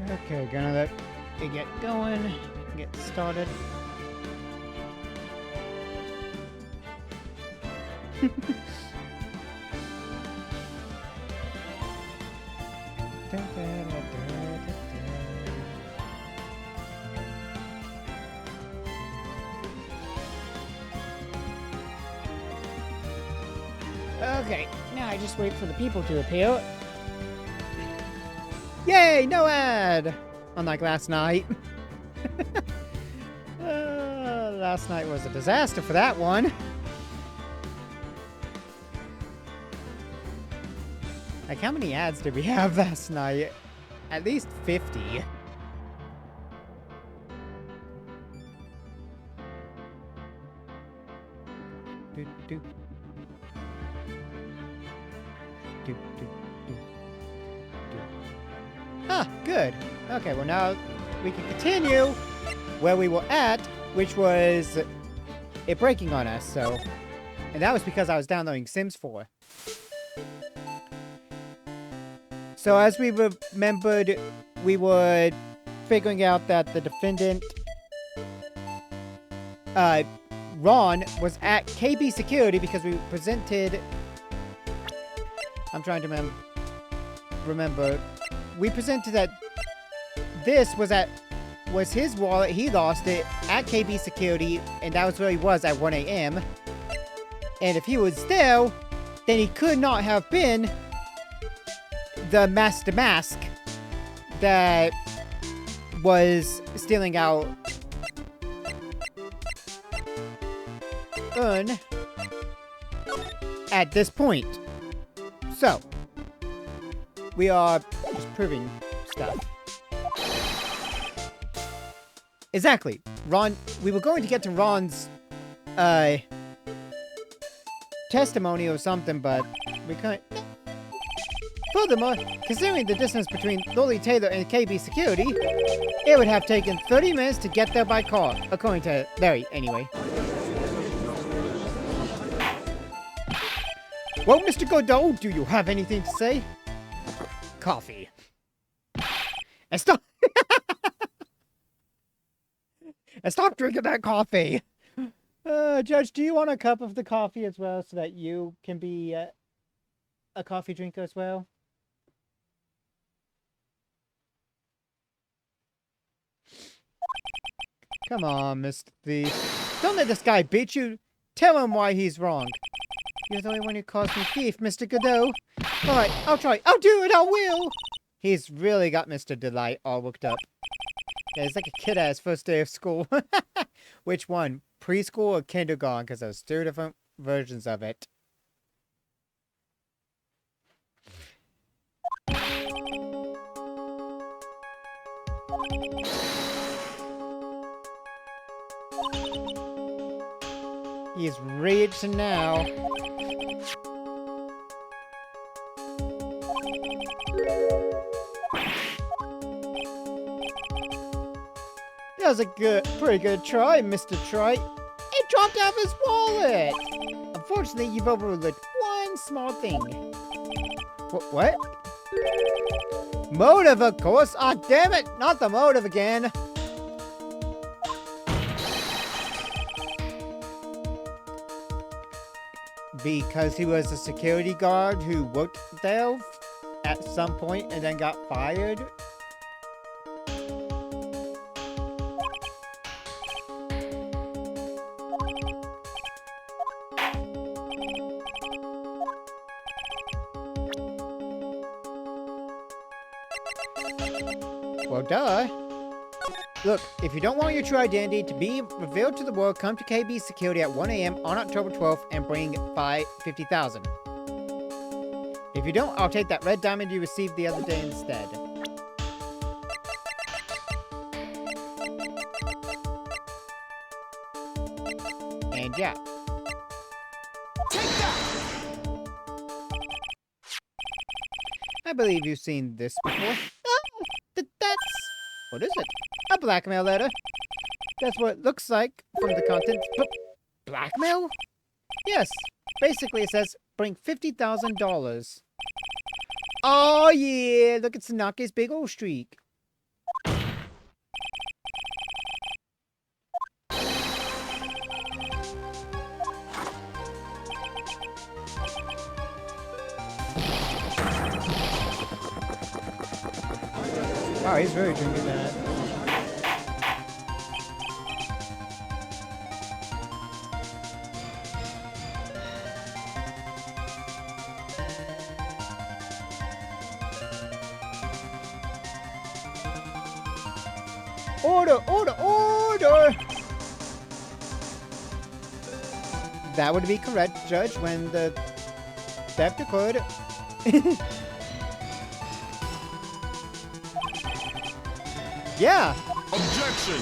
Okay, gonna let it get going, get started. Okay, now I just wait for the people to appear. Yay, no ad! Unlike last night. Last night was a disaster for that one. Like, how many ads did we have last night? At least 50. Do, do. Do, do, do, do. Ah, good. Okay, well now we can continue where we were at, which was it breaking on us, so... And that was because I was downloading Sims 4. So as we remembered, we were figuring out that the defendant, Ron, was at KB Security because we presented... I'm trying to remember. We presented that this was his wallet. He lost it at KB Security, and that was where he was at 1 a.m. And if he was there, then he could not have been the Master Mask that was stealing out Earn at this point. So, we are just proving stuff. Exactly. Ron, we were going to get to Ron's, testimony or something, but we couldn't. Furthermore, considering the distance between Lily Taylor and KB Security, it would have taken 30 minutes to get there by car, according to Larry, anyway. Well, Mr. Godot, do you have anything to say? Coffee. And stop... and stop drinking that coffee! Judge, do you want a cup of the coffee as well so that you can be a coffee drinker as well? Come on, Mr. Thief. Don't let this guy beat you. Tell him why he's wrong. You're the only one who calls me thief, Mr. Godot. Alright, I'll try. I'll do it, I will! He's really got Mr. Delight all worked up. Yeah, he's like a kid at his first day of school. Which one? Preschool or kindergarten? Because there's two different versions of it. He's rich now. That was a pretty good try, Mr. Trite. It dropped out of his wallet! Unfortunately, you've overlooked one small thing. What? Motive, of course! Ah, damn it! Not the motive again! Because he was a security guard who worked there at some point and then got fired? Well, duh. Look, if you don't want your true identity to be revealed to the world, come to KB Security at 1 a.m. on October 12th and bring $50,000. If you don't, I'll take that red diamond you received the other day instead. And yeah. Take that! I believe you've seen this before. That's... What is it? A blackmail letter. That's what it looks like from the contents. But blackmail? Yes. Basically, it says, bring $50,000. Oh, yeah. Look at Sanake's big old streak. Wow, he's really drinking that. Order, order, order! That would be correct, Judge, when the theft occurred. Yeah! Objection!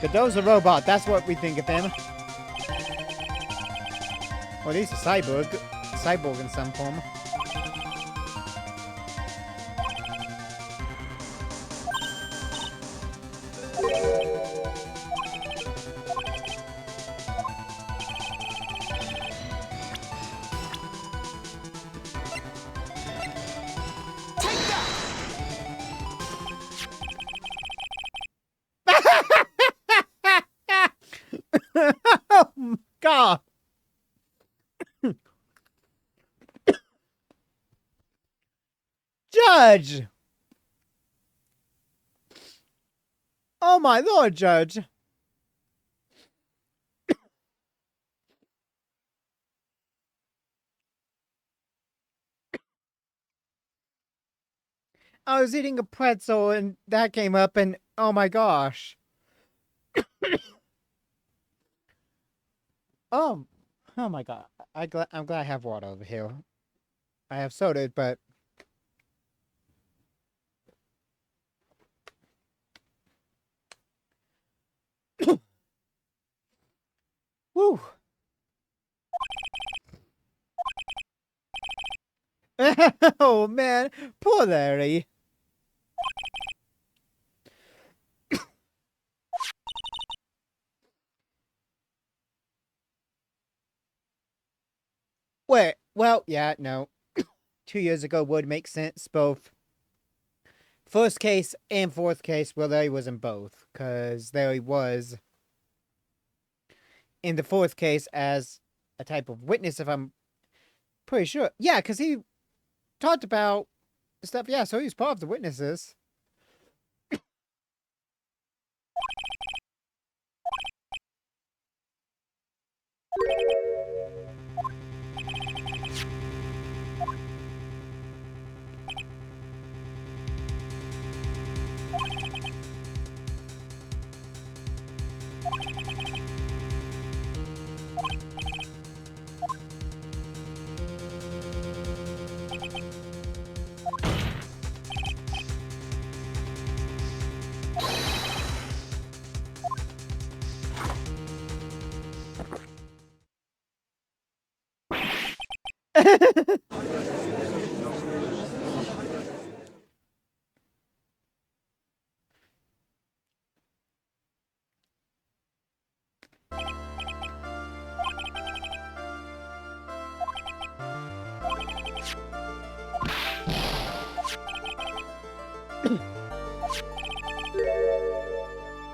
Godot's a robot, that's what we think of him. Or at least a cyborg. Cyborg in some form. Oh my god! Judge! Oh my lord, Judge! I was eating a pretzel and that came up and oh my gosh. Oh, oh my god. I'm glad I have water over here. I have soda, but woo. Oh man, poor Larry. Wait, well, yeah, no. 2 years ago would make sense, both first case and fourth case, well, Larry was in both, because Larry was in the fourth case as a type of witness, if I'm pretty sure. Yeah, because he talked about stuff, yeah, so he's part of the witnesses.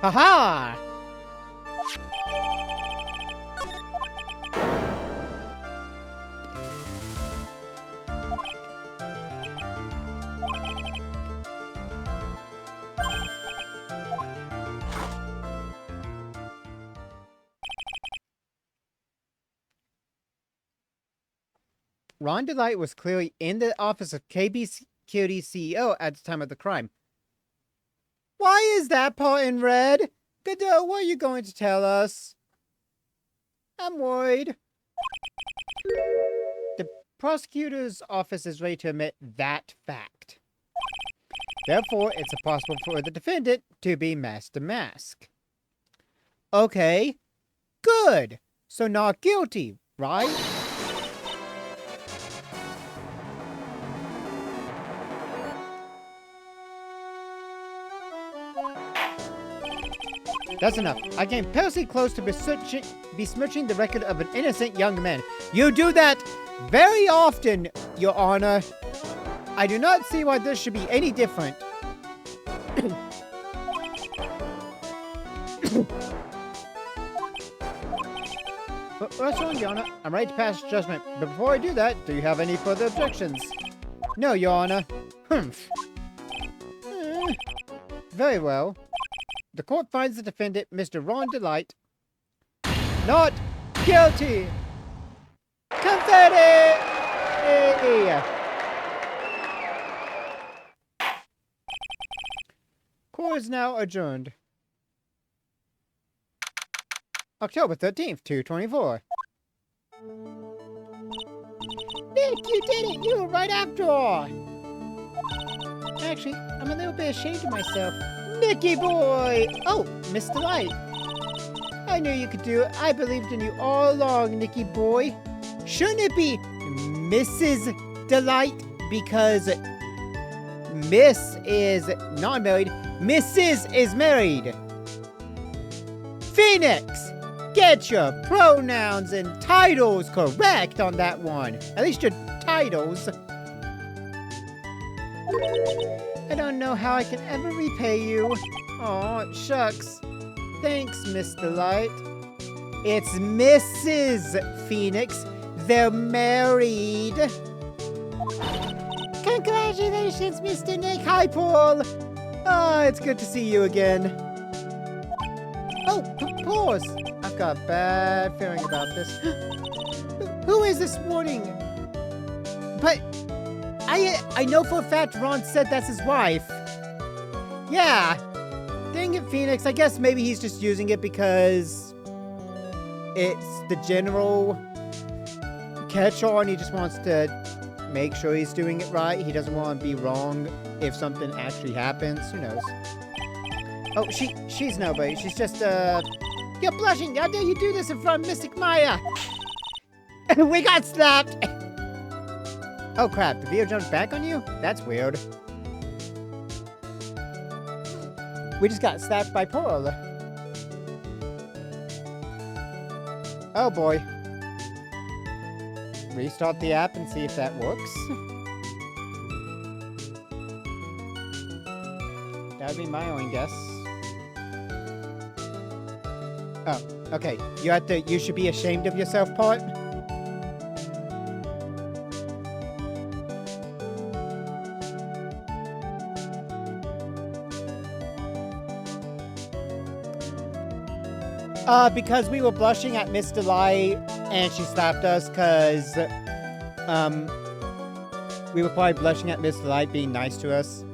Haha! Ron DeLight was clearly in the office of KB Security CEO at the time of the crime. Why is that part in red? Godot, what are you going to tell us? I'm worried. The prosecutor's office is ready to admit that fact. Therefore, it's impossible for the defendant to be mask to mask. Okay, good. So not guilty, right? That's enough. I came personally close to besmirching the record of an innocent young man. You do that very often, Your Honor. I do not see why this should be any different. What's wrong, Your Honor? I'm ready to pass judgment. But before I do that, do you have any further objections? No, Your Honor. Humph. Very well. The court finds the defendant, Mr. Ron Delight, not guilty. Confetti! Court is now adjourned. October 13th, 224. Nick, you did it! You were right after all! Actually, I'm a little bit ashamed of myself. Nicky boy! Oh, Mr. Light. I knew you could do it. I believed in you all along, Nicky boy. Shouldn't it be Mrs. Delight? Because Miss is not married. Mrs. is married. Phoenix! Get your pronouns and titles correct on that one. At least your titles. I don't know how I can ever repay you. Aw, shucks. Thanks, Mr. Light. It's Mrs. Phoenix. They're married. Congratulations, Mr. Nick. Hi, Paul. Ah, it's good to see you again. Oh, pause. I've got a bad feeling about this. Who is this warning? But I know for a fact Ron said that's his wife. Yeah. Dang it, Phoenix. I guess maybe he's just using it because it's the general catch-all and he just wants to make sure he's doing it right. He doesn't want to be wrong if something actually happens. Who knows? Oh, she's nobody. She's just, You're blushing. How dare you do this in front of Mystic Maya? We got slapped. Oh, crap. The video jumped back on you? That's weird. We just got slapped by Pearl. Oh, boy. Restart the app and see if that works. That would be my own guess. Oh, okay. You should be ashamed of yourself part? Because we were blushing at Mr. Light and she slapped us because, we were probably blushing at Mr. Light being nice to us.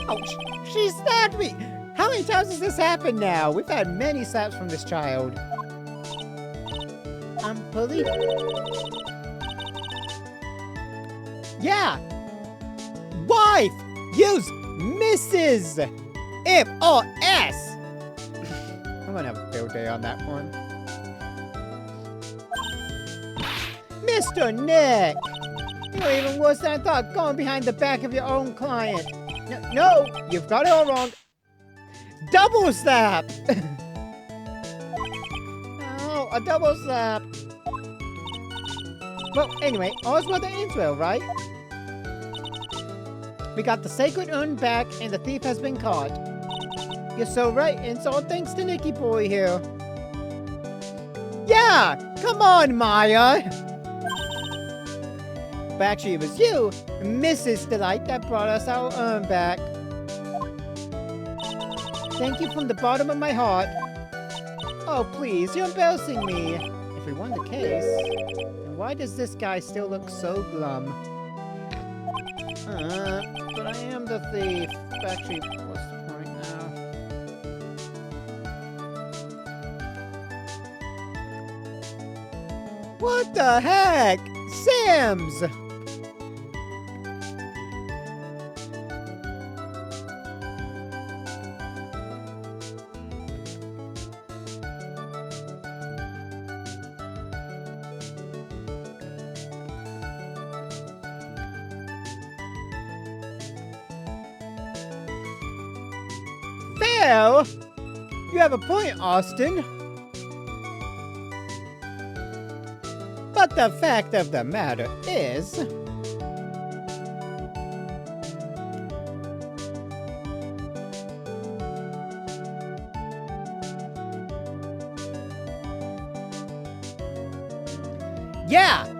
Ouch! She slapped me! How many times has this happened now? We've had many slaps from this child. Police. Yeah! Wife! Use Mrs. M-O-S! I'm gonna have a field day on that one. Mr. Nick! You're even worse than I thought, going behind the back of your own client. No, you've got it all wrong. Double slap! Oh, a double slap. Well, anyway, all's well that ends well, right? We got the sacred urn back, and the thief has been caught. You're so right, and it's all thanks to Nicky Boy here. Yeah! Come on, Maya! But actually, it was you, Mrs. Delight, that brought us our urn back. Thank you from the bottom of my heart. Oh, please, you're embarrassing me. If we won the case, then why does this guy still look so glum? But I am the thief. Actually, what's the point now? What the heck? Sims! Well, you have a point, Austin. But the fact of the matter is... yeah!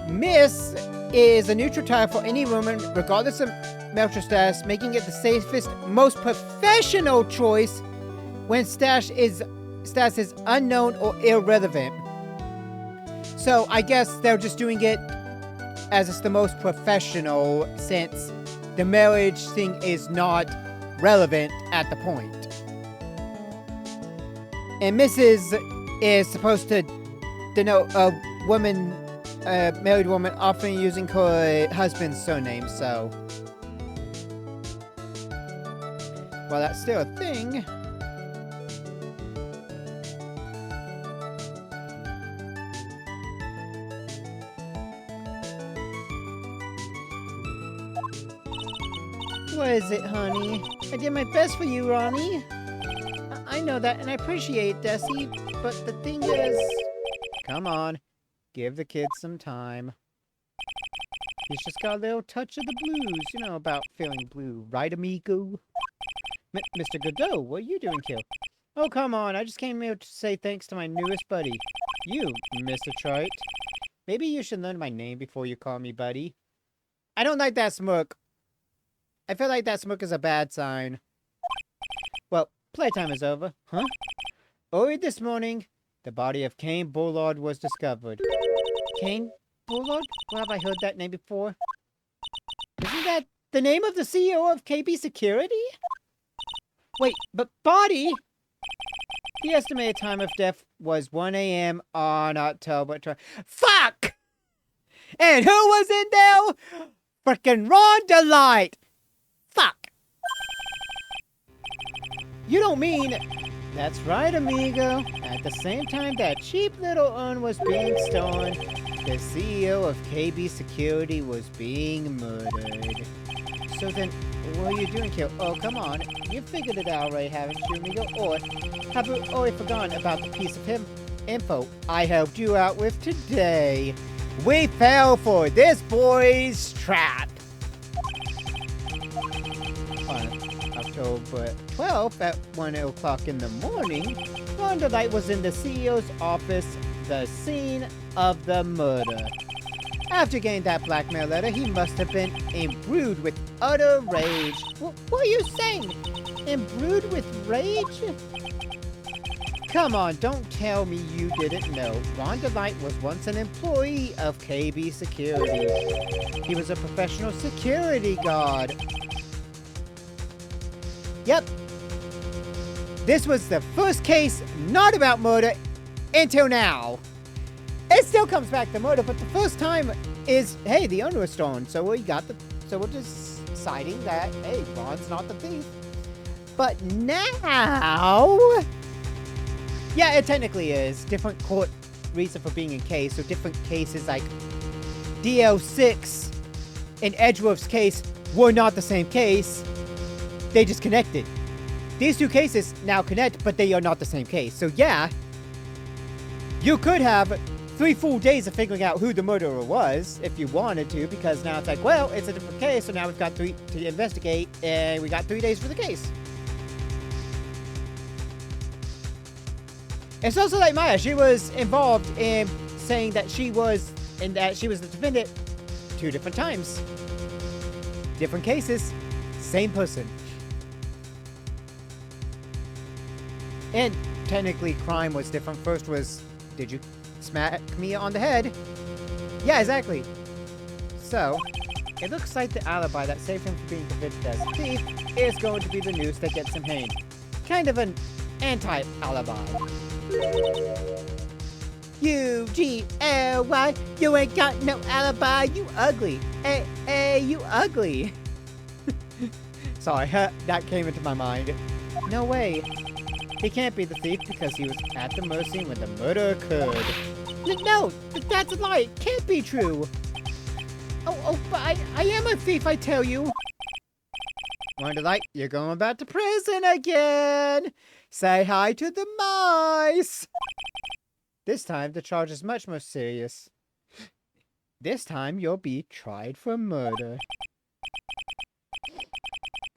Miss is a neutral title for any woman, regardless of marital status, making it the safest, most professional choice when status is unknown or irrelevant. So I guess they're just doing it as it's the most professional, since the marriage thing is not relevant at the point. And Mrs. is supposed to denote a woman, a married woman, often using her husband's surname, so... well, that's still a thing. What is it, honey? I did my best for you, Ronnie. I know that, and I appreciate it, Desi, but the thing is... come on. Give the kids some time. He's just got a little touch of the blues. You know about feeling blue, right, amigo? Mr. Godot, what are you doing here? Oh, come on. I just came here to say thanks to my newest buddy. You, Mr. Trite. Maybe you should learn my name before you call me buddy. I don't like that smirk. I feel like that smirk is a bad sign. Well, playtime is over. Huh? Early this morning, the body of Cain Bullard was discovered. Cain Bullard? Where have I heard that name before? Isn't that the name of the CEO of KB Security? Wait, but body? The estimated time of death was 1 a.m. on October 12th. Fuck! And who was in there? Frickin' Ron Delight! Fuck! You don't mean... That's right, amigo. At the same time that cheap little urn was being stolen, the CEO of KB Security was being murdered. So then, what are you doing here? Oh, come on. You figured it out already, haven't you, amigo? Or have you already forgotten about the piece of info I helped you out with today? We fell for this boy's trap. On October 12th at 1 o'clock in the morning, Ronda was in the CEO's office, the scene of the murder. After getting that blackmail letter, he must have been imbued with utter rage. What are you saying? Imbued with rage? Come on, don't tell me you didn't know. Ron Delight was once an employee of KB Security. He was a professional security guard. Yep. This was the first case not about murder until now. It still comes back to murder, but the first time is, hey, the owner was stolen. So we're just deciding that, hey, Ron's not the thief. But now... yeah, it technically is. Different court reason for being in case. So different cases like DL6 and Edgeworth's case were not the same case. They just connected. These two cases now connect, but they are not the same case. So yeah, you could have 3 full days of figuring out who the murderer was if you wanted to, because now it's like, well, it's a different case, so now we've got 3 to investigate, and we got 3 days for the case. It's also like Maya. She was involved in saying that she was the defendant 2 different times. Different cases, same person. And technically crime was different. First was, did you smack me on the head? Yeah, exactly. So, it looks like the alibi that saved him from being convicted as a thief is going to be the news that gets him hanged. Kind of an anti-alibi. U-G-L-Y, you ain't got no alibi, you ugly. You ugly. Sorry, that came into my mind. No way. He can't be the thief because he was at the mercy when the murder occurred. No, that's a lie. It can't be true. Oh, but I am a thief, I tell you. Wonderlight, you're going back to prison again. Say hi to the mice. This time, the charge is much more serious. This time, you'll be tried for murder.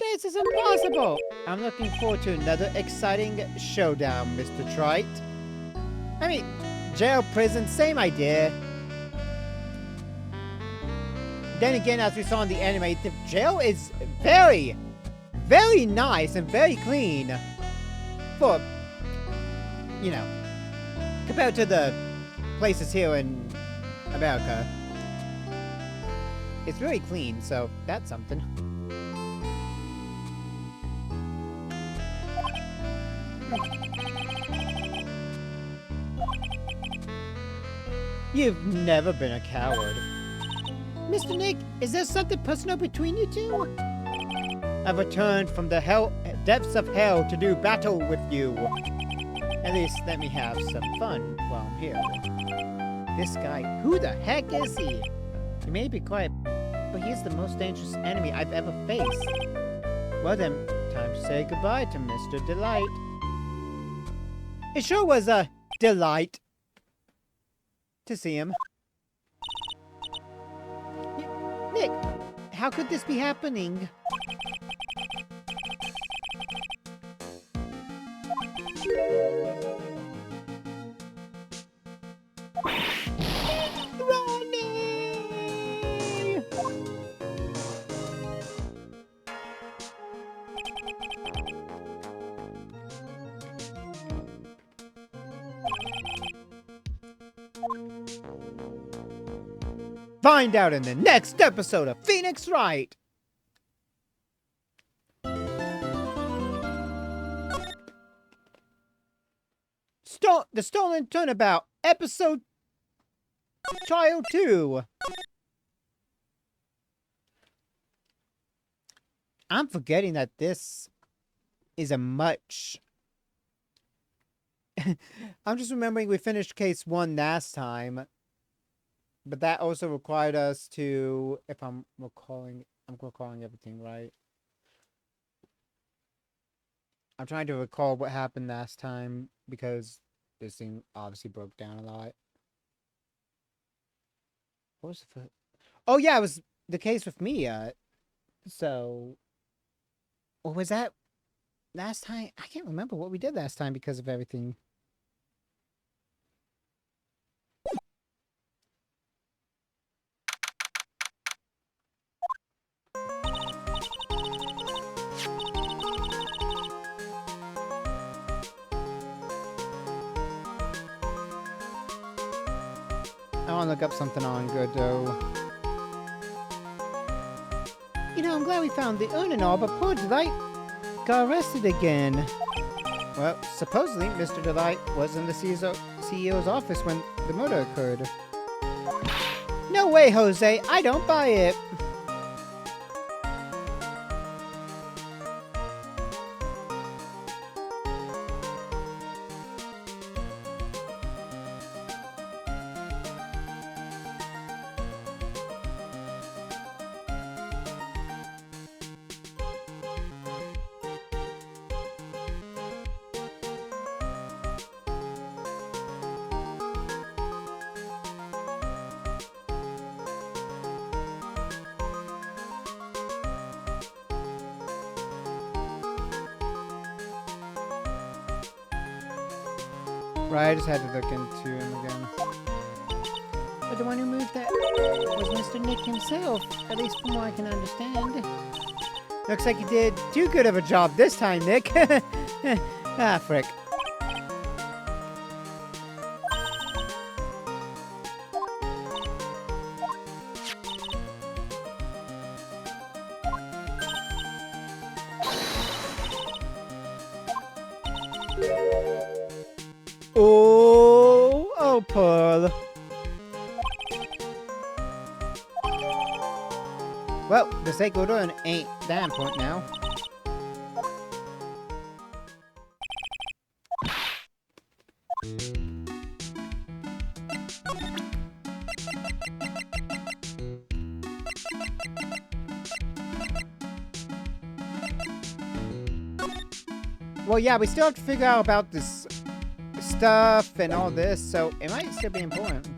This is impossible! I'm looking forward to another exciting showdown, Mr. Trite. I mean, jail, prison, same idea. Then again, as we saw in the anime, the jail is very, very nice and very clean. For, you know, compared to the places here in America. It's really clean, so that's something. You've never been a coward. Mr. Nick, is there something personal between you two? I've returned from the depths of hell to do battle with you. At least let me have some fun while I'm here. This guy, who the heck is he? He may be quiet, but he's the most dangerous enemy I've ever faced. Well then, time to say goodbye to Mr. Delight. It sure was a delight to see him. Nick, how could this be happening? Find out in the next episode of Phoenix Wright. The Stolen Turnabout, episode trial 2. I'm forgetting that this is a much... I'm just remembering we finished case 1 last time. But that also required us to, if I'm recalling everything right. I'm trying to recall what happened last time because this thing obviously broke down a lot. What was the... Oh yeah, it was the case with Mia. So, what was that last time? I can't remember what we did last time because of everything. I want to look up something on good, though. You know, I'm glad we found the urn and all, but poor Delight got arrested again. Well, supposedly, Mr. Delight was in the CEO's office when the murder occurred. No way, Jose! I don't buy it! Right, I just had to look into him again. But the one who moved that was Mr. Nick himself, at least from what I can understand. Looks like you did too good of a job this time, Nick. Ah, frick. Oh, Pearl. Well, the sacred urn ain't that important now. Well, yeah, we still have to figure out about this stuff and all this, so it might still be important.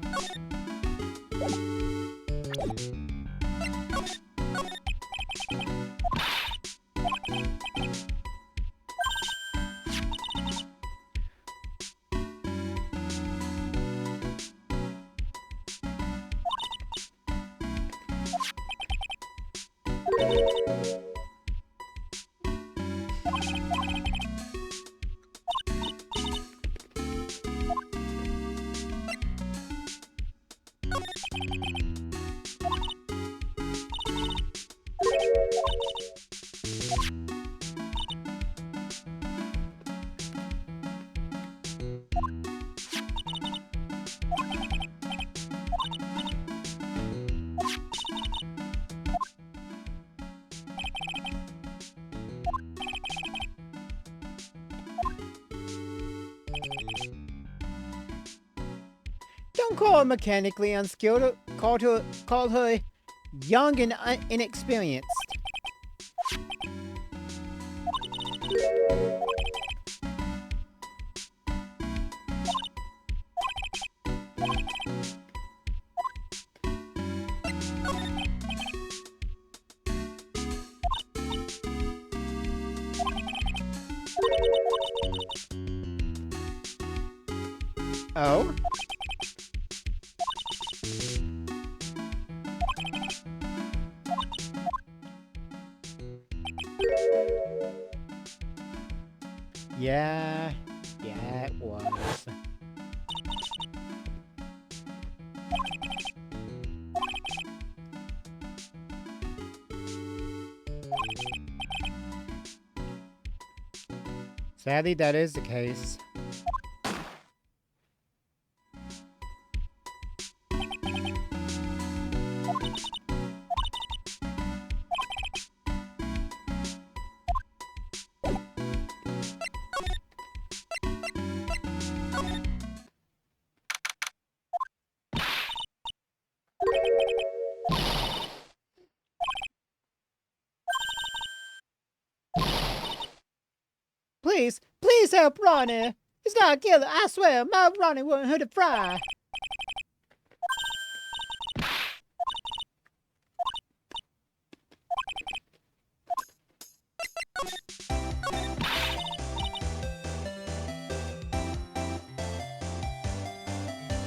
Don't call her mechanically unskilled. Call her young and inexperienced. Oh? Yeah, it was. Sadly, that is the case. Please help Ronnie. He's not a killer, I swear. My Ronnie wouldn't hurt a fly.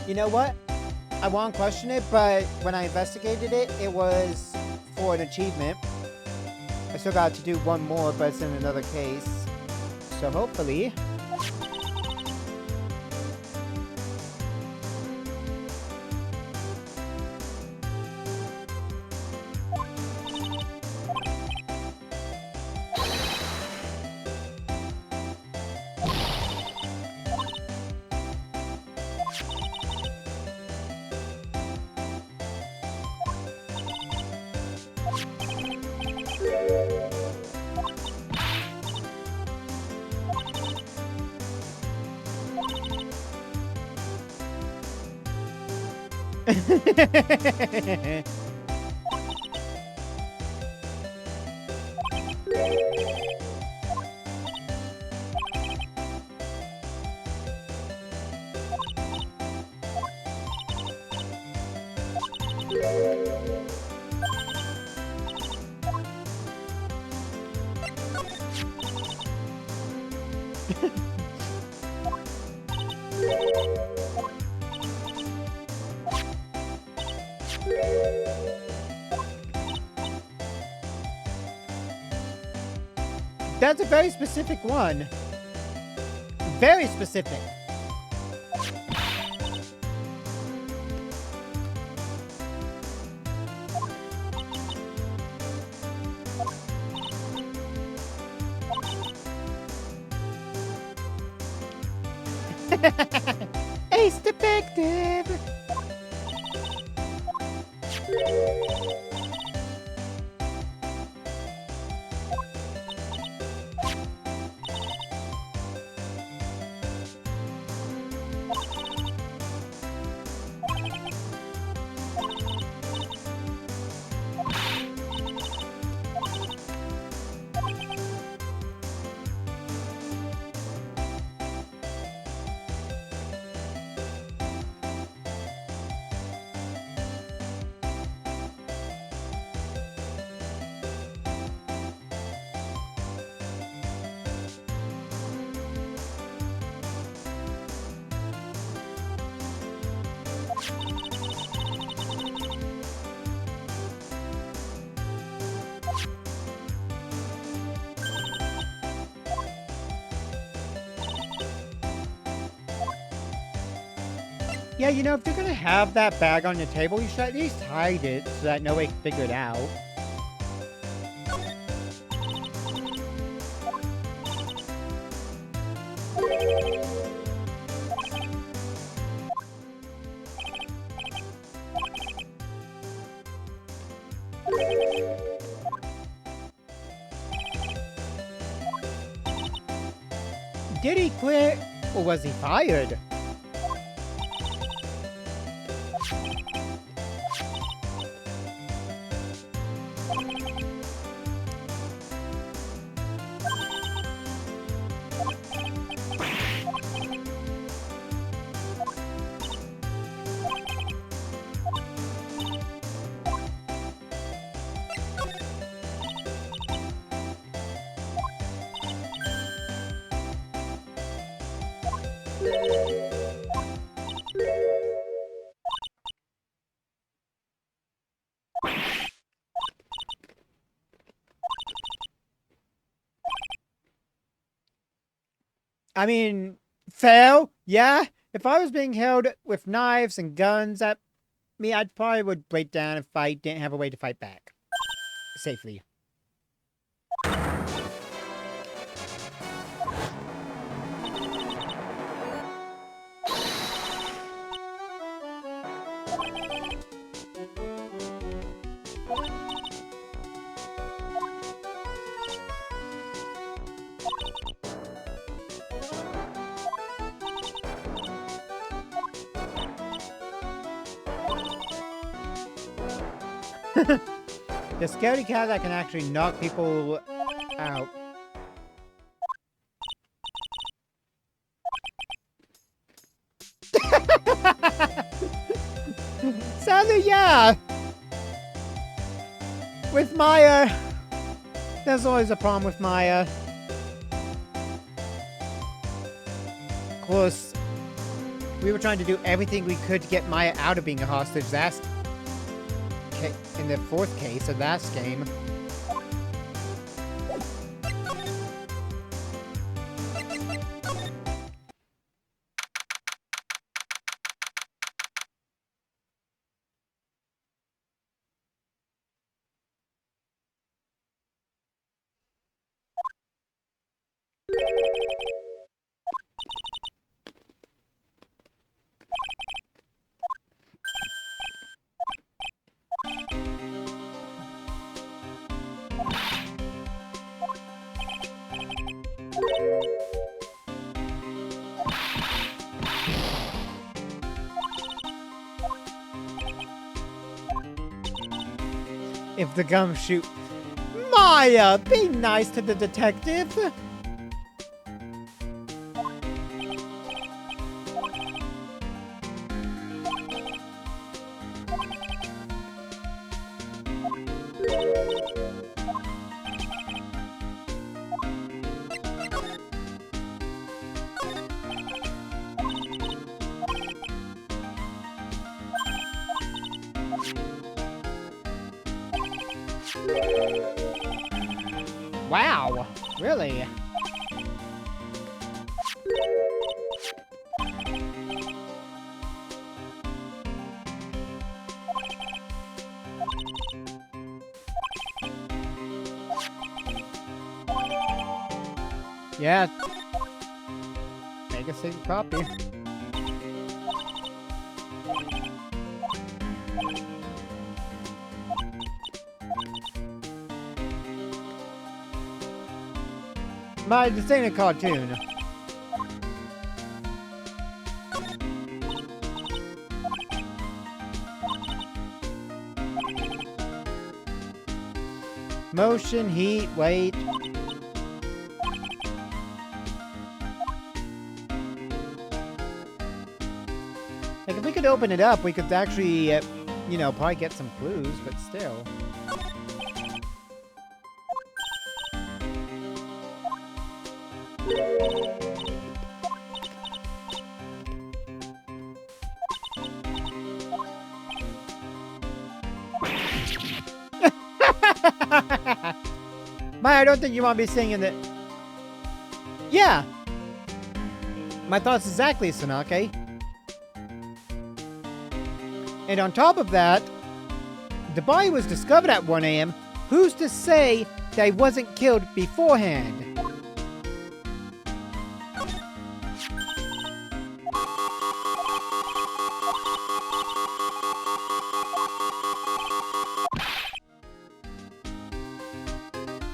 You know what? I won't question it, but when I investigated it, it was for an achievement. I still got to do one more, but it's in another case. So hopefully... That's a very specific one. Very specific. Ace Detective! Yeah, you know, if you're gonna have that bag on your table, you should at least hide it so that nobody can figure it out. Did he quit, or was he fired? I mean, fail? Yeah? If I was being held with knives and guns at me, I'd probably would break down if I didn't have a way to fight back. Safely. The scaredy cat that can actually knock people out. Sadly, yeah. With Maya, there's always a problem with Maya. Of course, we were trying to do everything we could to get Maya out of being a hostage. That's in the fourth case of that game. If the gumshoe... Maya, be nice to the detective. Wow, really? Yeah. Make a single copy. This ain't a cartoon. Motion, heat, weight. Like, if we could open it up, we could actually, you know, probably get some clues, but still. Maya, I don't think you want to be singing it. Yeah. My thoughts exactly, Sanake. And on top of that, the body was discovered at 1 a.m. Who's to say that he wasn't killed beforehand?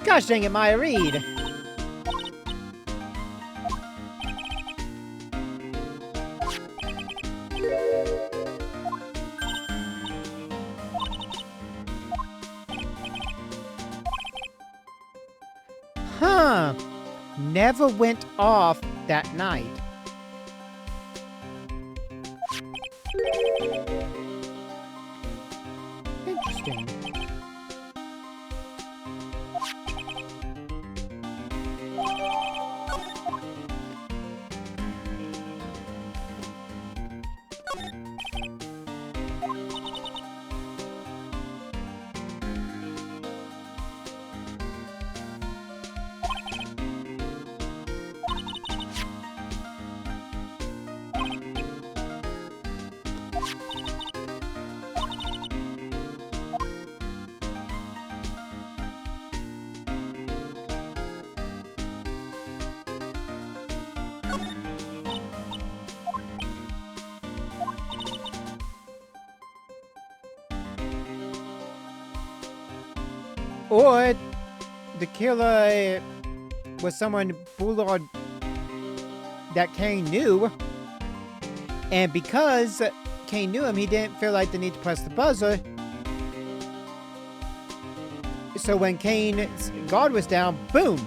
Gosh dang it, Maya Reed. Huh. Never went off that night. Interesting. Or the killer was someone Bullard that Kane knew, and because Kane knew him, he didn't feel like the need to press the buzzer. So when Kane's guard was down, boom!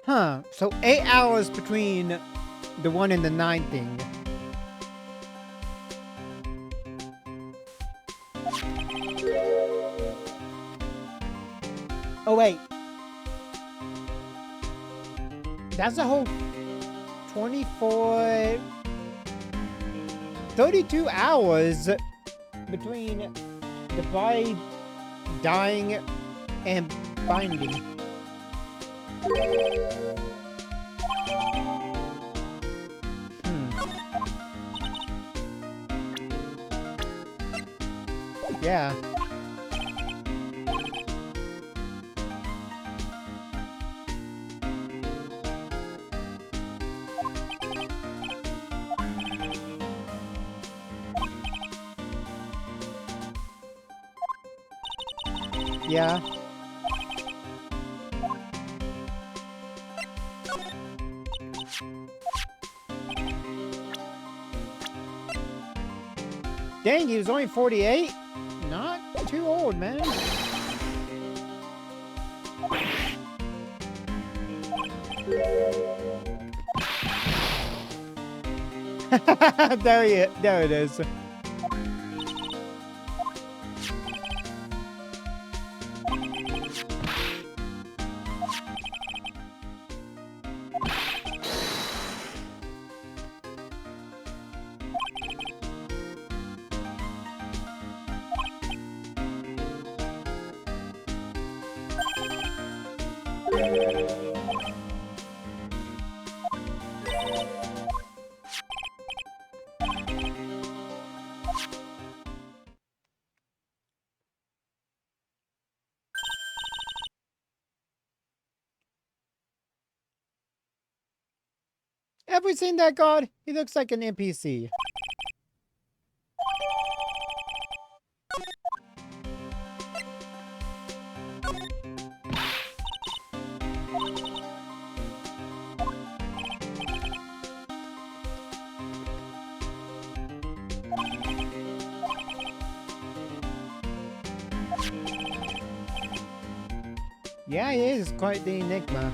Huh, so 8 hours between the 1 and the 9 thing. Oh wait. That's a whole 24... 32 hours between the body dying and binding. Yeah. Yeah. Dang, he was only 48? Not too old, man. There it is. Have we seen that god? He looks like an NPC. Yeah, he is quite the enigma.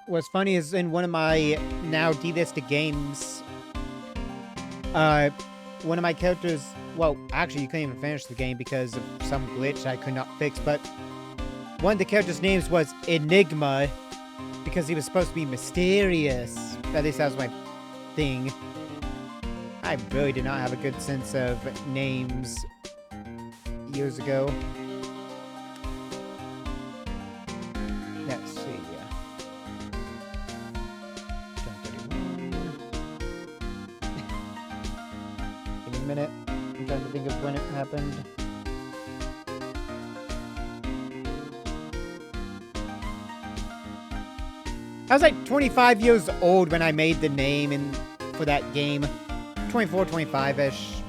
what's funny is in one of my now delisted games, one of my characters, well, actually, you couldn't even finish the game because of some glitch I could not fix, but one of the characters' names was Enigma because he was supposed to be mysterious. At least that was my thing. I really did not have a good sense of names years ago. Let's see. 10:31. Give me a minute. I'm trying to think of when it happened. I was like 25 years old when I made the name for that game. 24, 25-ish.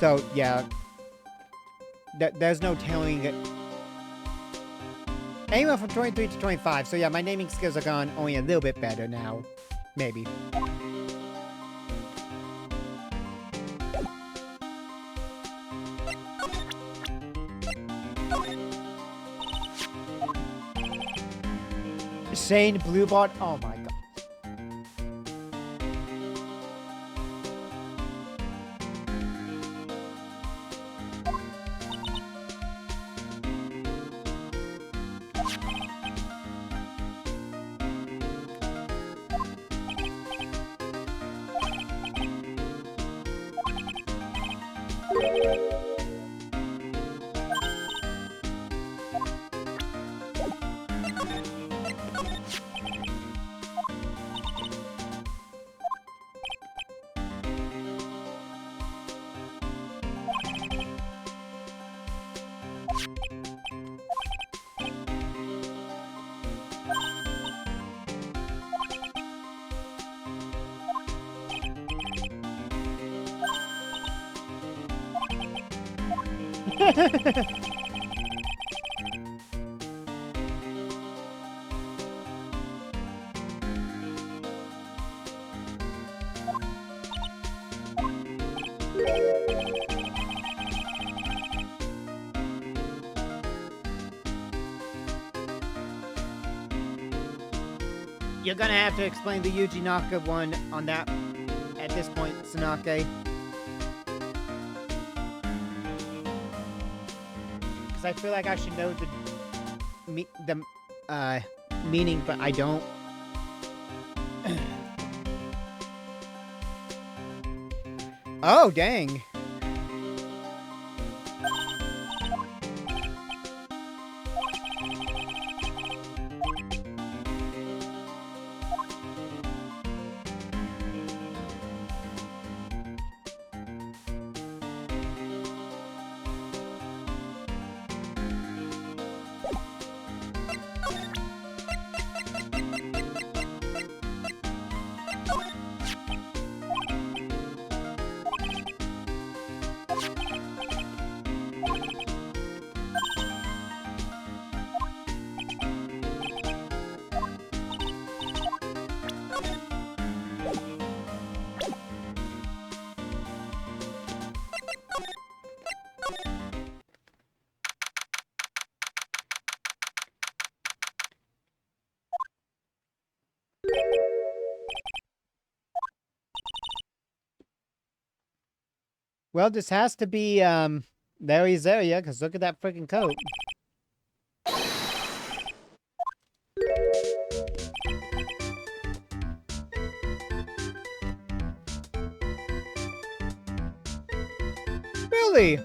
So, yeah. There's no telling it. Anywhere from 23 to 25. So, yeah, my naming skills are gone only a little bit better now. Maybe. Shane Bluebot. Oh my god. You're gonna have to explain the Yuji Naka one on that at this point, Tsunake. Because I feel like I should know the meaning, but I don't. Oh, dang. Well, this has to be, Larry's area, because look at that freaking coat. Really?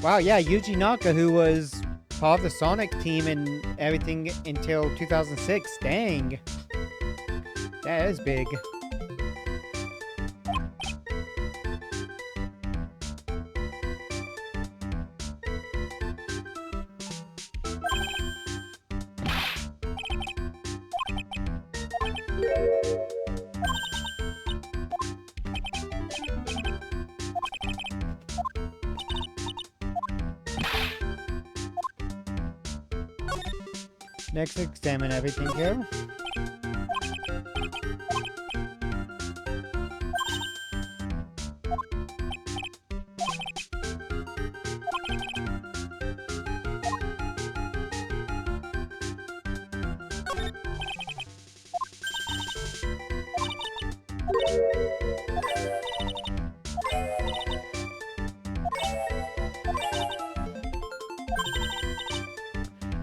Wow, yeah, Yuji Naka, who was part of the Sonic team and everything until 2006. Dang. That is big. Next, examine everything here.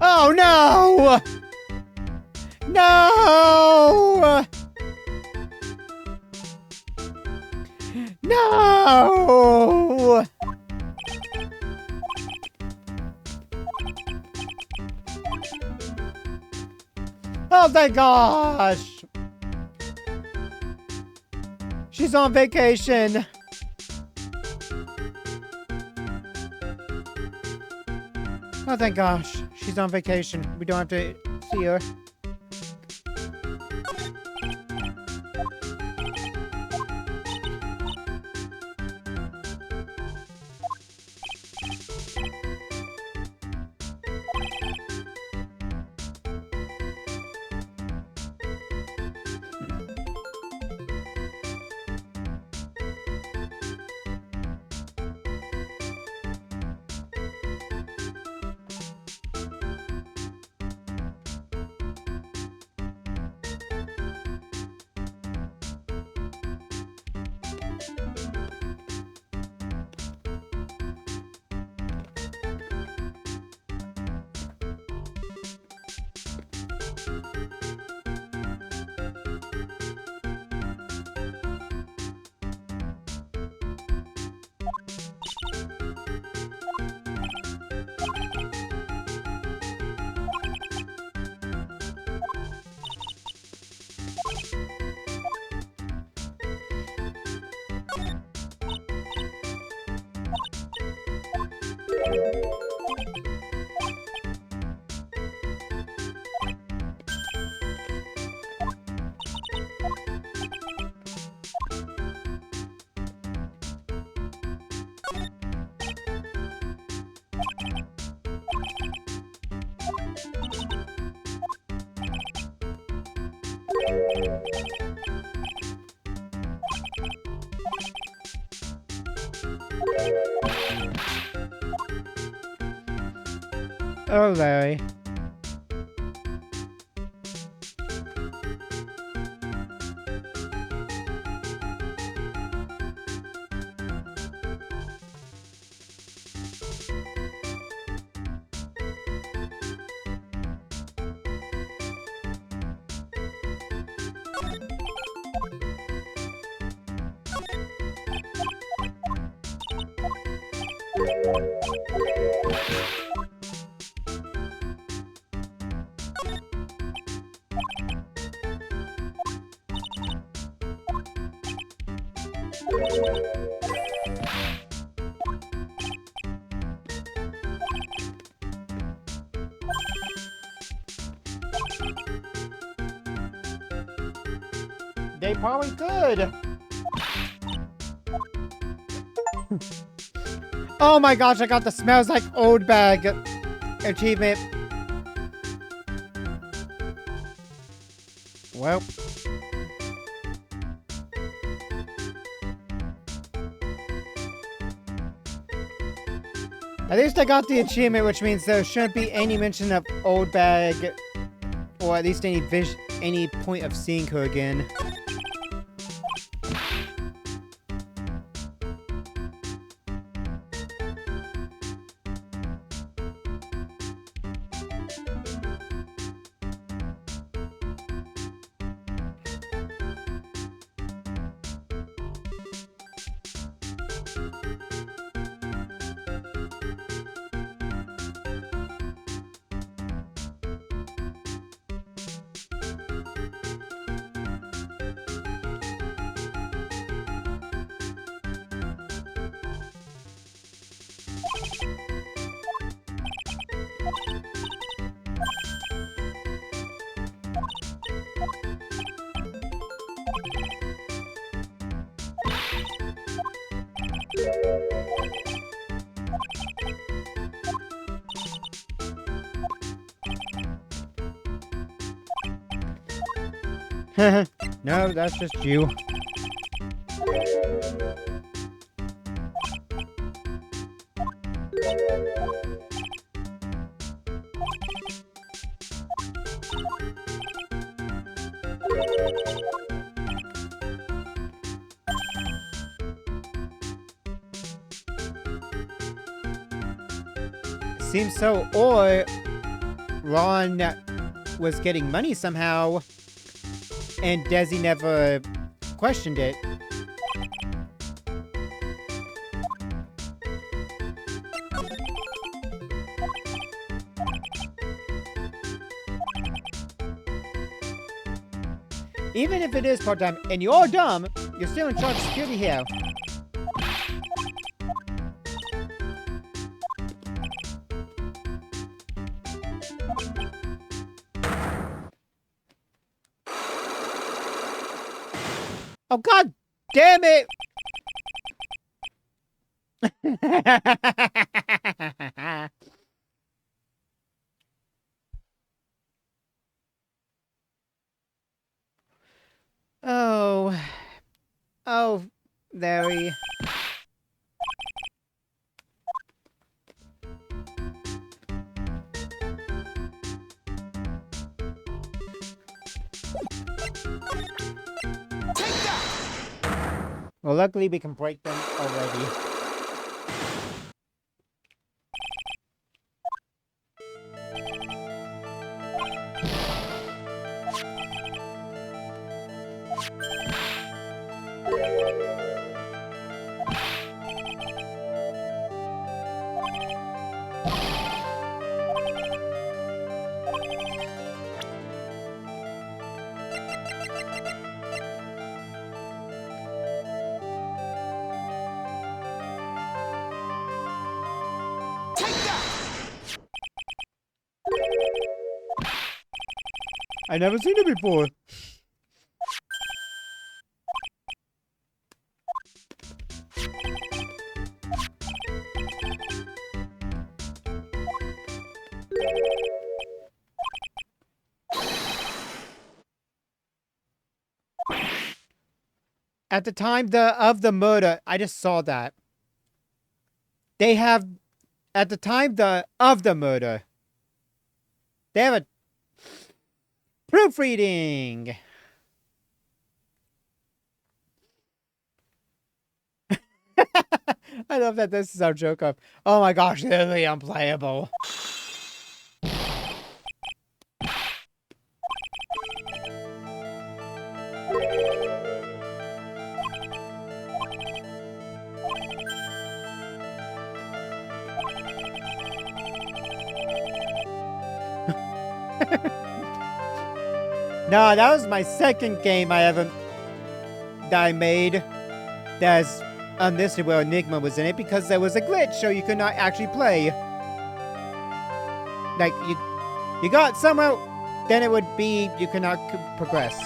Oh no! No! No! Oh my gosh! She's on vacation. Oh thank gosh, she's on vacation. We don't have to see her. Oh, Larry. They probably could. Oh my gosh, I got the smells like old bag achievement. Well. At least I got the achievement, which means there shouldn't be any mention of old bag, or at least any point of seeing her again. No, that's just you. Seems so, or Ron was getting money somehow, and Desi never questioned it. Even if it is part-time and you're dumb, you're still in charge of security here. Oh, god damn it! Oh. Oh, Larry. Well, luckily we can break them already. I never seen it before. At the time of the murder, I just saw that. They have, at the time of the murder, they have a proofreading. I love that this is our joke of, oh my gosh, literally unplayable. No, that was my second game that I made. That's unlisted where Enigma was in it because there was a glitch, so you could not actually play. Like you got somewhere, then it would be you could not progress.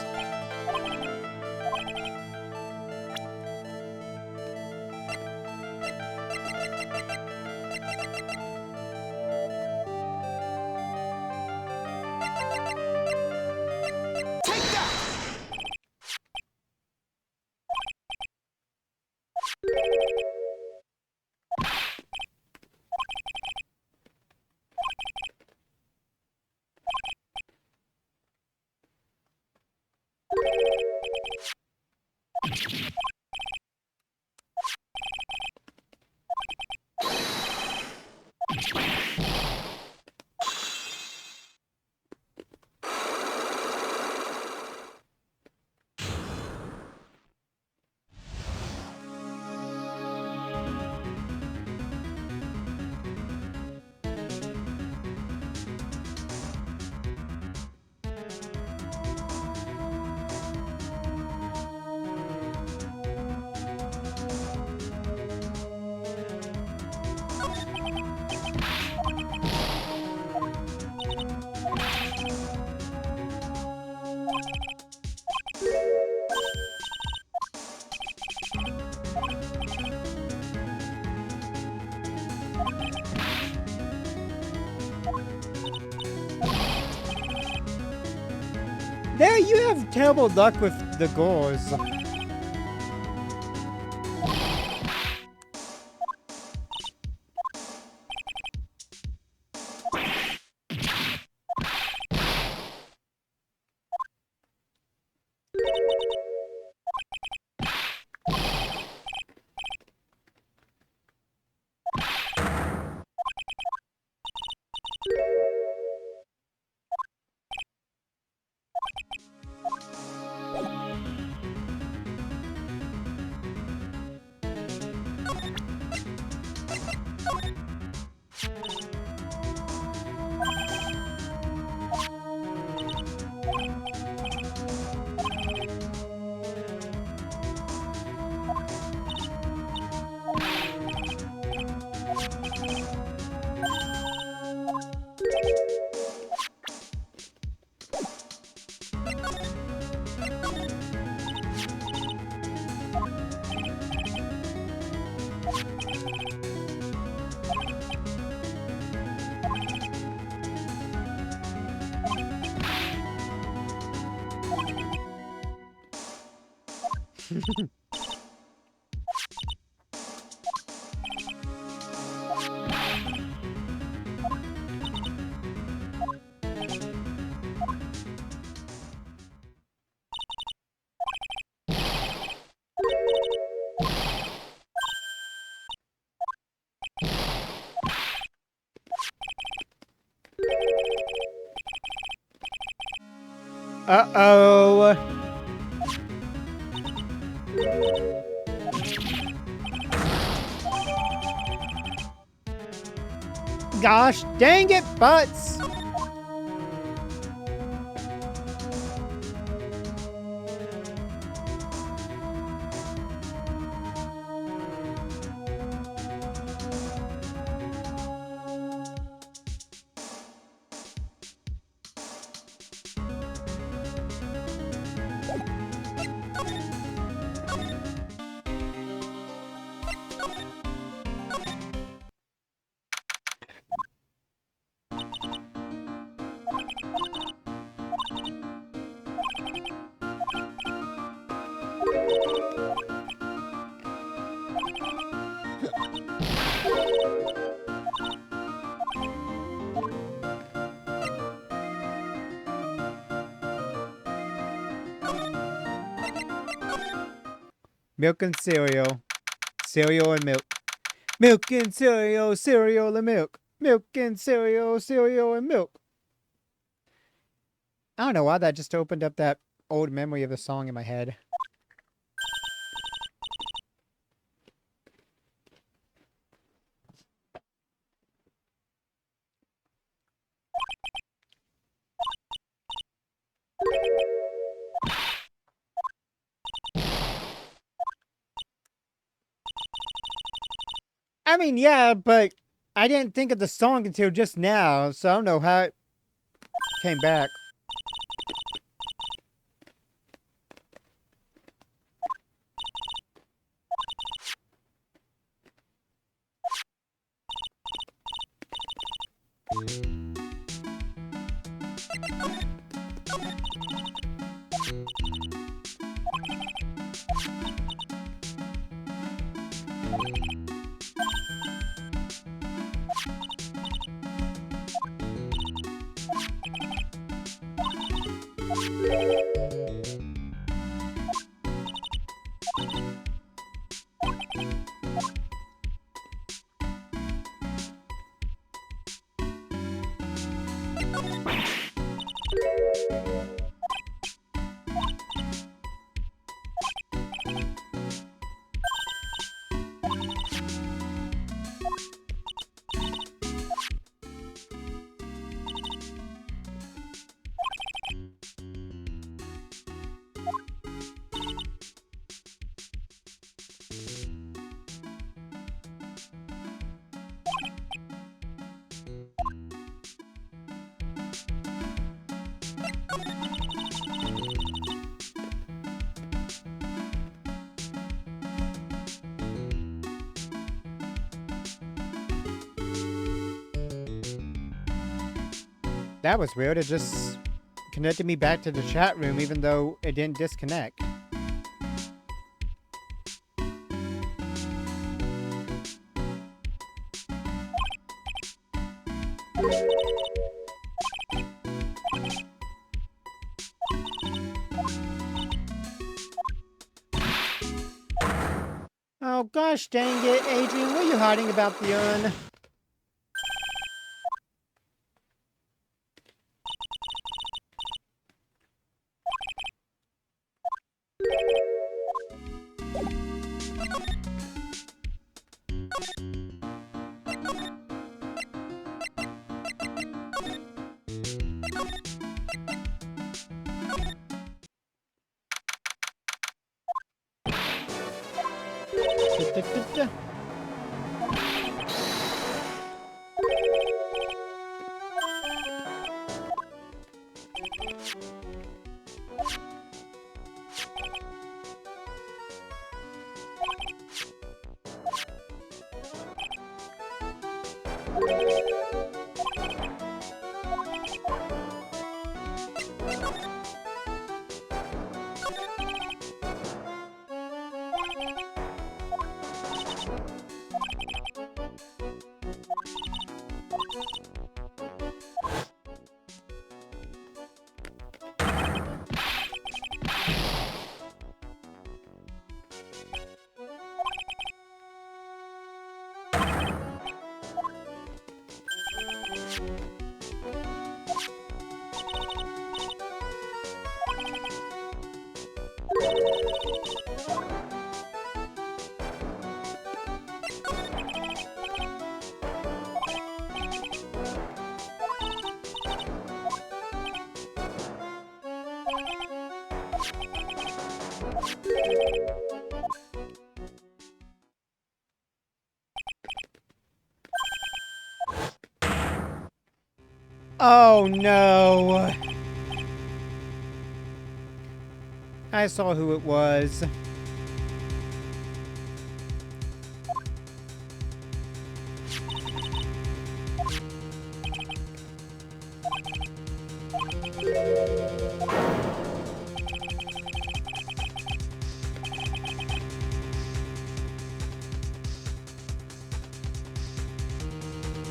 There, you have terrible luck with the goals. Uh-oh. Gosh dang it, butts! Milk and cereal. Cereal and milk. Milk and cereal, cereal and milk. Milk and cereal, cereal and milk. I don't know why that just opened up that old memory of the song in my head. I mean, yeah, but I didn't think of the song until just now, so I don't know how it came back. That was weird. It just connected me back to the chat room even though it didn't disconnect. Oh gosh dang it, Adrian, what are you hiding about the urn? Da-da-da-da. Oh no! I saw who it was.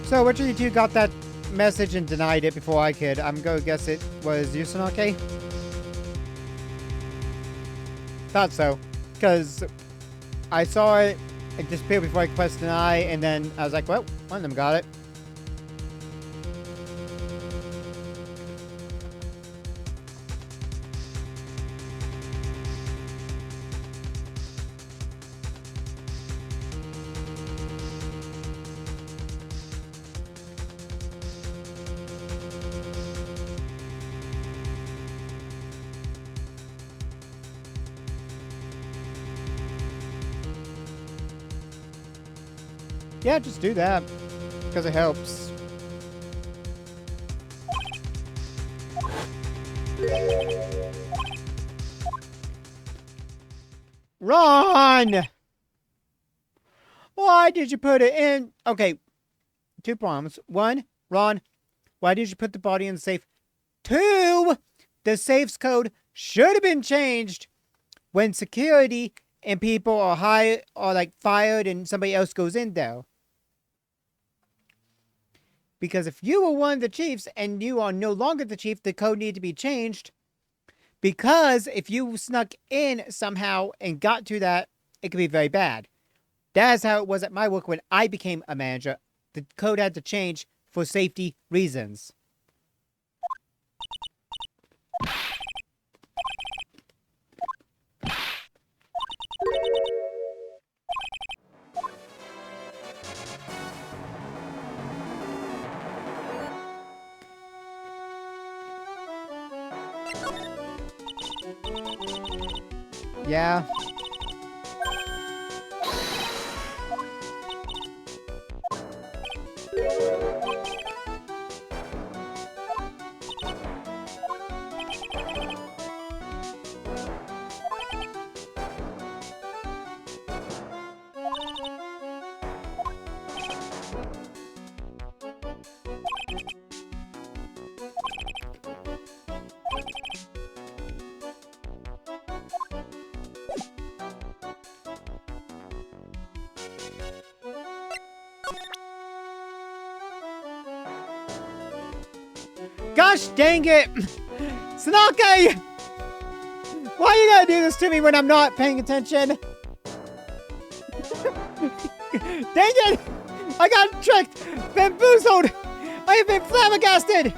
So, which of you two got that message and denied it before I could? I'm gonna guess it was Yusunake? Thought so. Because I saw it disappear before I could press deny, and then I was like, well, one of them got it. Yeah, just do that. Because it helps. Ron! Why did you put it in? Okay, 2 problems. 1, Ron, why did you put the body in the safe? 2, the safe's code should have been changed when security and people are hired or like fired and somebody else goes in there. Because if you were one of the chiefs and you are no longer the chief, the code needed to be changed. Because if you snuck in somehow and got to that, it could be very bad. That's how it was at my work when I became a manager. The code had to change for safety reasons. Yeah. Gosh dang it! Tsunake! Why you gotta do this to me when I'm not paying attention? Dang it! I got tricked! Bamboozled! I have been flabbergasted!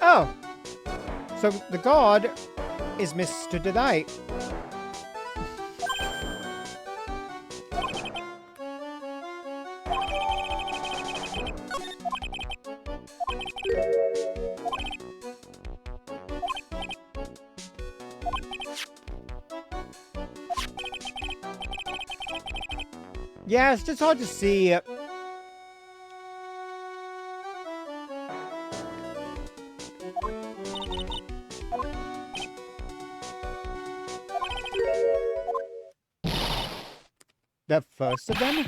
Oh, so the god is Mr. Delight. Yeah, it's just hard to see. The first of them?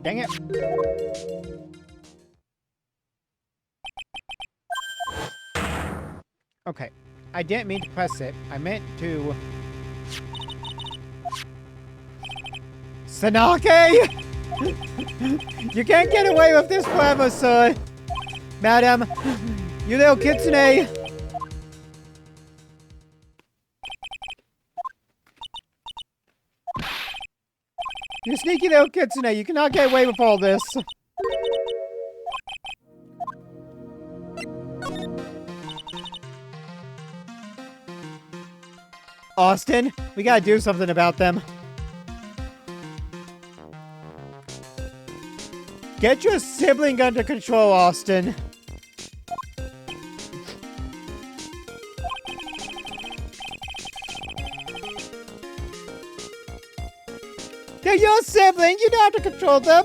Dang it. Okay. I didn't mean to press it. I meant to... Tsunake! You can't get away with this forever, sir. Madam, you little kitsune. You sneaky little kitsune, you cannot get away with all this. Austin, we gotta do something about them. Get your sibling under control, Austin. They're your sibling, you don't have to control them.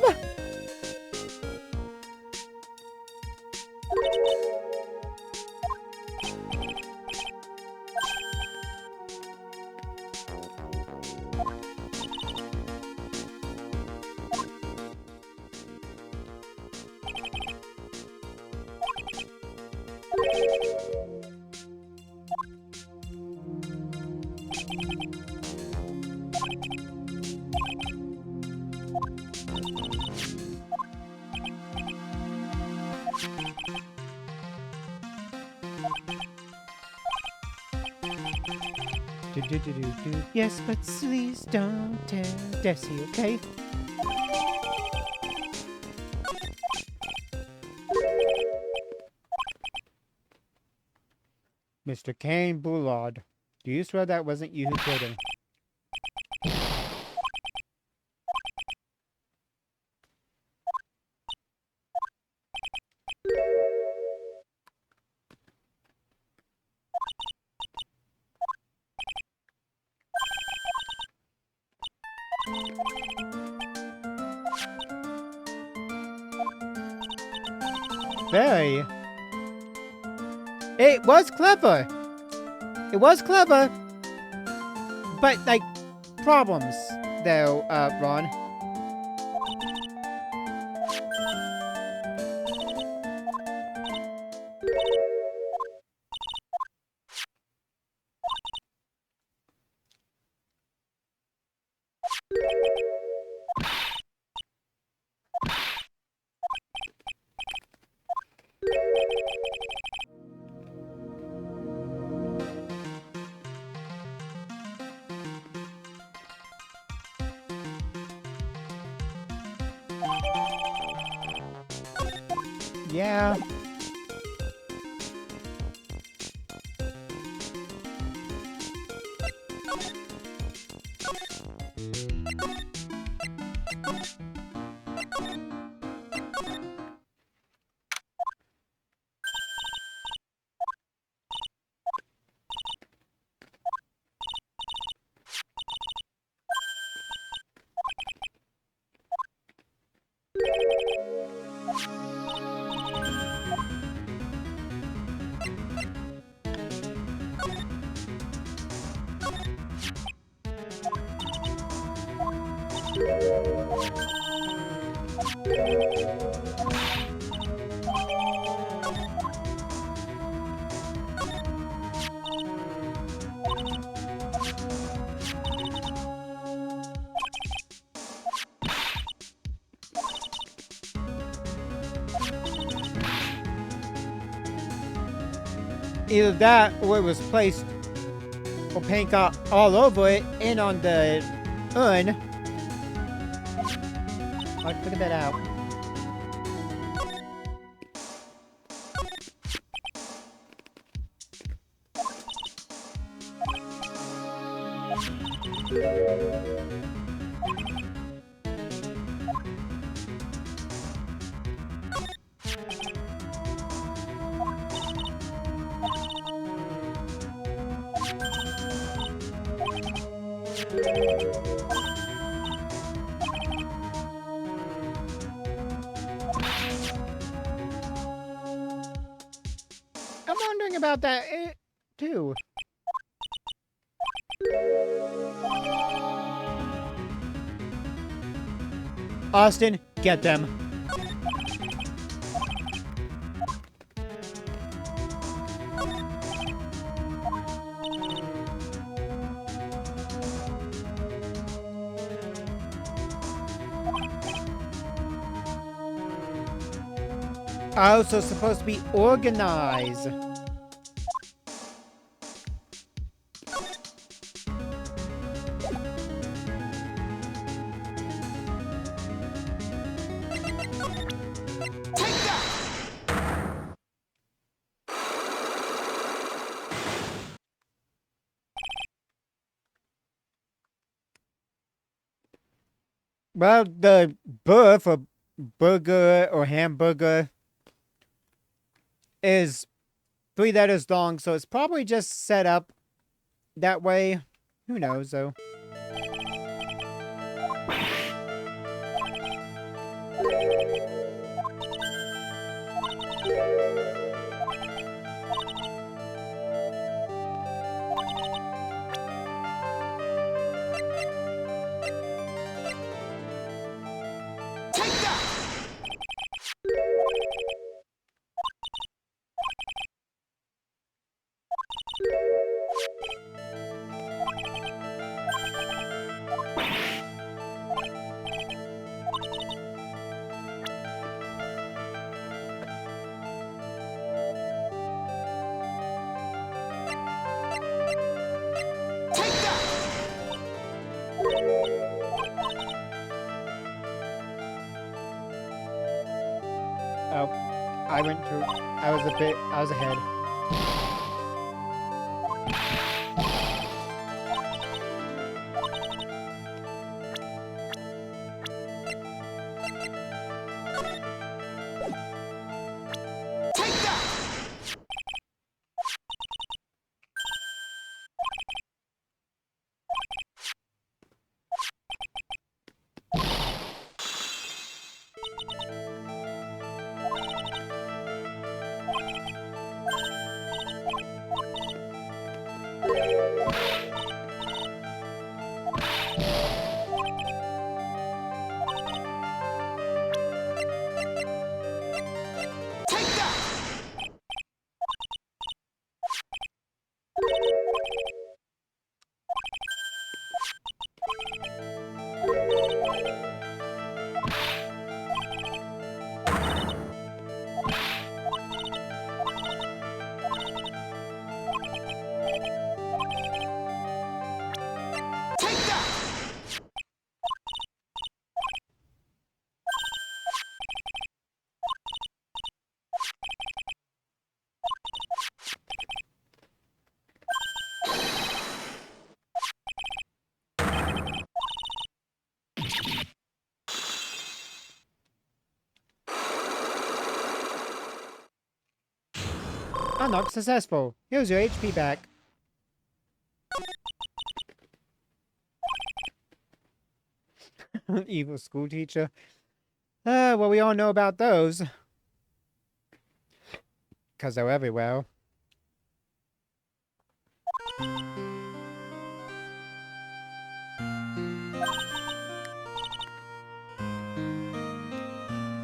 Yes, but please don't tell Desi, okay? Mr. Kane Bullard, do you swear that wasn't you who killed him? Very. It was clever. It was clever. But, like, problems, though, Ron. Yeah. Either that or it was placed or paint got all over it and on the urn. I'll figure that out. I'm wondering about that too. Austin, get them. Also supposed to be organized. Well, the burr for burger or hamburger is 3 letters long, so it's probably just set up that way. Who knows, though. Oh, I was ahead. Unlocked successful. Here's your HP back. Evil school teacher. Well, we all know about those. Because they're everywhere.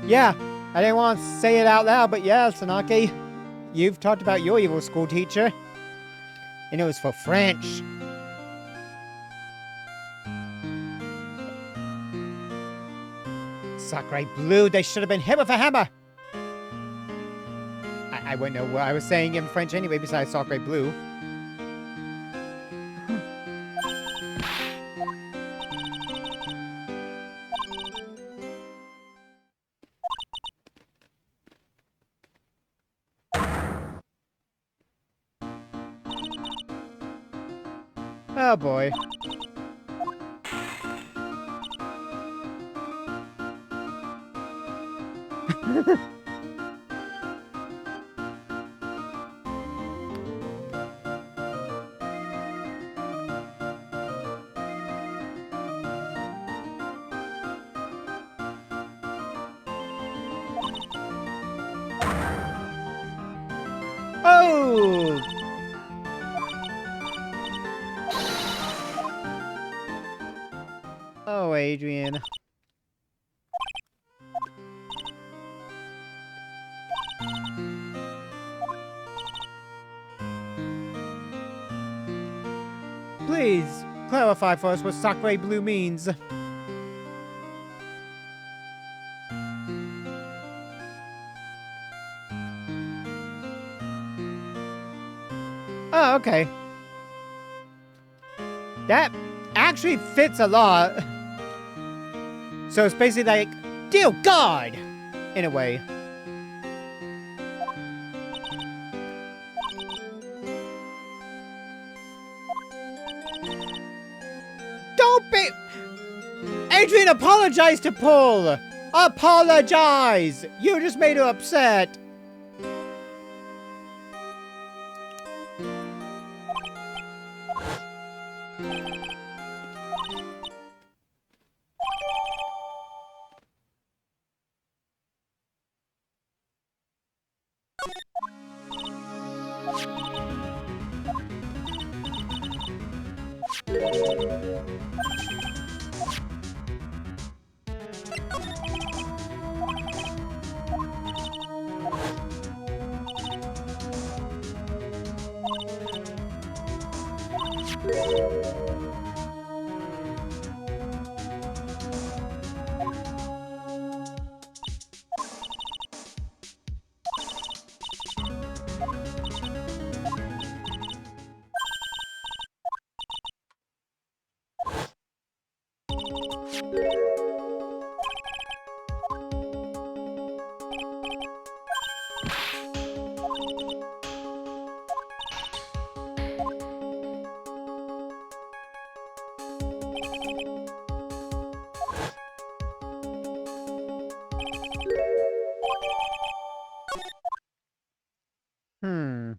Yeah, I didn't want to say it out loud, but yeah, Sanaki, you've talked about your evil school teacher. And it was for French. Sakurai Blue, they should have been hit with a hammer! I wouldn't know what I was saying in French anyway besides Sakurai Blue. Oh boy. Oh! Oh, Adrian. Please, clarify for us what Sakurai Blue means. Oh, okay. That actually fits a lot. So it's basically like, dear God! In a way. Don't be... Adrian, apologize to Paul! Apologize! You just made her upset. Hmm.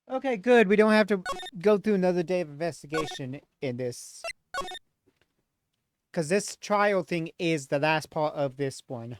Okay, good. We don't have to go through another day of investigation in this. Because this trial thing is the last part of this one.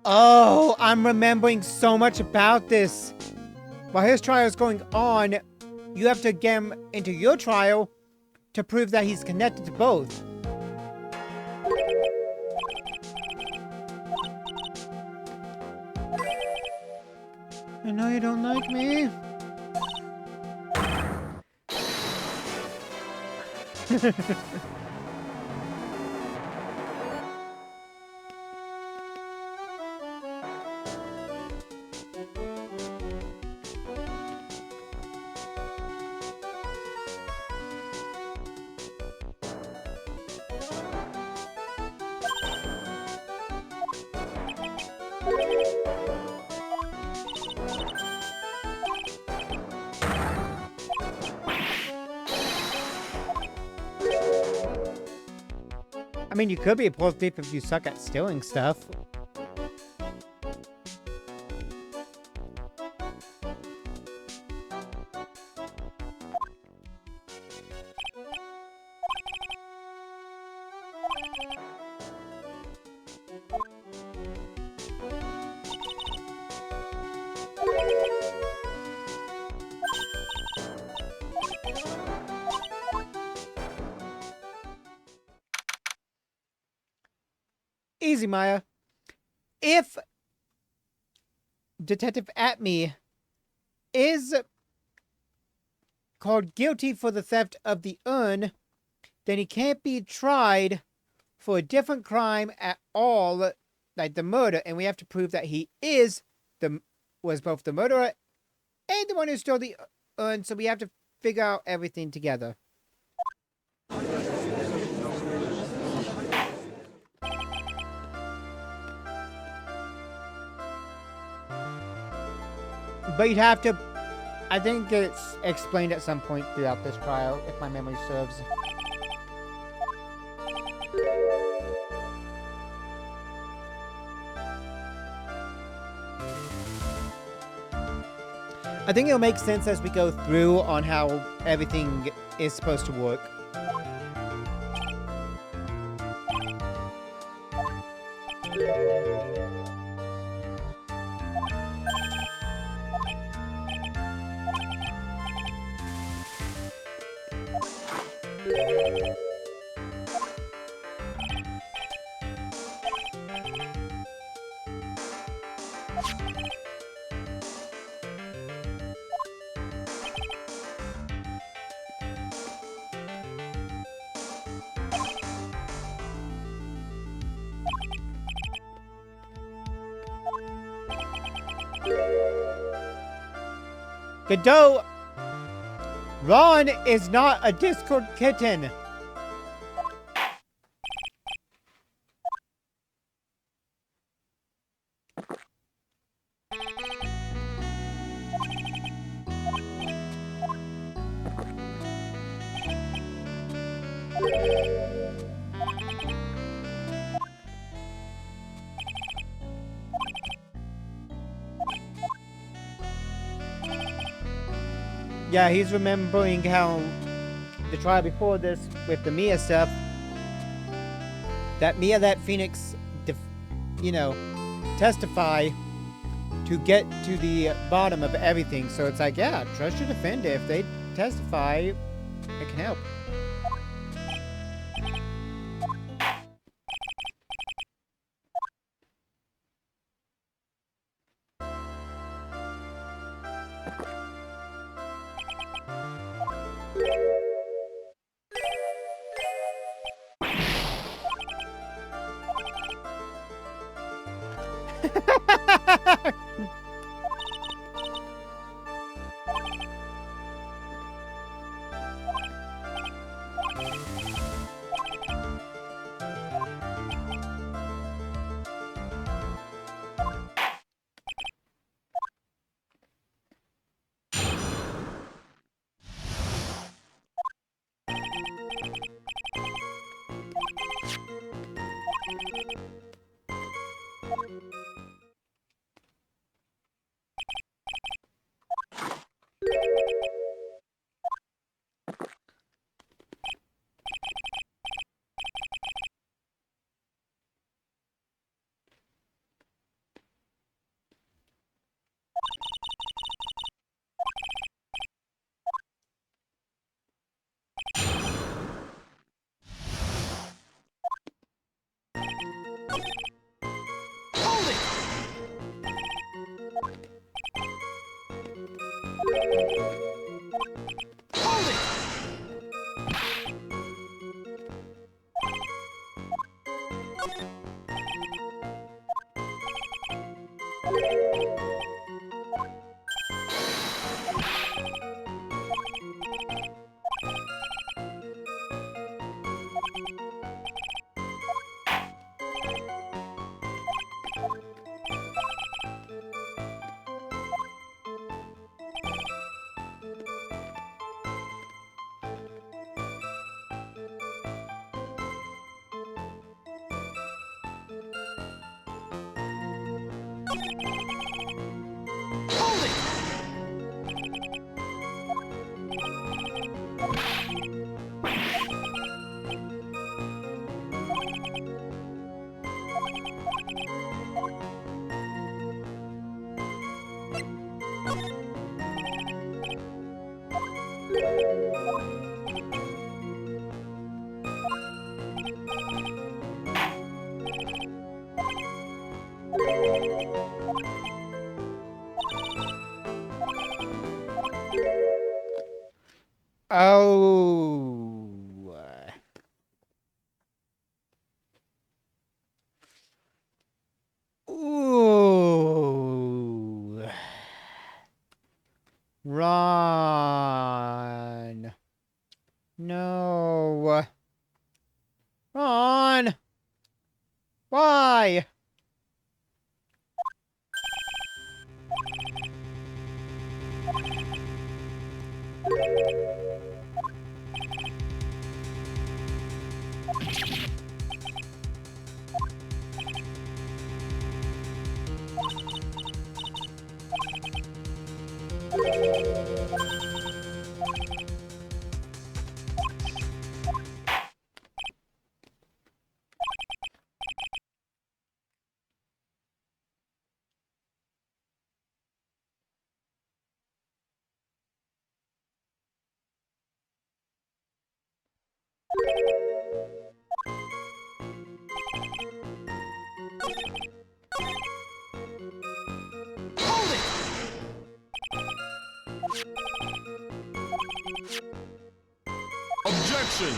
Oh, I'm remembering so much about this. While his trial is going on, you have to get him into your trial to prove that he's connected to both. I know you don't like me. I mean, you could be a pole thief if you suck at stealing stuff. Easy, Maya. If Detective Atme is called guilty for the theft of the urn, then he can't be tried for a different crime at all, like the murder, and we have to prove that he was both the murderer and the one who stole the urn, so we have to figure out everything together. But you'd have to... I think it's explained at some point throughout this trial, if my memory serves. I think it'll make sense as we go through on how everything is supposed to work. Godot! Ron is not a Discord kitten! Yeah, he's remembering how the trial before this with the Mia stuff, that Mia let Phoenix, testify to get to the bottom of everything. So it's like, yeah, trust your defender. If they testify, it can help. Oh. Ooh. Ron. No. Ron. Why? Objection!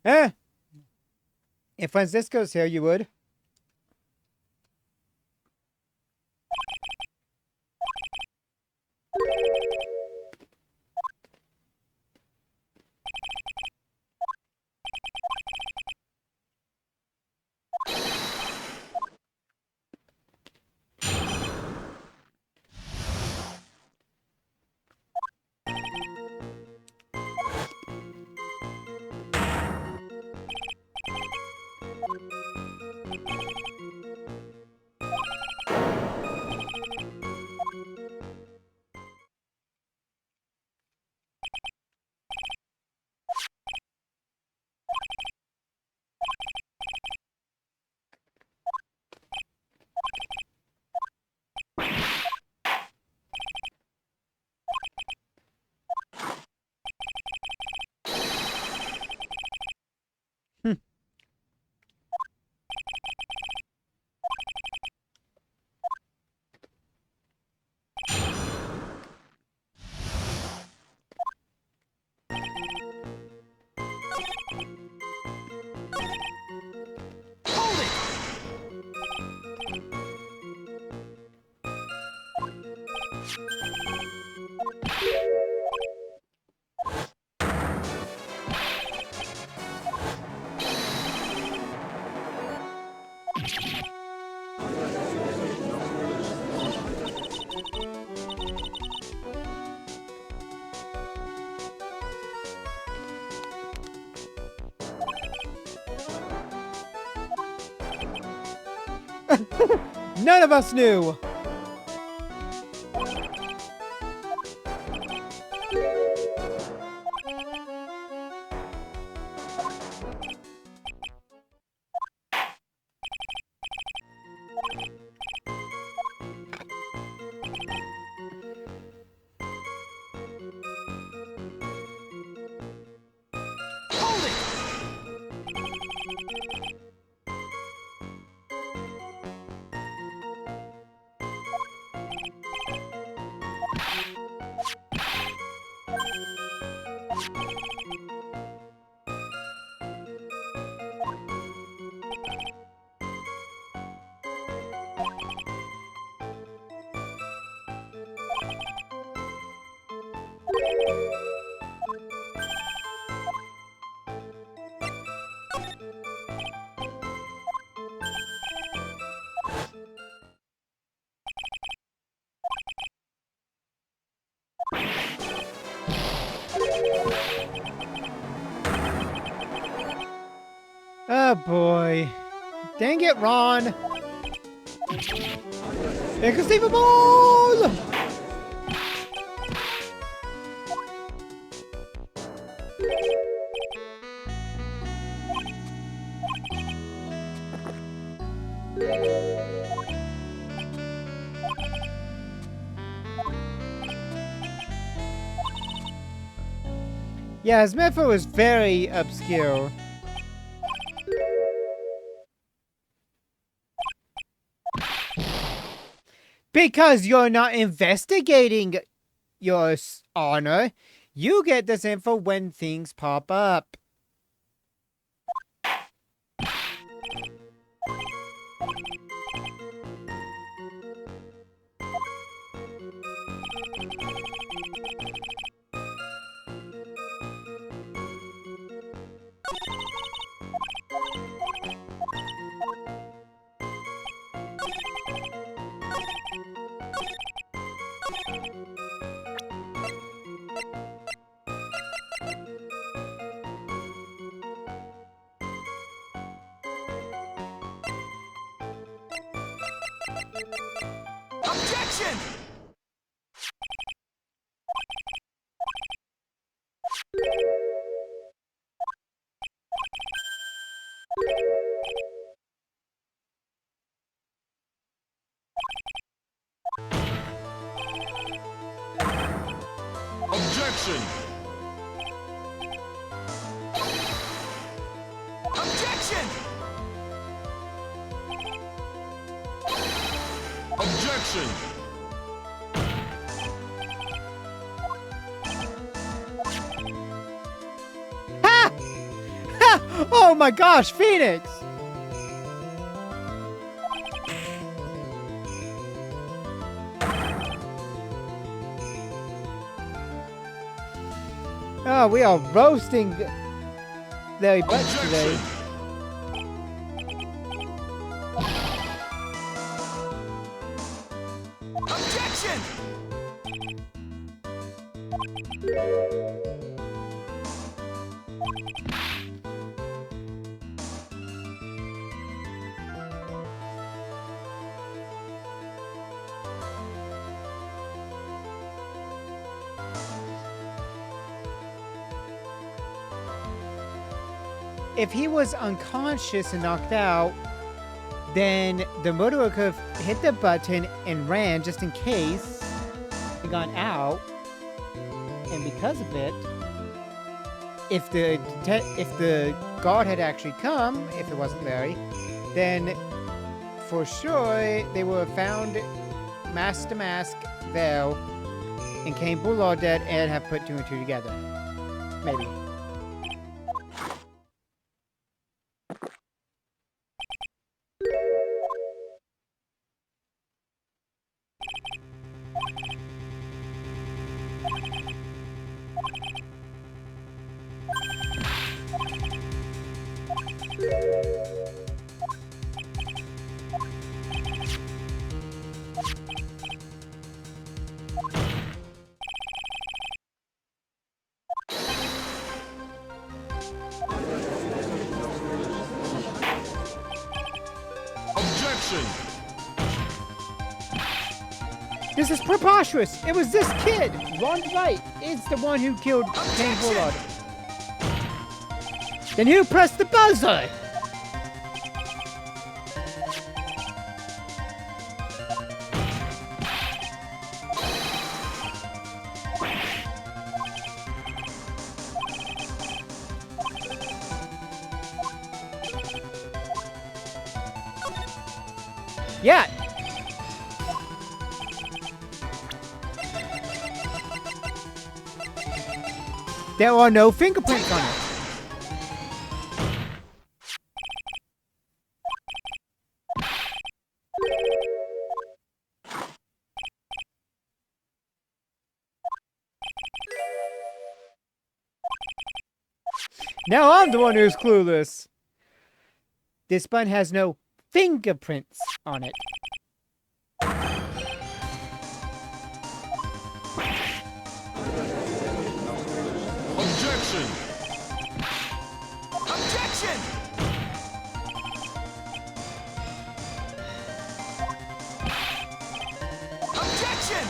Eh, if Francisco's here, you would. None of us knew. Oh boy. Dang it, Ron. Inconceivable! Yeah, his method was very obscure. Because you're not investigating your honor, you get this info when things pop up. Objection! Objection! Objection! Objection! Ha! Ha! Oh my gosh, Phoenix! Oh, we are roasting Larry Butts today. Objection! If he was unconscious and knocked out, then the murderer could have hit the button and ran just in case he got out. And because of it, if the guard had actually come, if it wasn't Larry, then for sure they would have found mask to mask Val and Kane Bullard dead and have put two and two together. Maybe. Objection! This is preposterous. It was this kid. Ron Wright is the one who killed Kane Bullard. Then who pressed the buzzer? Yeah. There are no fingerprints on it. Now I'm the one who's clueless. This bun has no fingerprints on it. Objection! Objection! Objection!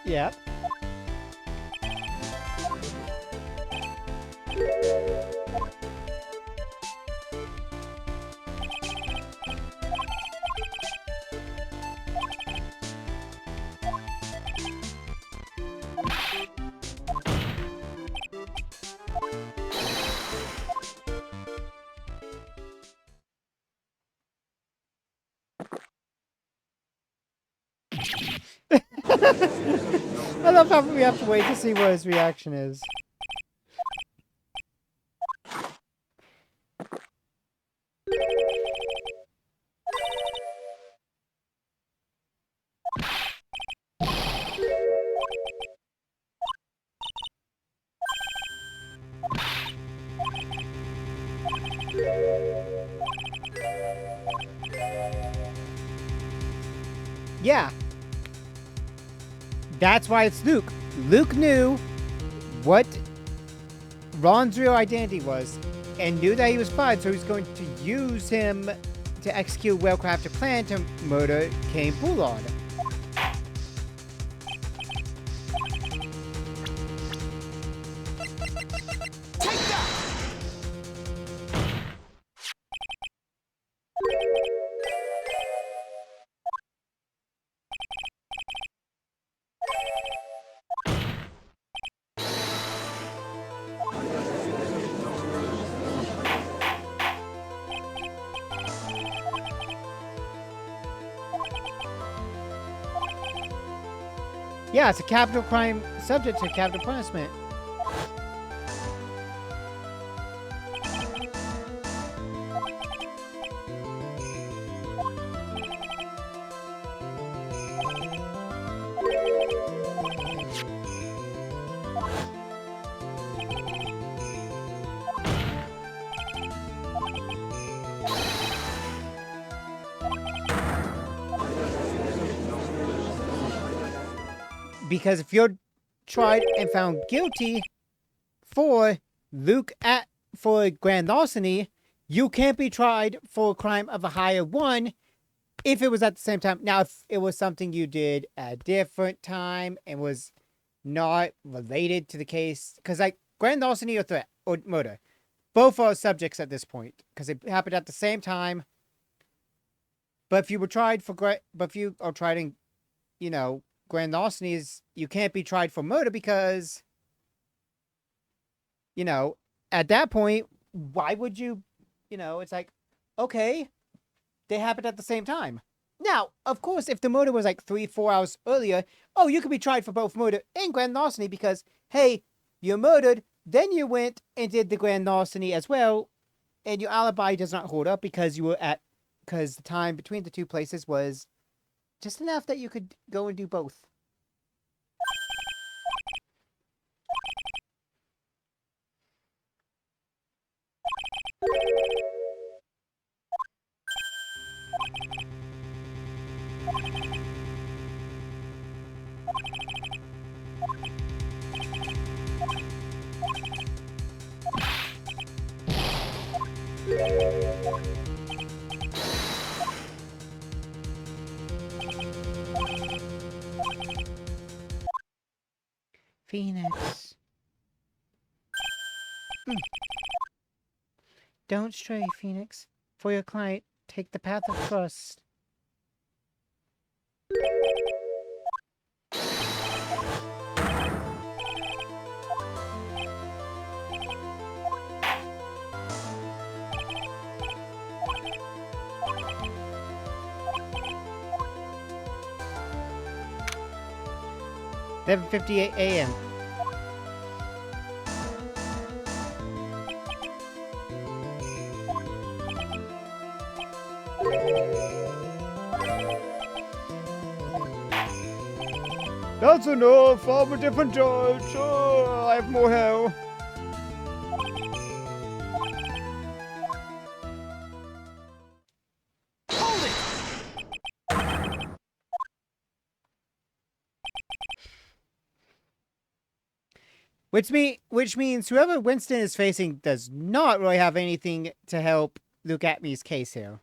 Yep. I love how we have to wait to see what his reaction is. Yeah. That's why it's Luke. Luke knew what Ron's real identity was and knew that he was spied, so he's going to use him to execute a well-crafted plan to murder Kane Bullard. Yeah, it's a capital crime subject to capital punishment. because if you're tried and found guilty for Luke at for grand larceny, you can't be tried for a crime of a higher one if it was at the same time. Now, if it was something you did at a different time and was not related to the case, because like grand larceny or threat or murder, both are subjects at this point because it happened at the same time. But if you were tried for but if you are tried in, grand larceny is you can't be tried for murder because, at that point, why would you, it's like, okay, they happened at the same time. Now, of course, if the murder was like 3-4 hours earlier, oh, you could be tried for both murder and grand larceny because, hey, you're murdered, then you went and did the grand larceny as well, and your alibi does not hold up because because the time between the two places was just enough that you could go and do both. Phoenix. Don't stray, Phoenix. For your client, take the path of trust. $11:58 a.m. That's enough. I'm a different judge. Oh, I have more hell. Hold it! Which means whoever Winston is facing does not really have anything to help Luke Atmey's case here.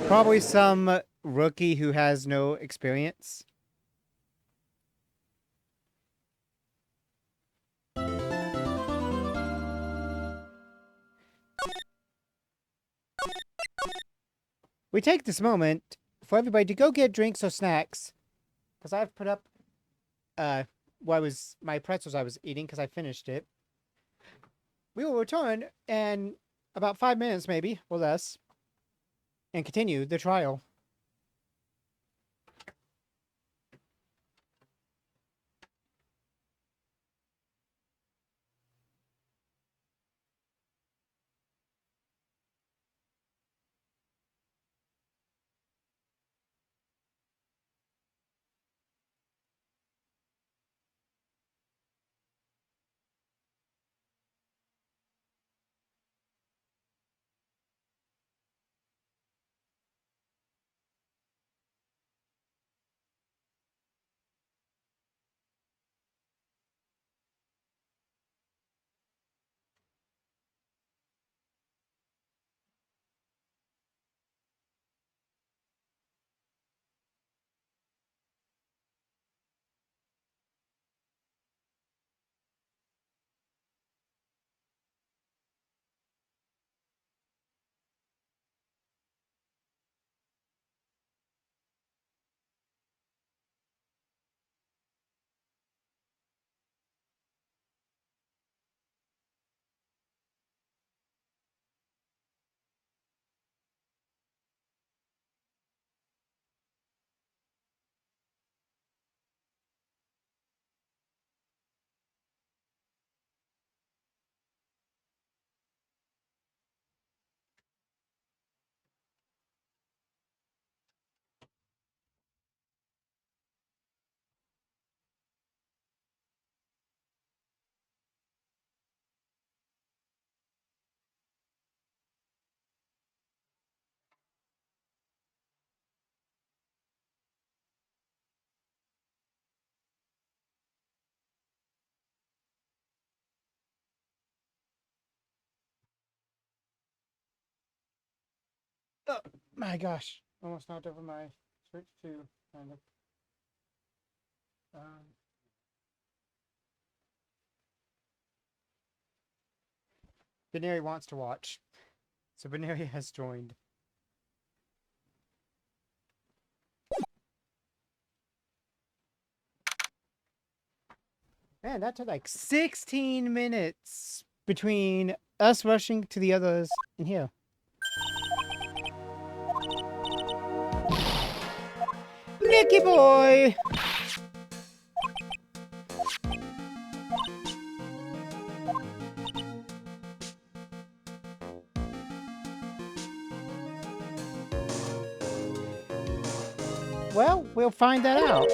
Probably some rookie who has no experience. We take this moment for everybody to go get drinks or snacks, because I've put up my pretzels I was eating because I finished it. We will return in about 5 minutes, maybe or less, and continue the trial. Oh my gosh. Almost knocked over my Switch 2, kind of. Beneri wants to watch. So Beneri has joined. Man, that took like 16 minutes between us rushing to the others in here. Nicky boy! Well, we'll find that out.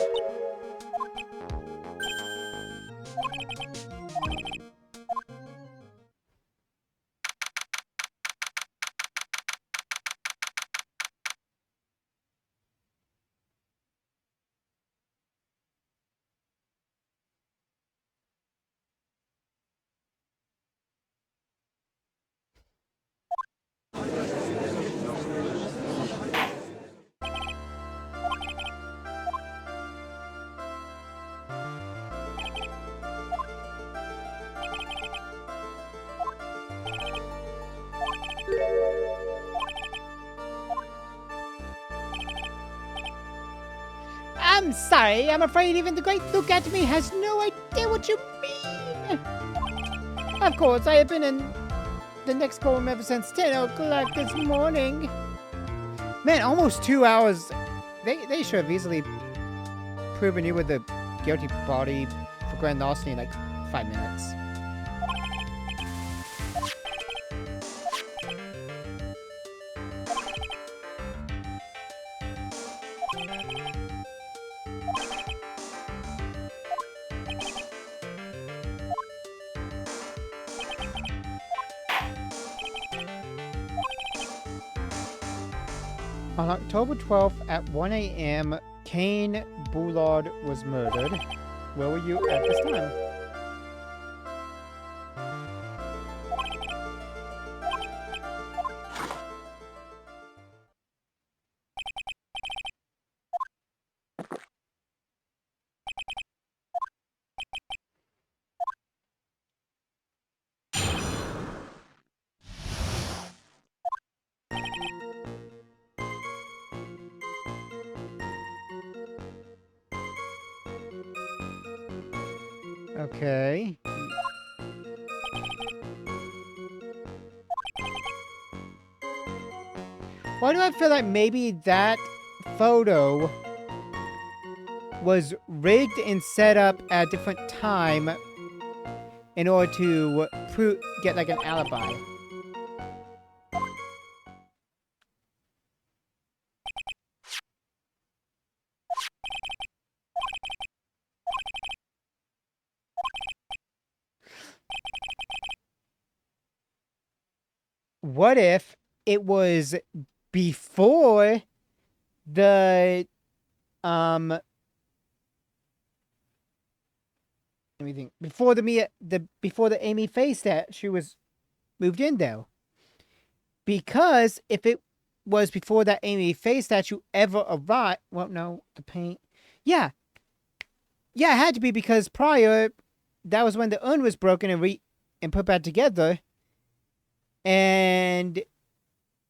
I'm sorry, I'm afraid even the great Look at Me has no idea what you mean. Of course, I have been in the next column ever since 10 o'clock this morning. Man, almost 2 hours. They should have easily proven you with the guilty body for grand larceny in like 5 minutes. On October 12th at 1 a.m., Kane Bullard was murdered. Where were you at this time? Okay. Why do I feel like maybe that photo was rigged and set up at a different time in order to get like an alibi? What if it was before the let me think. Before the Amy face that she was moved in though. Because if it was before that Amy face statue ever arrived, well, no, the paint. Yeah, it had to be because prior, that was when the urn was broken and put back together, and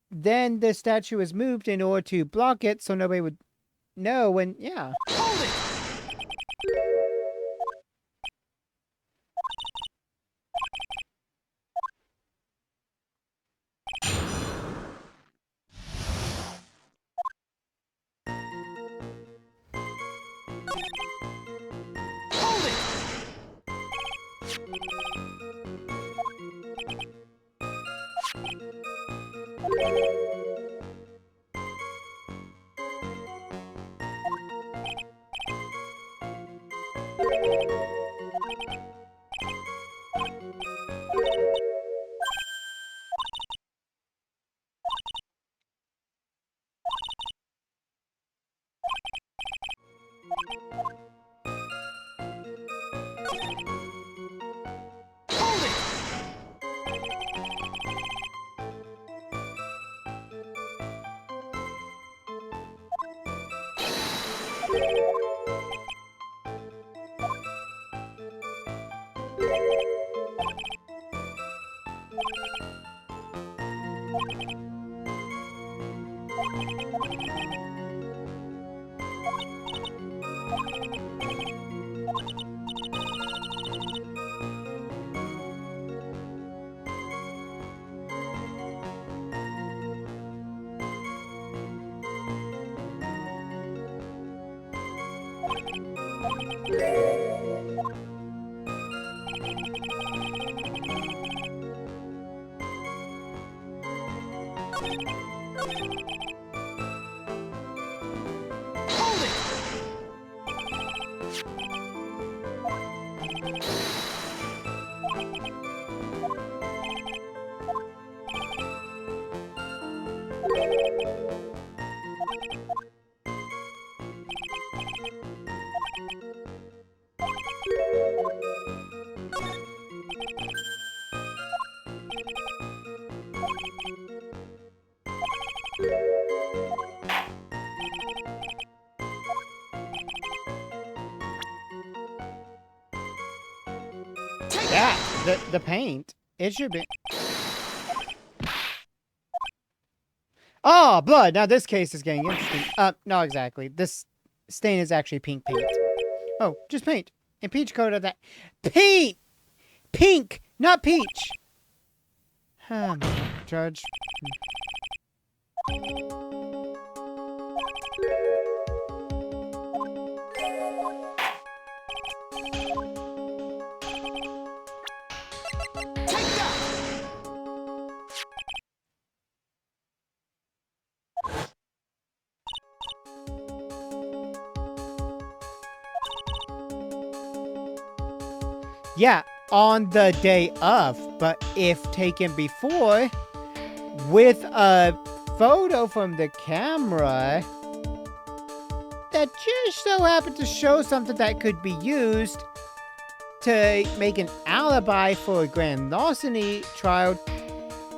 then the statue was moved in order to block it, so nobody would know. When yeah. Hold it! Hold it! Hold it! Hold it! Take Yeah, that! the paint. It should be. Oh, blood. Now this case is getting interesting. No, exactly. This stain is actually pink paint. Oh, just paint. And peach coated that. Paint! Pink, not peach. Judge. Take that! Yeah, on the day of, but if taken before, with a photo from the camera that just so happened to show something that could be used to make an alibi for a grand larceny trial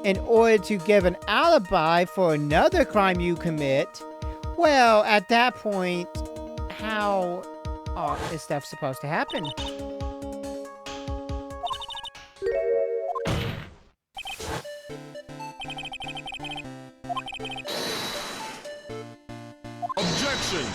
in order to give an alibi for another crime you commit, well, at that point, how is stuff supposed to happen? Objection!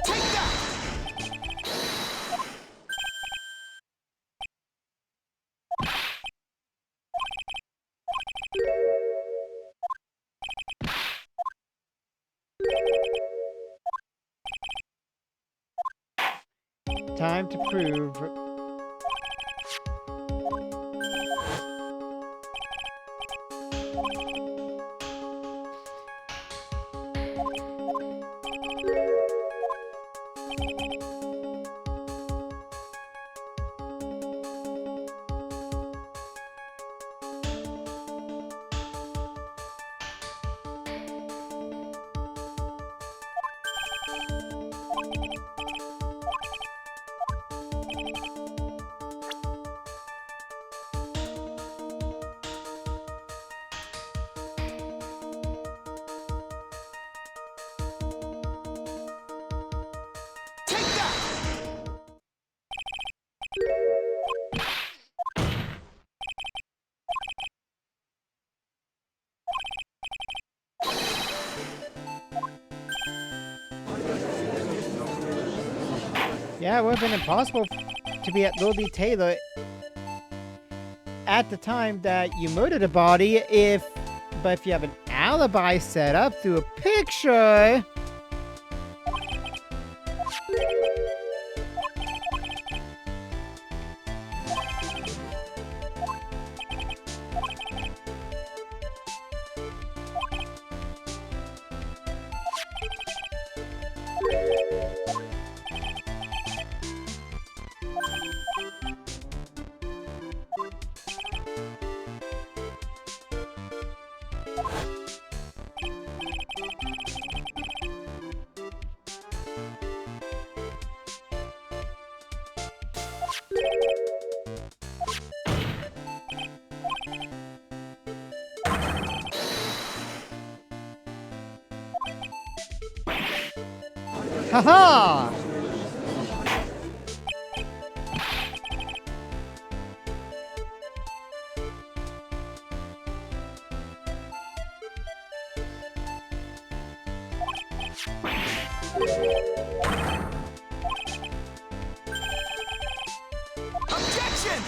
Take that! Time to prove. Take that! Yeah, it would have been impossible to be at Lily Taylor at the time that you murdered a body but if you have an alibi set up through a picture. Haha! Objection!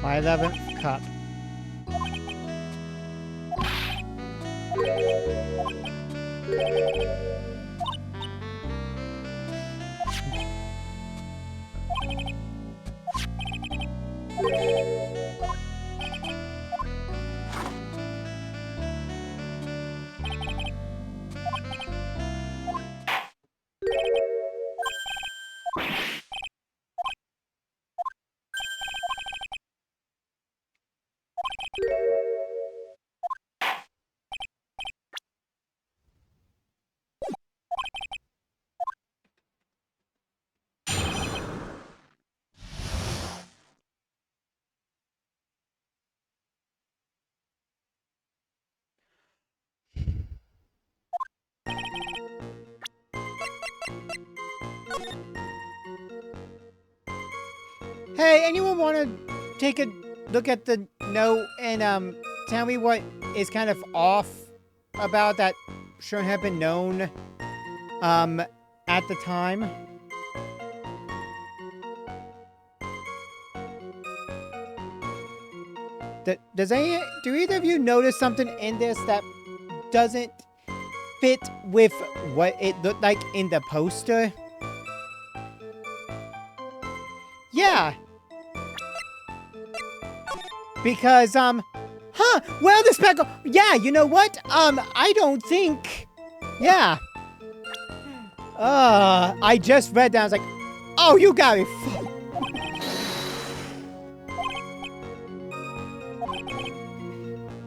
My 11th cup. Hey, anyone want to take a look at the note and tell me what is kind of off about that shouldn't have been known at the time? Do either of you notice something in this that doesn't fit with what it looked like in the poster? Yeah. Because, well, the speckle, yeah, you know what? I don't think, yeah. I just read that, I was like, oh, you got me.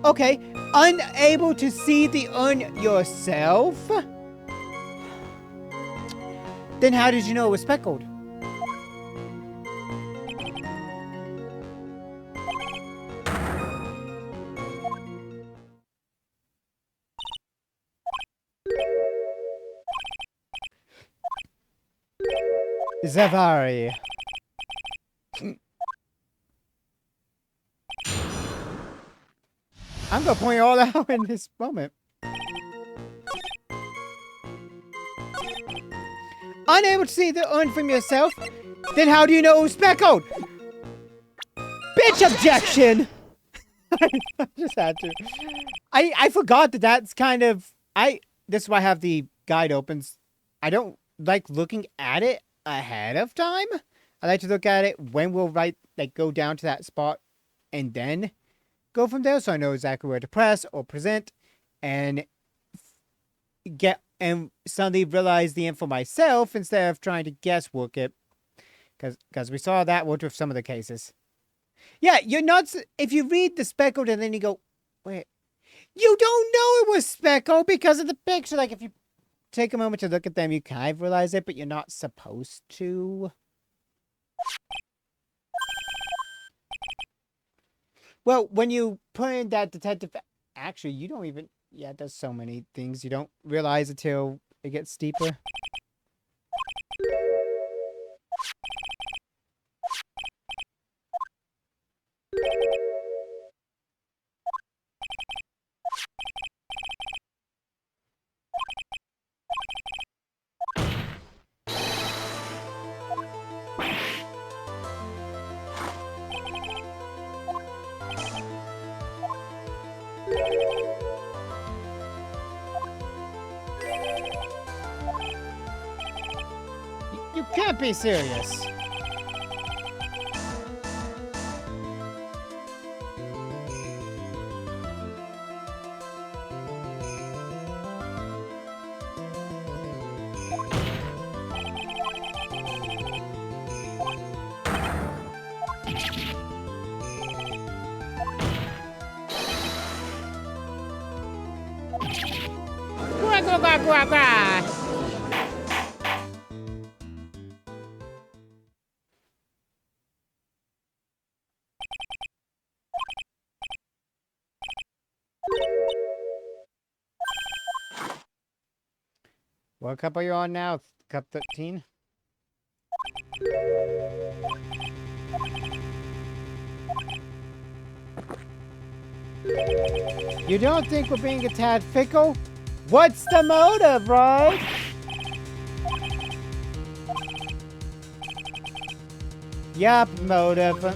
Okay, unable to see the urn yourself? Then how did you know it was speckled? Zavari. I'm gonna point it all out in this moment. Unable to see the urn from yourself? Then how do you know it was speckled? Bitch objection! I just had to. I forgot that that's kind of... This is why I have the guide opens. I don't like looking at it ahead of time. I like to look at it when we'll go down to that spot and then go from there, so I know exactly where to press or present and suddenly realize the info myself instead of trying to guesswork it, because we saw that worked with some of the cases. Yeah, you're not. If you read the speckled and then you go, wait, you don't know it was speckled because of the picture. Like if you take a moment to look at them, you kind of realize it, but you're not supposed to. Well, when you put in that detective, actually, you don't even, yeah, it does so many things you don't realize until it gets steeper. You can't be serious. Gah, gah, gah, gah. What cup are you on now? Cup 13? You don't think we're being a tad fickle? What's the motive, right? Yup, motive.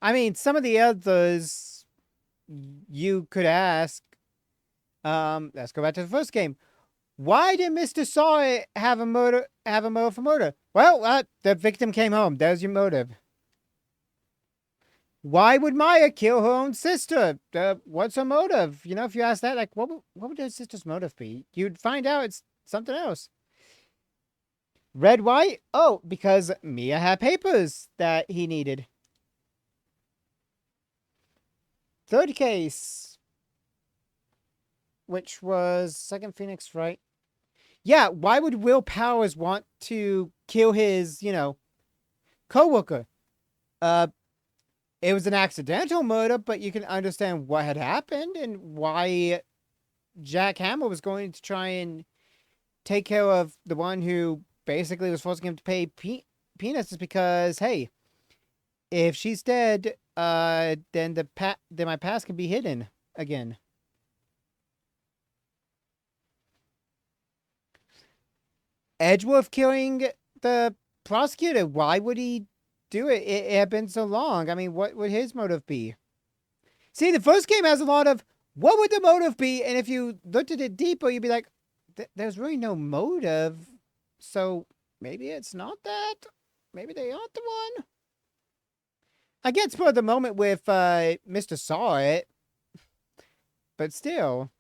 I mean, some of the others you could ask. Let's go back to the first game. Why did Mr. Saw have a motive? Have a motive for murder? Well, the victim came home. There's your motive. Why would Maya kill her own sister? What's her motive? You know, if you ask that, like, what would her sister's motive be? You'd find out it's something else. Red, white? Oh, because Mia had papers that he needed. Third case, which was Second Phoenix, right? Yeah, why would Will Powers want to kill his, coworker? It was an accidental murder, but you can understand what had happened and why Jack Hamill was going to try and take care of the one who basically was forcing him to pay peanuts is because, hey, if she's dead, then my past can be hidden again. Edgeworth killing the prosecutor. Why would he do it? It had been so long. I mean, what would his motive be? See, the first game has a lot of what would the motive be, and if you looked at it deeper, you'd be like, there's really no motive. So maybe it's not that. Maybe they aren't the one. I get spur of the moment with Mr. Saw it, but still.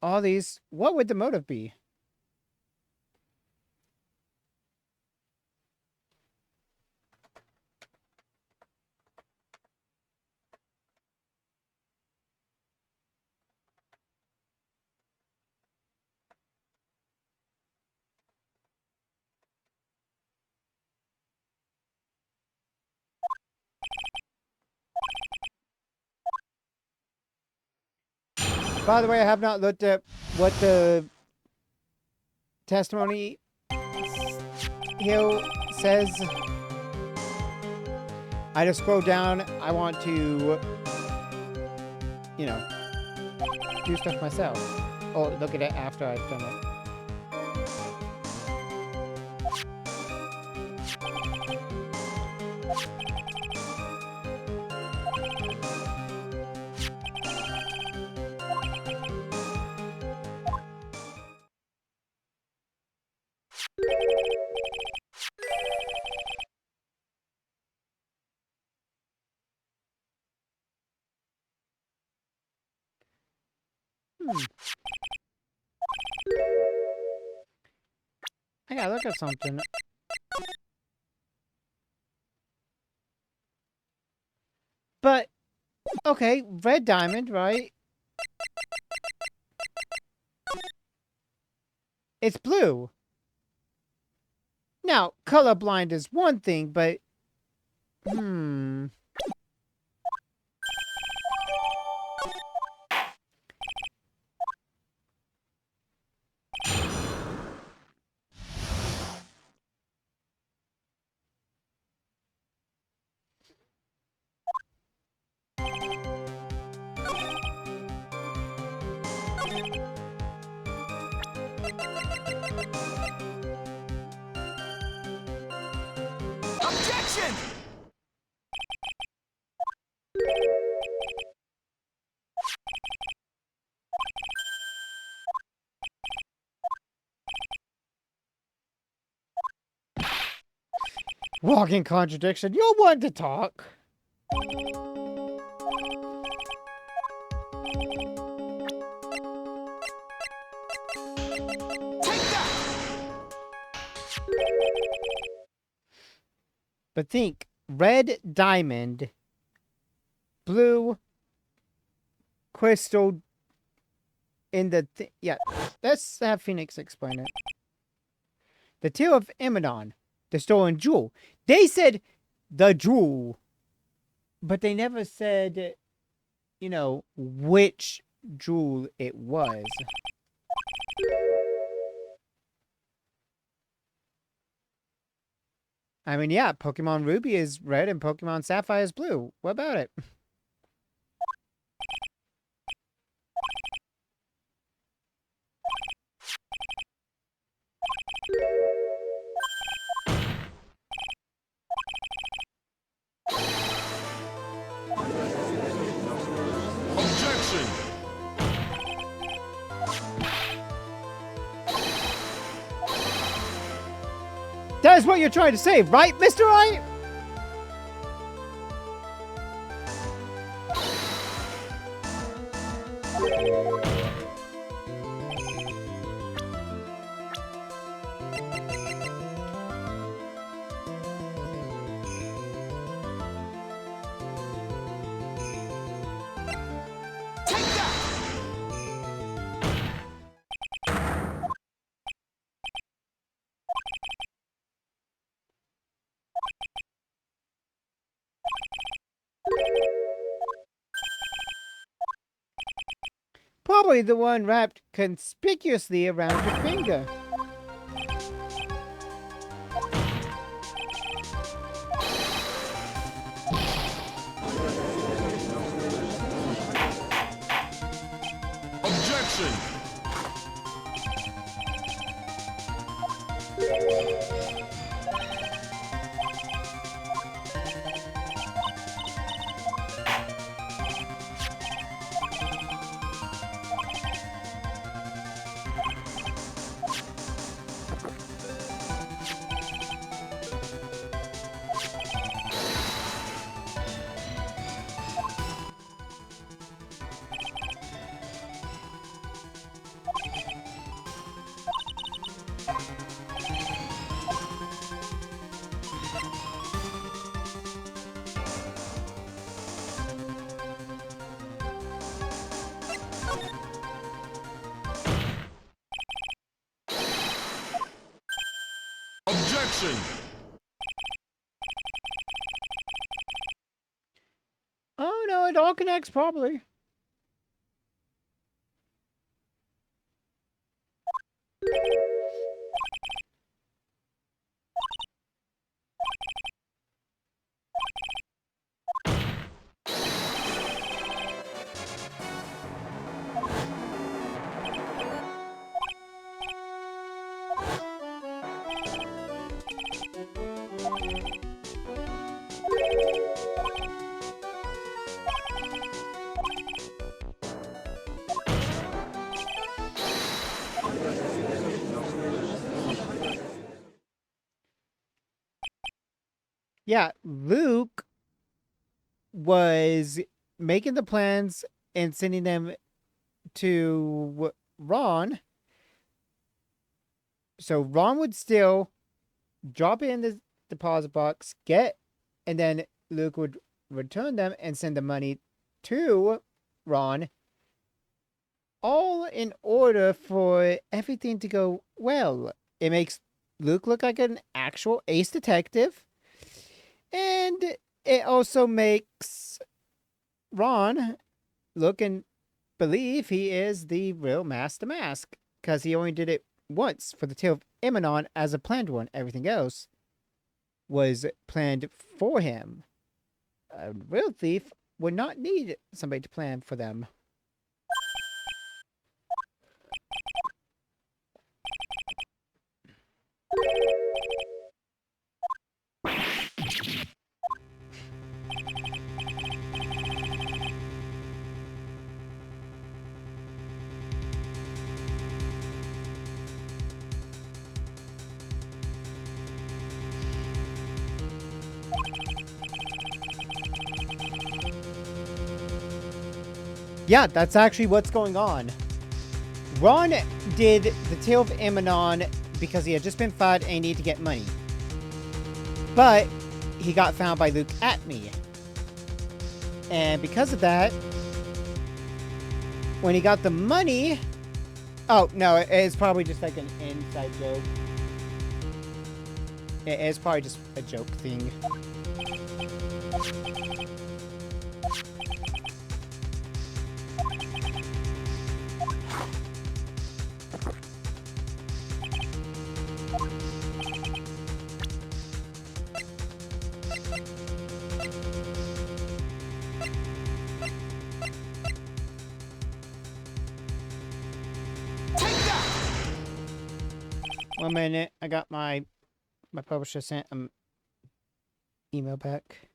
All these. What would the motive be? By the way, I have not looked at what the testimony here says. I just scroll down. I want to, do stuff myself. Or look at it after I've done it. I gotta look at something. But, okay, red diamond, right? It's blue. Now, colorblind is one thing, but... Action! Walking contradiction. You're one to talk. Take that! But think red diamond, blue crystal in the yeah. Let's have Phoenix explain it. The Tear of Eminon, the stolen jewel. They said the jewel, but they never said, you know, which jewel it was. I mean, yeah, Pokemon Ruby is red and Pokemon Sapphire is blue. What about it? Objection! That is what you're trying to say, right, Mr. Wright? Take that! Probably the one wrapped conspicuously around your finger. Objection! Objection! Oh no, it all connects probably. Yeah, Luke was making the plans and sending them to Ron. So Ron would still drop it in the deposit box, and then Luke would return them and send the money to Ron, all in order for everything to go well. It makes Luke look like an actual ace detective, and it also makes Ron look and believe he is the real Master Mask, because he only did it once for the Tale of Eminon as a planned one. Everything else was planned for him. A real thief would not need somebody to plan for them. Yeah, that's actually what's going on. Ron did the Tale of Amanon because he had just been fired and he needed to get money. But he got found by Luke at me. And because of that, when he got the money... Oh, no, it's probably just like an inside joke. It's probably just a joke thing. Take that! 1 minute. I got my publisher sent email back.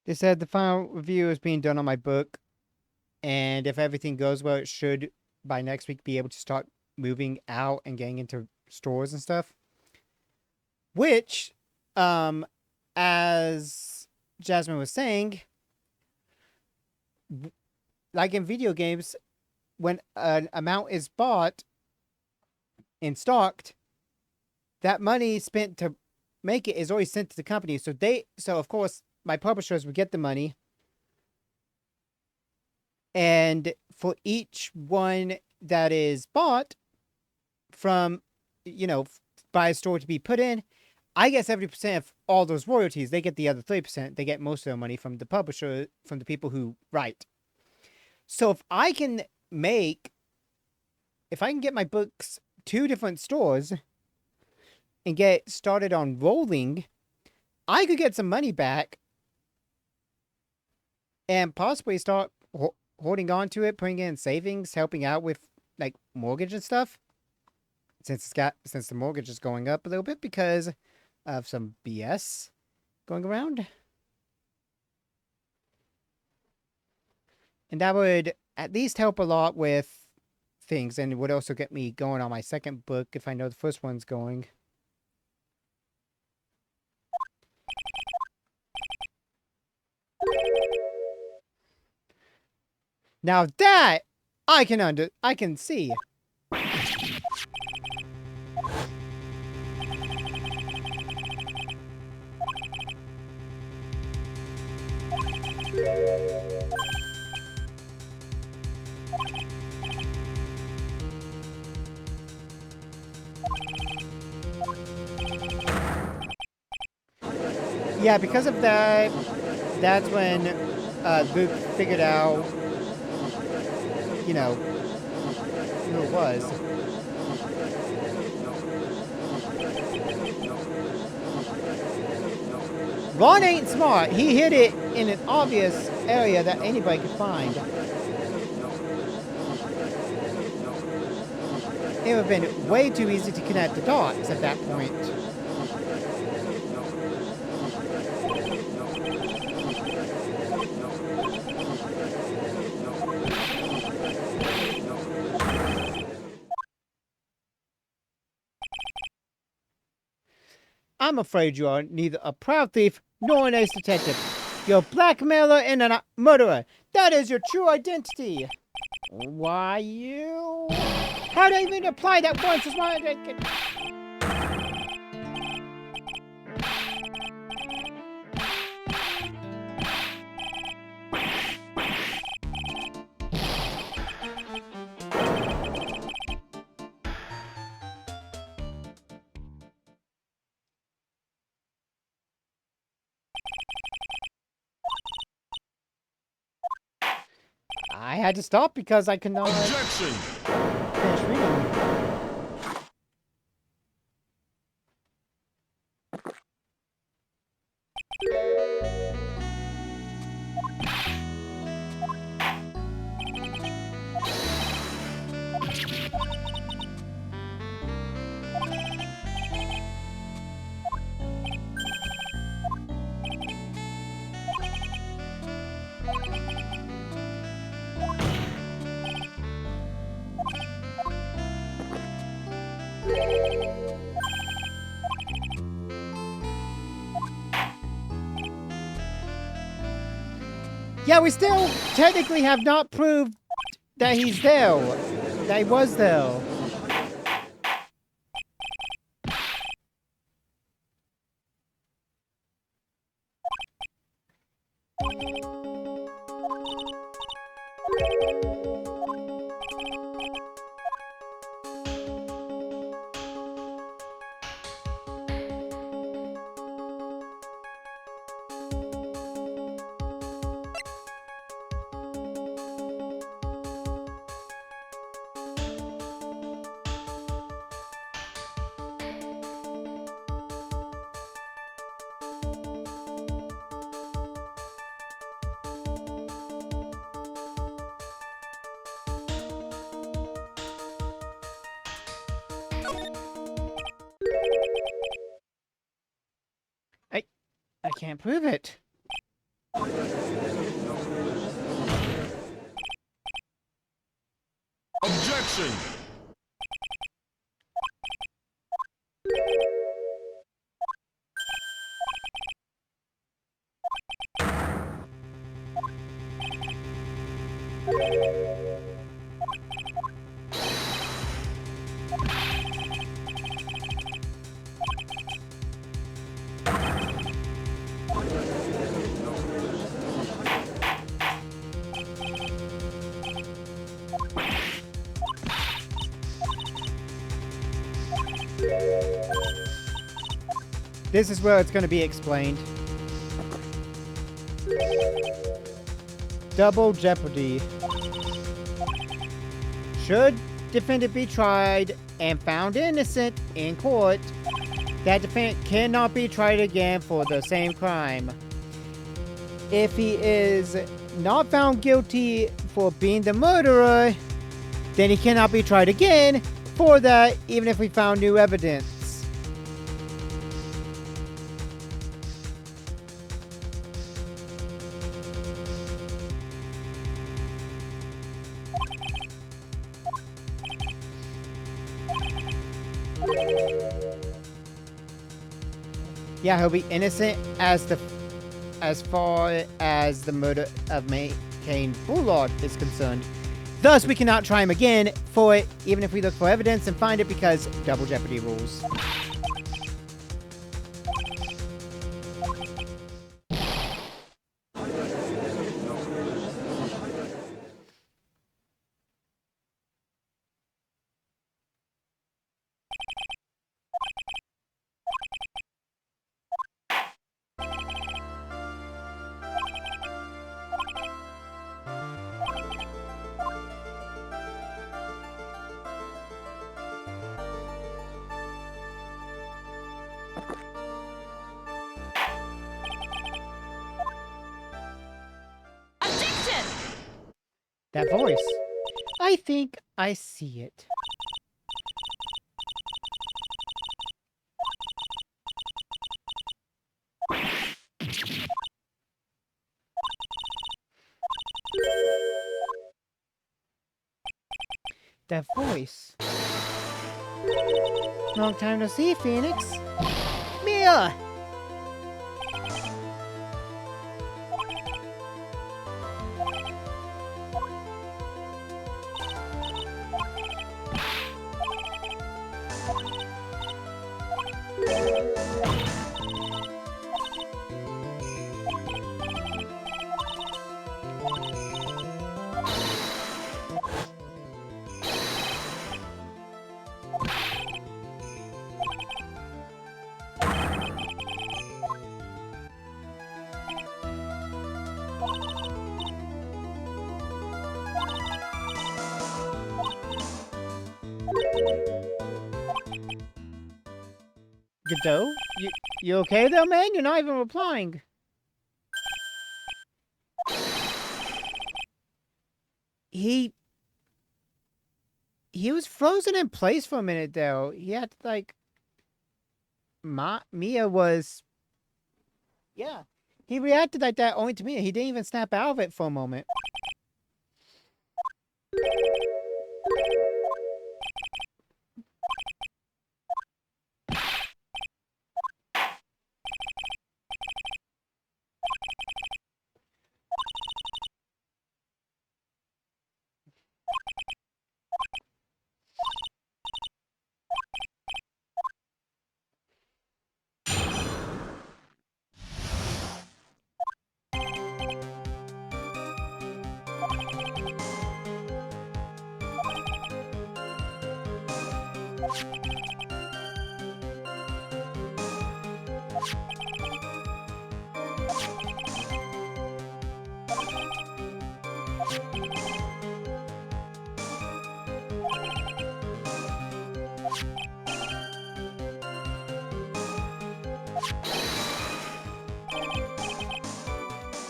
They said the final review is being done on my book, and if everything goes well, it should by next week be able to start moving out and getting into stores and stuff. Which, as Jasmine was saying, like in video games, when an amount is bought and stocked, that money spent to make it is always sent to the company. So of course, my publishers would get the money. And for each one that is bought from, by a store to be put in, I get 70% of all those royalties. They get the other 30%. They get most of their money from the publisher, from the people who write. So if I can get my books 2 different stores and get started on rolling, I could get some money back and possibly start holding on to it, putting it in savings, helping out with like mortgage and stuff. Since the mortgage is going up a little bit because of some BS going around. And that would at least help a lot with things, and it would also get me going on my second book if I know the first one's going. Now that I can see. Yeah, because of that, that's when Luke figured out, who it was. Ron ain't smart. He hid it in an obvious area that anybody could find. It would have been way too easy to connect the dots at that point. I'm afraid you are neither a proud thief nor an ace detective. You're a blackmailer and a murderer. That is your true identity. Why you? How did I even apply that once? Is why had to stop because I could not Objection! finish reading. Yeah, we still technically have not proved that he's there. That he was there. I can't prove it. Objection! This is where it's going to be explained. Double jeopardy. Should defendant be tried and found innocent in court, that defendant cannot be tried again for the same crime. If he is not found guilty for being the murderer, then he cannot be tried again for that, even if we found new evidence. Yeah, he'll be innocent as far as the murder of Kane Bullard is concerned. Thus, we cannot try him again for it, even if we look for evidence and find it, because double jeopardy rules. That voice. I think I see it. That voice. Long time no see, Phoenix. Mia! Godot? You okay though, man? You're not even replying. He was frozen in place for a minute though. He had to like Mia was yeah. He reacted like that only to Mia. He didn't even snap out of it for a moment.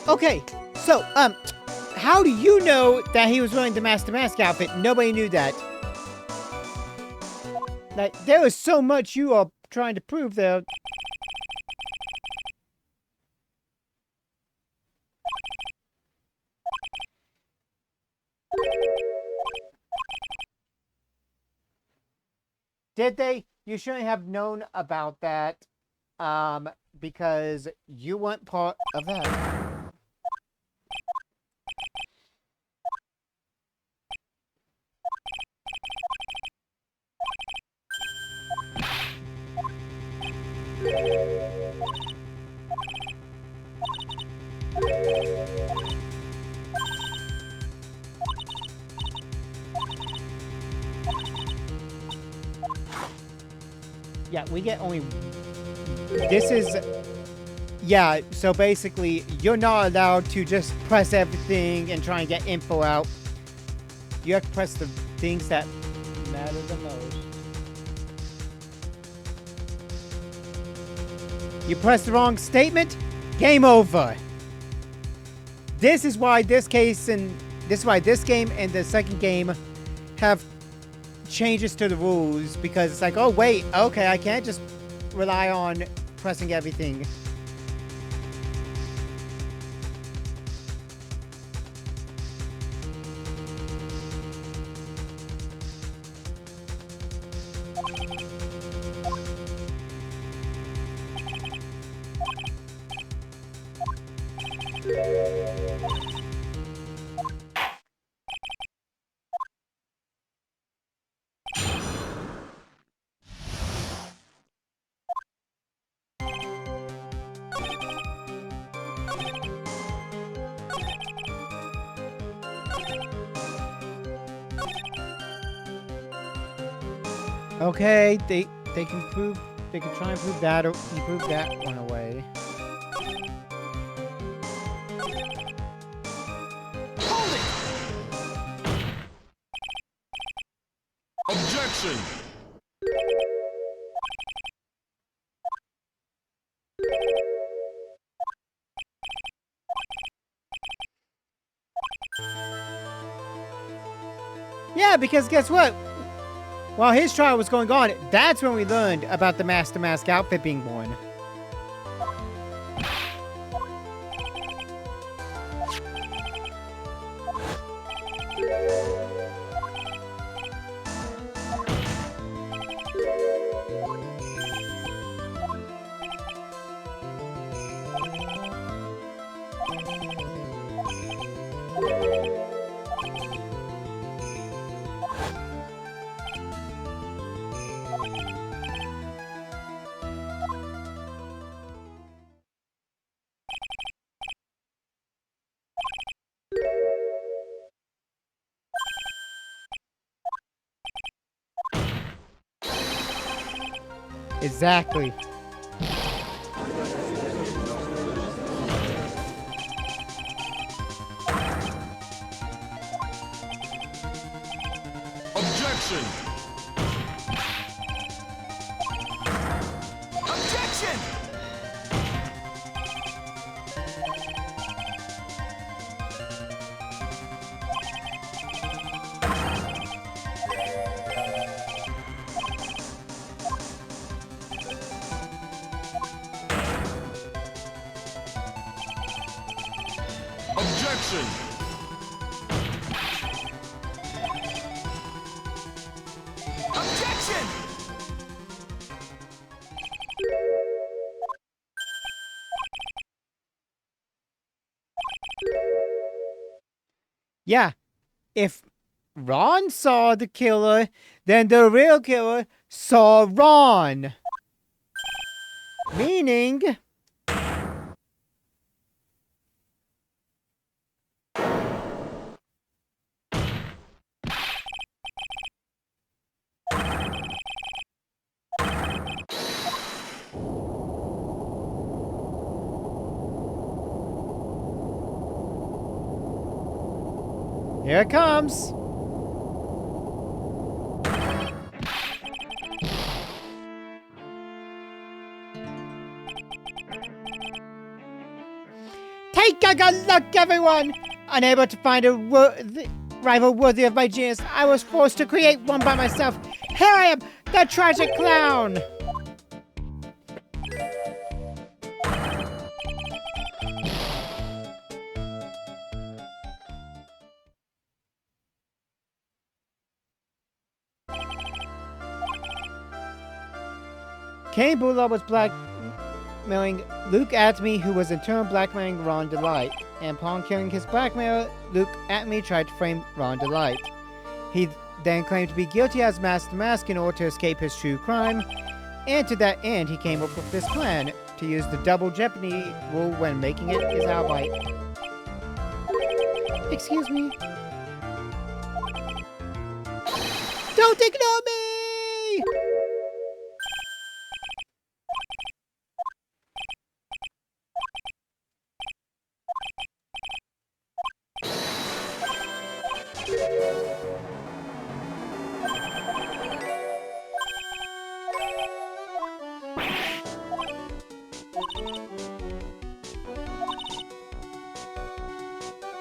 Okay, so, how do you know that he was wearing the Master Mask outfit? Nobody knew that. Like, there was so much you are trying to prove there. Did they? You shouldn't have known about that, because you weren't part of that. Yeah, we get only... This is... Yeah, so basically, you're not allowed to just press everything and try and get info out. You have to press the things that matter the most. You press the wrong statement, game over. This is why this case and... This is why this game and the second game have changes to the rules, because it's like, oh wait, okay, I can't just rely on pressing everything. Okay, they can prove, they can try and prove that, prove that one away. Hold it! Objection! Yeah, because guess what? While his trial was going on, that's when we learned about the Master Mask outfit being worn. Exactly. Objection! Objection! Objection! Yeah, if Ron saw the killer, then the real killer saw Ron. Meaning... Here it comes. Take a good look, everyone! Unable to find a rival worthy of my genius, I was forced to create one by myself. Here I am, the tragic clown! Cain Bula was blackmailing Luke Atme, who was in turn blackmailing Ron Delight. And upon killing his blackmailer, Luke Atme tried to frame Ron Delight. He then claimed to be guilty as Master Mask in order to escape his true crime. And to that end, he came up with this plan to use the double jeopardy rule when making it his alibi. Excuse me. Don't ignore me!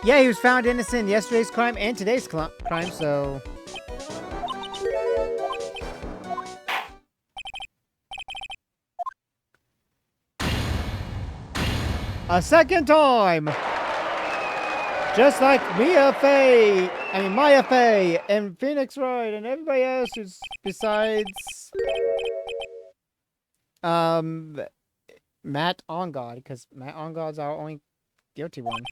Yeah, he was found innocent in yesterday's crime and today's crime, so... A second time! Just like Maya Fey, and Phoenix Wright, and everybody else who's besides... Matt Ongod, because Matt Ongod's our only guilty one.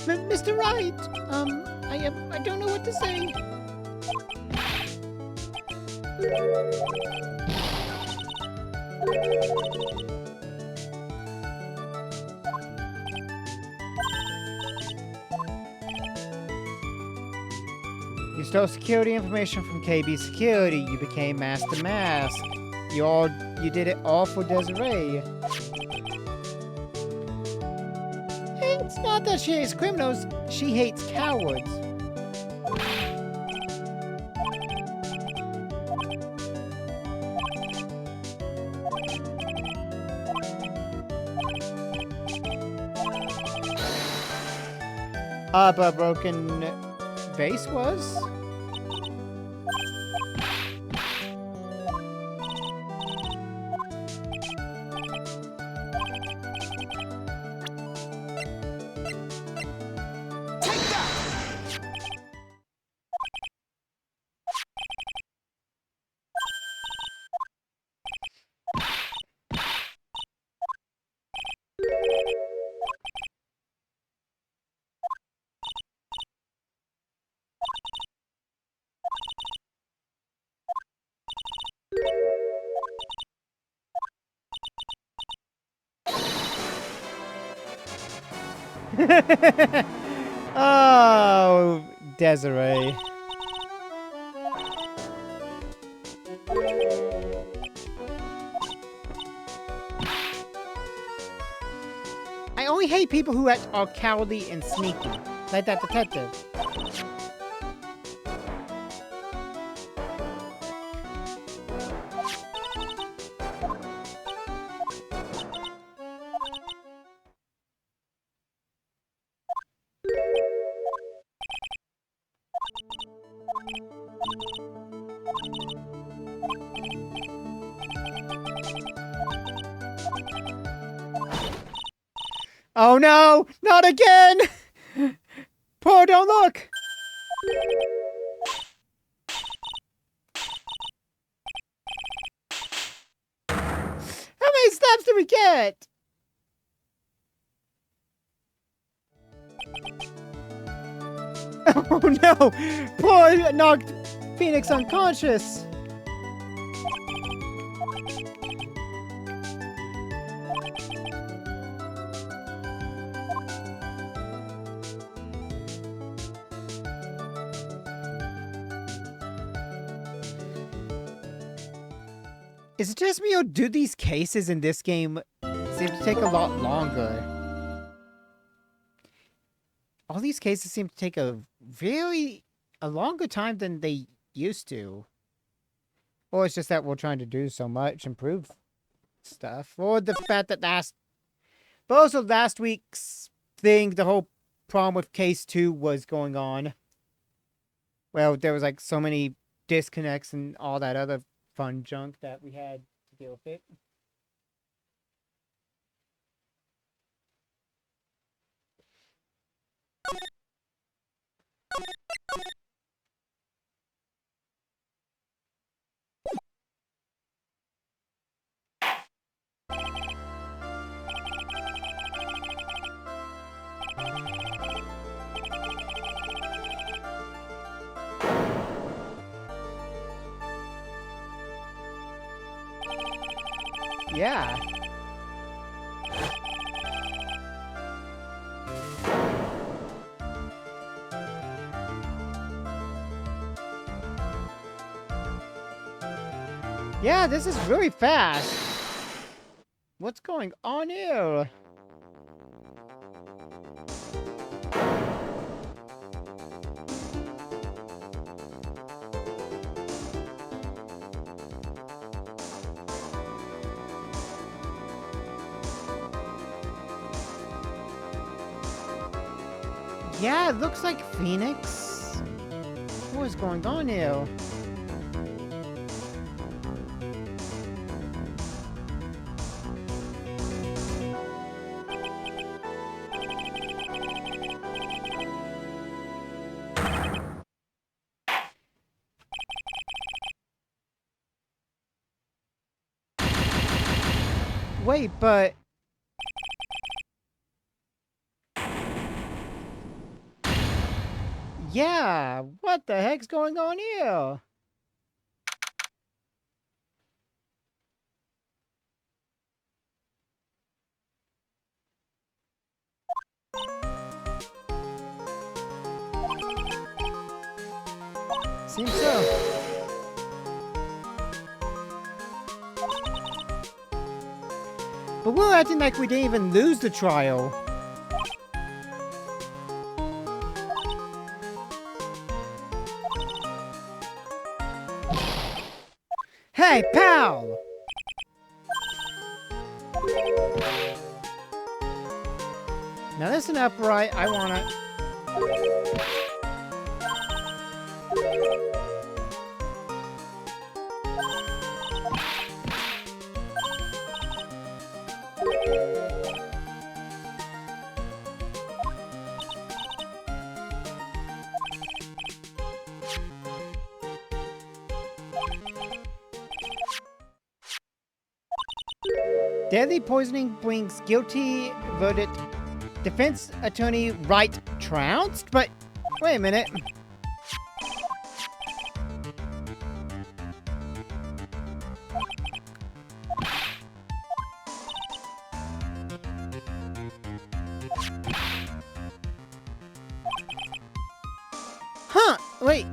Mr. Wright, I don't know what to say. You stole security information from KB Security. You became Master Mask. You did it all for Desiree. It's not that she hates criminals, she hates cowards. But broken vase was? Oh, Desiree. I only hate people who are cowardly and sneaky, like that detective. Oh no! Not again! Poor, don't look! How many snaps did we get? Oh no! Poor knocked Phoenix unconscious! Is it just me or do these cases in this game seem to take a lot longer? All these cases seem to take a longer time than they used to. Or it's just that we're trying to do so much, improve stuff. Or the fact that but also last week's thing, the whole problem with case 2 was going on. Well, there was like so many disconnects and all that other fun junk that we had to deal with it. Yeah. Yeah, this is really fast. What's going on here? Yeah, it looks like Phoenix. What is going on here? Wait, but... Yeah, what the heck's going on here? Seems so. But we're acting like we didn't even lose the trial. Hey, pal! Now listen up, right? I wanna... Deadly poisoning brings guilty verdict. Defense attorney Wright trounced? But wait a minute. Huh, wait.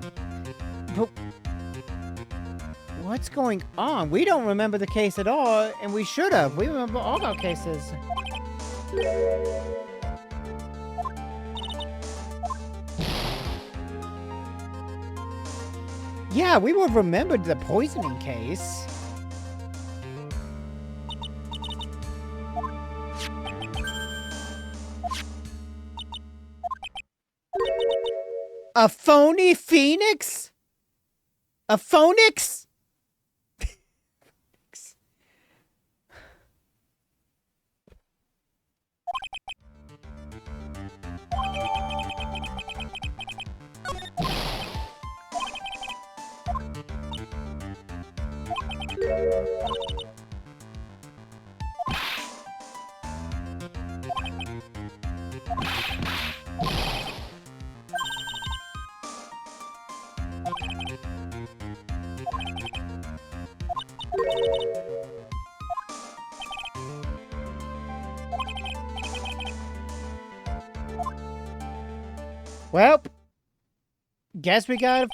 But what's going on? We don't remember the case at all, and we should have. We remember all our cases. Yeah, we would have remembered the poisoning case. A phony phoenix? A phoenix? Well, guess we gotta...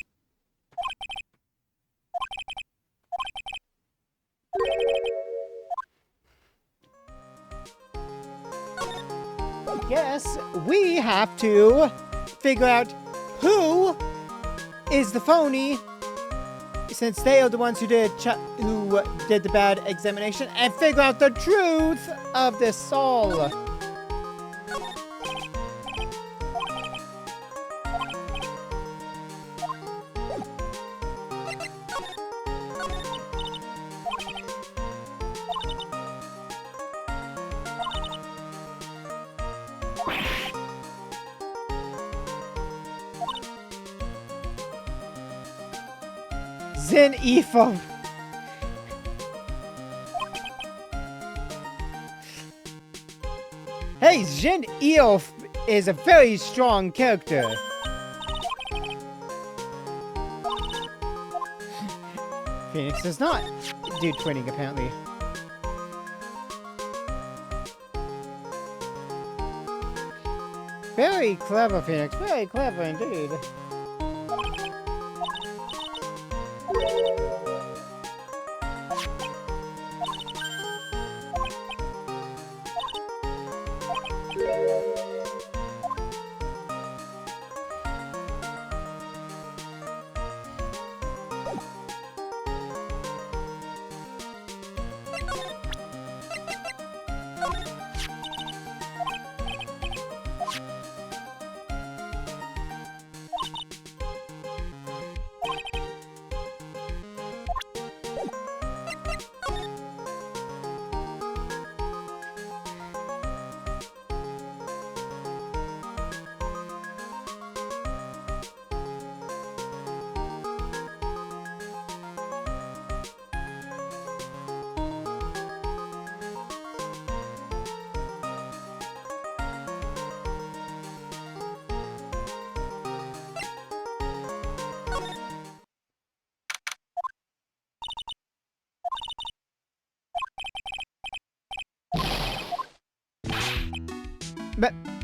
Guess we have to figure out who is the phony, since they are the ones who did the bad examination, and figure out the truth of this all. Zen Ifo. Hey, Jin Eof is a very strong character. Phoenix does not do twinning, apparently. Very clever, Phoenix. Very clever indeed.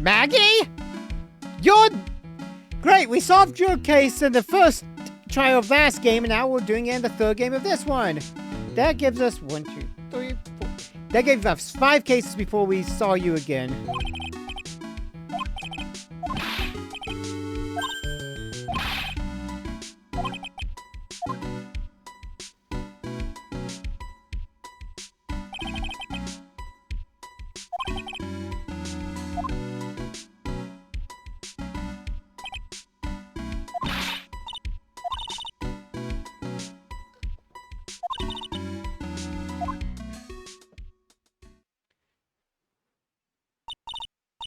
Maggie? You're... Great, we solved your case in the first try of last game, and now we're doing it in the third game of this one. That gives us 1, 2, 3, 4... That gave us 5 cases before we saw you again.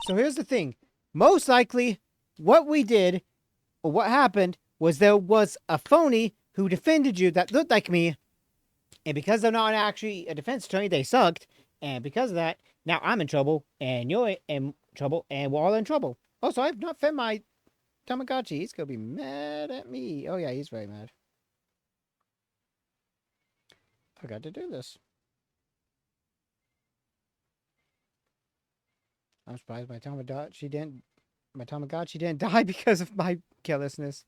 So here's the thing. Most likely, what we did, or what happened, was there was a phony who defended you that looked like me, and because they're not actually a defense attorney, they sucked, and because of that, now I'm in trouble, and you're in trouble, and we're all in trouble. Also, I've not fed my Tamagotchi. He's gonna be mad at me. Oh yeah, he's very mad. Forgot to do this. I'm surprised my Tamagotchi didn't die because of my carelessness.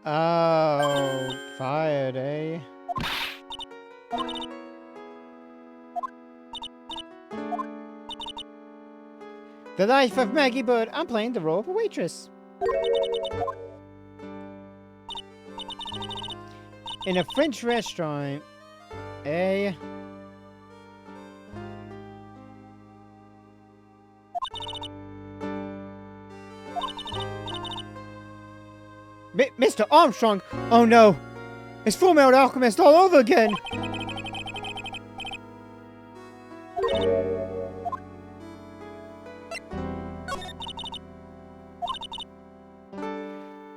Oh, fired, eh? The Life of Maggie Bird. I'm playing the role of a waitress. In a French restaurant, eh? Mr. Armstrong! Oh no! It's Full Metal Alchemist all over again!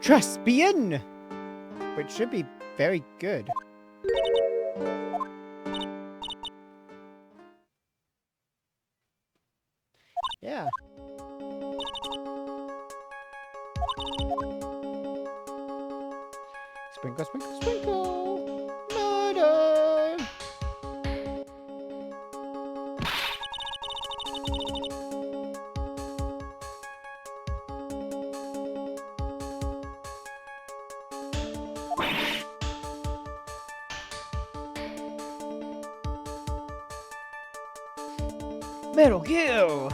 Truspian! Which should be very good. Yeah. Sprinkle, sprinkle, sprinkle! Murder! Metal Gear!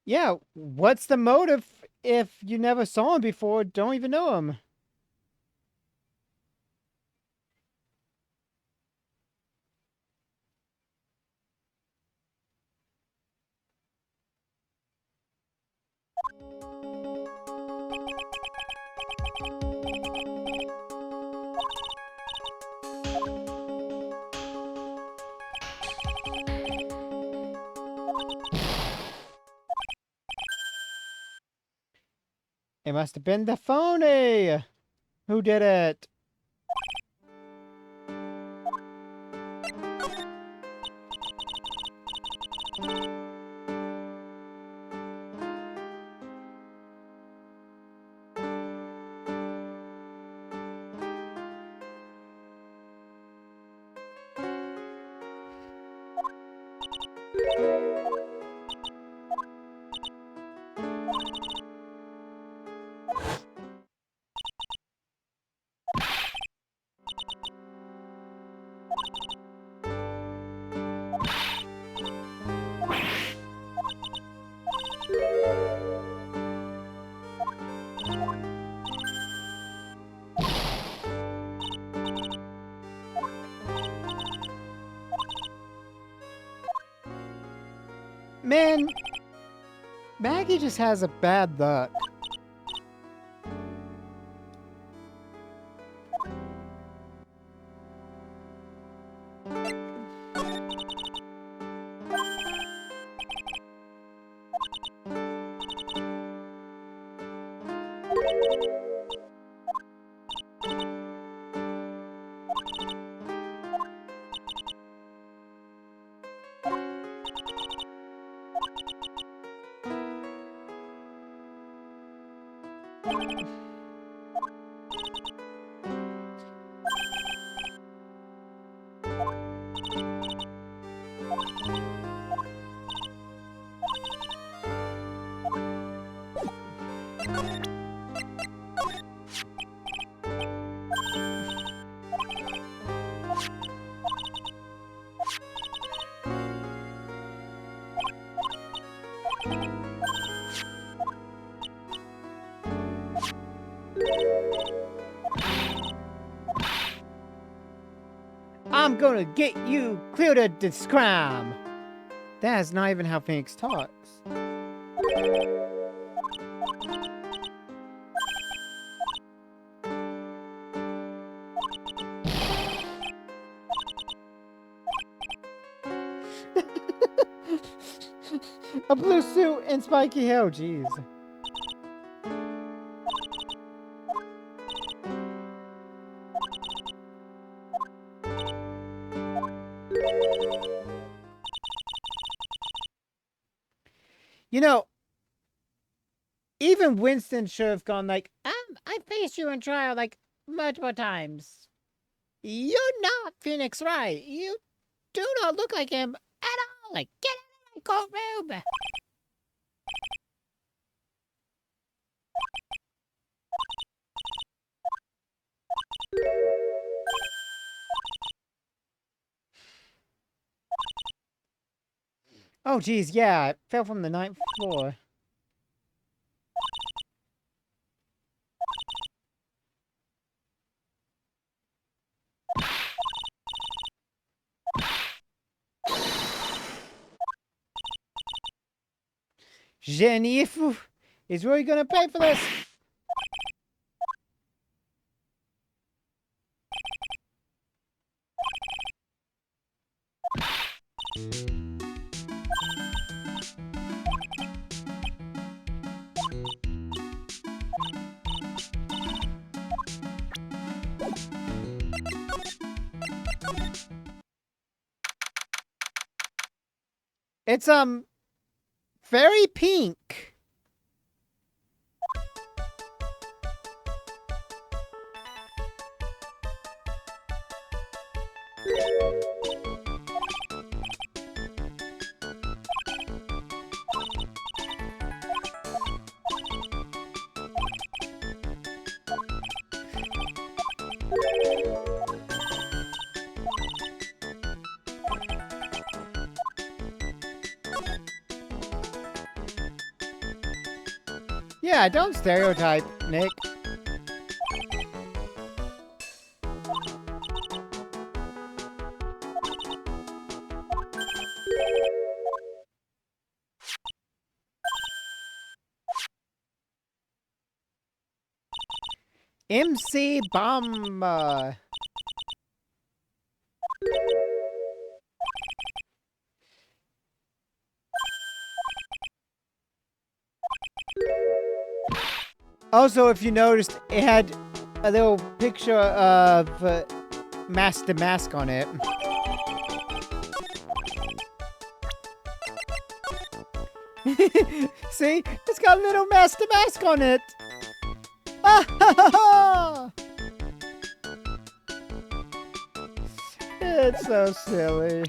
Yeah, what's the motive if you never saw him before, don't even know him? It must have been the phony! Who did it? Man, Maggie just has a bad luck. I'm gonna get you cleared of this crime. That's not even how Phoenix talks. A blue suit and spiky hair, jeez. You know, even Winston should have gone like, I faced you in trial like multiple times. You're not Phoenix Wright. You do not look like him at all. Like, get out of the courtroom. Oh, geez, yeah, it fell from the ninth floor. Jenny is really gonna pay for this. It's very pink. Yeah, don't stereotype, Nick. MC Bomb. Also, if you noticed, it had a little picture of Master Mask on it. See? It's got a little Master Mask on it. Ah, ha, ha, ha. It's so silly.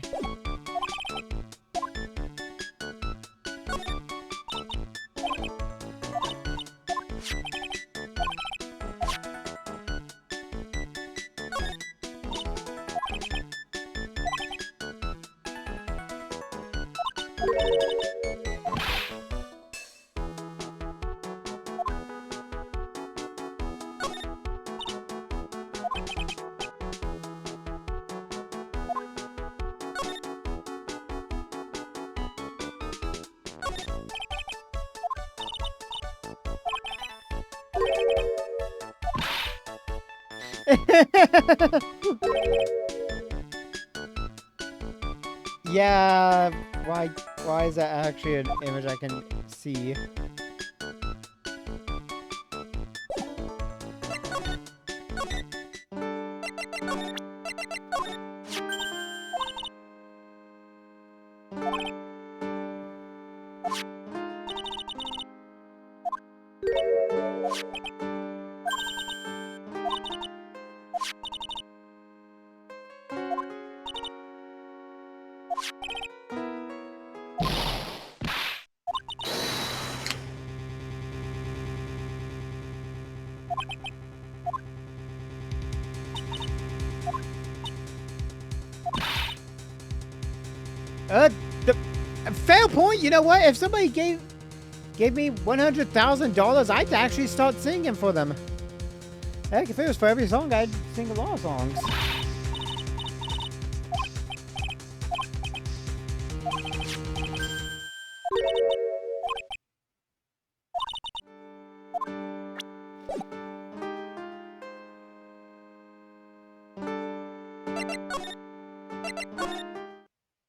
Yeah, why is that actually an image I can see? The fair point. You know what? If somebody gave me $100,000, I'd actually start singing for them. Heck, if it was for every song, I'd sing a lot of songs.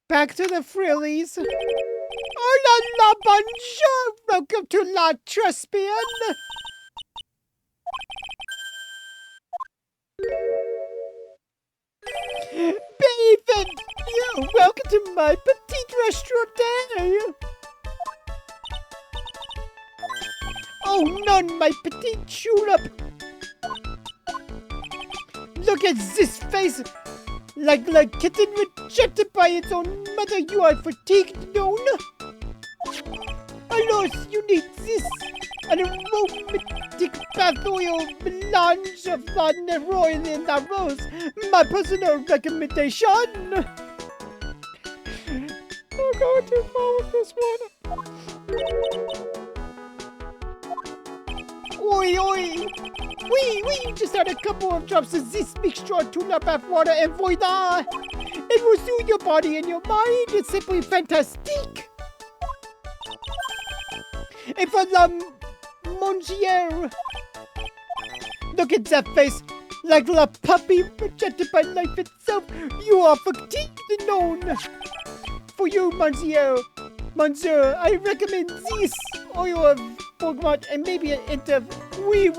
Back to the frillies. Oh la la, bonjour! Welcome to La Trespian! Baby! Yeah, welcome to my petite restaurant! Oh, non, my petite tulip! Look at this face! Like kitten rejected by its own mother, you are fatigued, no? Alors, you need this, an aromatic bath oil melange of Garden Royal and La Rose, my personal recommendation. I'm going too far with this one. Oi, oi! We just add a couple of drops of this mixture to la bath water and voila! It will soothe your body and your mind. It's simply fantastic. Et for Monsieur! Look at that face! Like a puppy rejected by life itself! You are fatigued and known! For you, Monsieur! Monsieur, I recommend this oil of bergamot and maybe a hint of wee.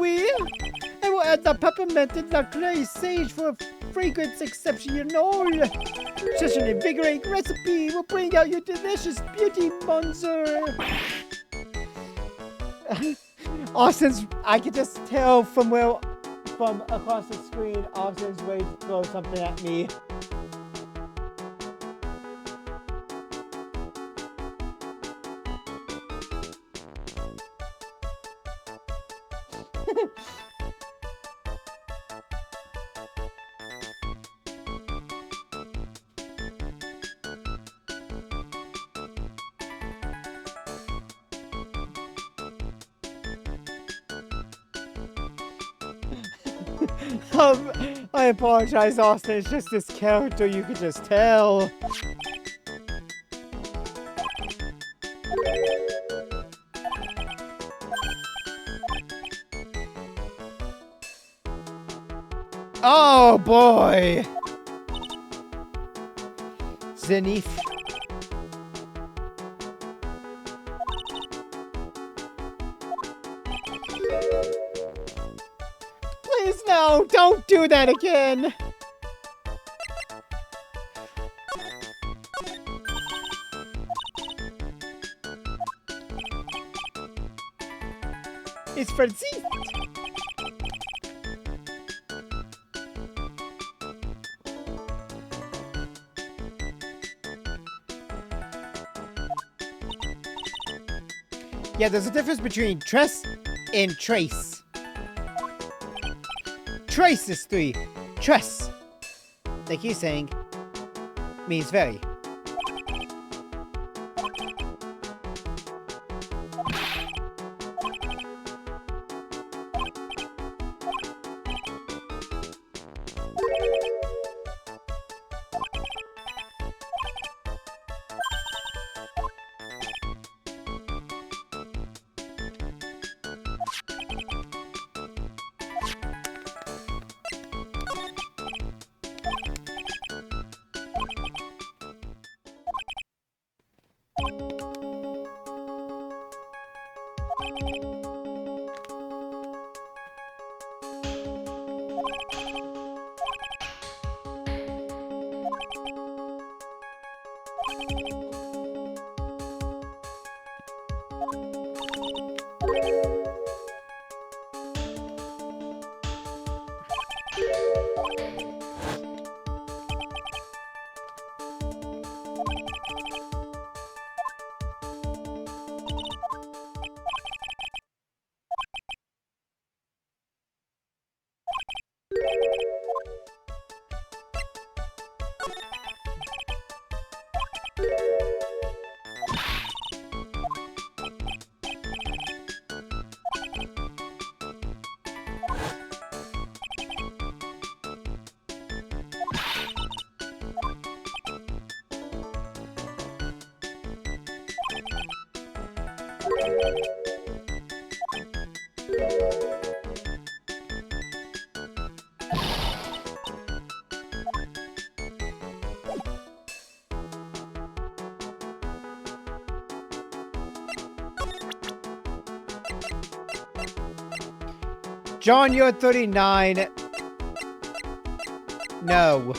I will add the peppermint and the clay sage for a fragrance exceptional. Such an invigorating recipe will bring out your delicious beauty, Monsieur. Austin's, I can just tell from across the screen, Austin's ready to throw something at me. I apologize, Austin. It's just this character, you can just tell. Oh boy! Zenith. Please no, don't do that again! It's for Zenith. Yeah, there's a difference between tress and trace. Trace is 3. Tress, like he's saying, means very. John, you're 39. No.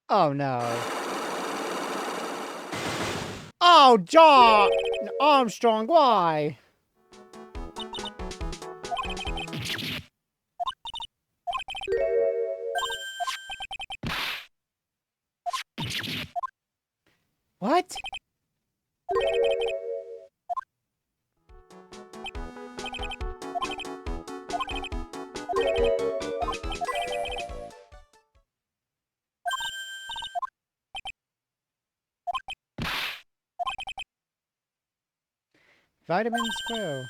Oh no. Oh, John! Armstrong, why? What? Vitamin Squirrel.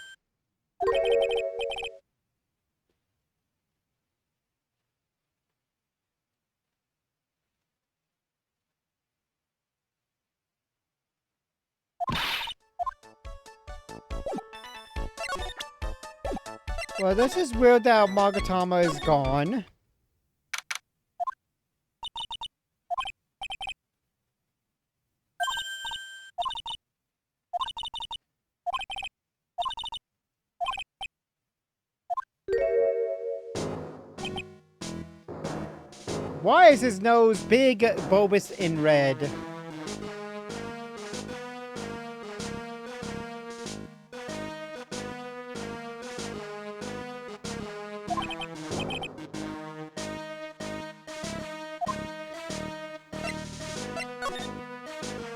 Well, this is weird that Magatama is gone. Why is his nose big, bulbous, and red?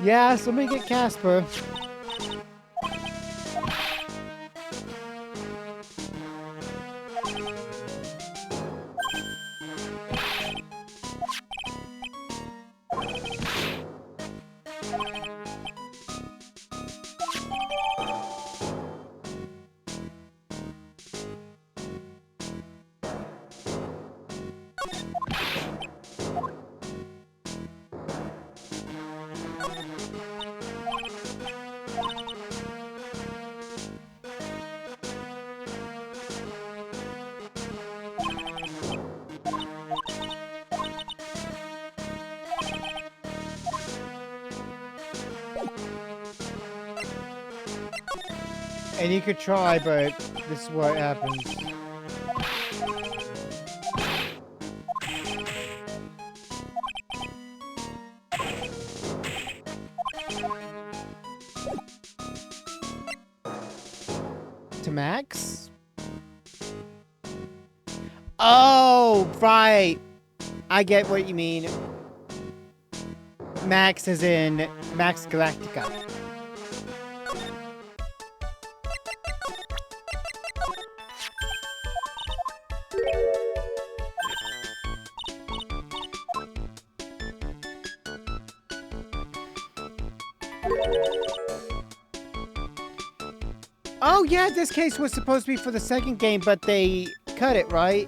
Yes, let me get Casper. And you could try, but this is what happens. To Max? Oh, right. I get what you mean. Max is in Max Galactica. Oh yeah, this case was supposed to be for the second game, but they cut it, right?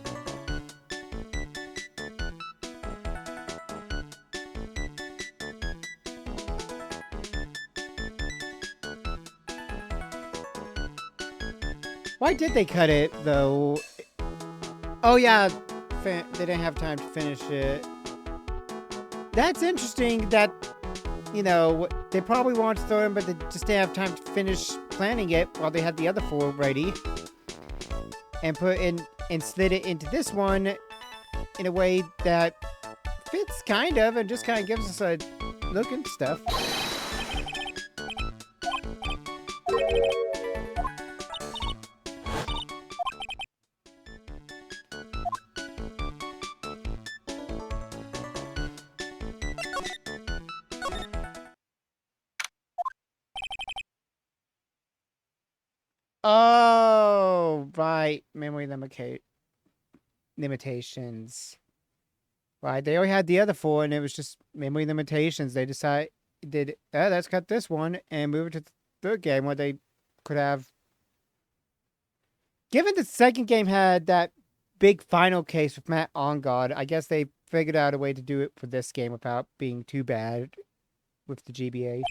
Why did they cut it, though? Oh yeah, they didn't have time to finish it. That's interesting that, you know, they probably wanted to throw in, but they just didn't have time to finish planning it while they had the other 4 ready. And put in and slid it into this one in a way that fits kind of and just kind of gives us a look and stuff. Oh, right. Memory limitations. Right, they already had the other 4, and it was just memory limitations. They decided, let's cut this one and move it to the third game where they could have. Given the second game had that big final case with Matt on guard, I guess they figured out a way to do it for this game without being too bad with the GBA.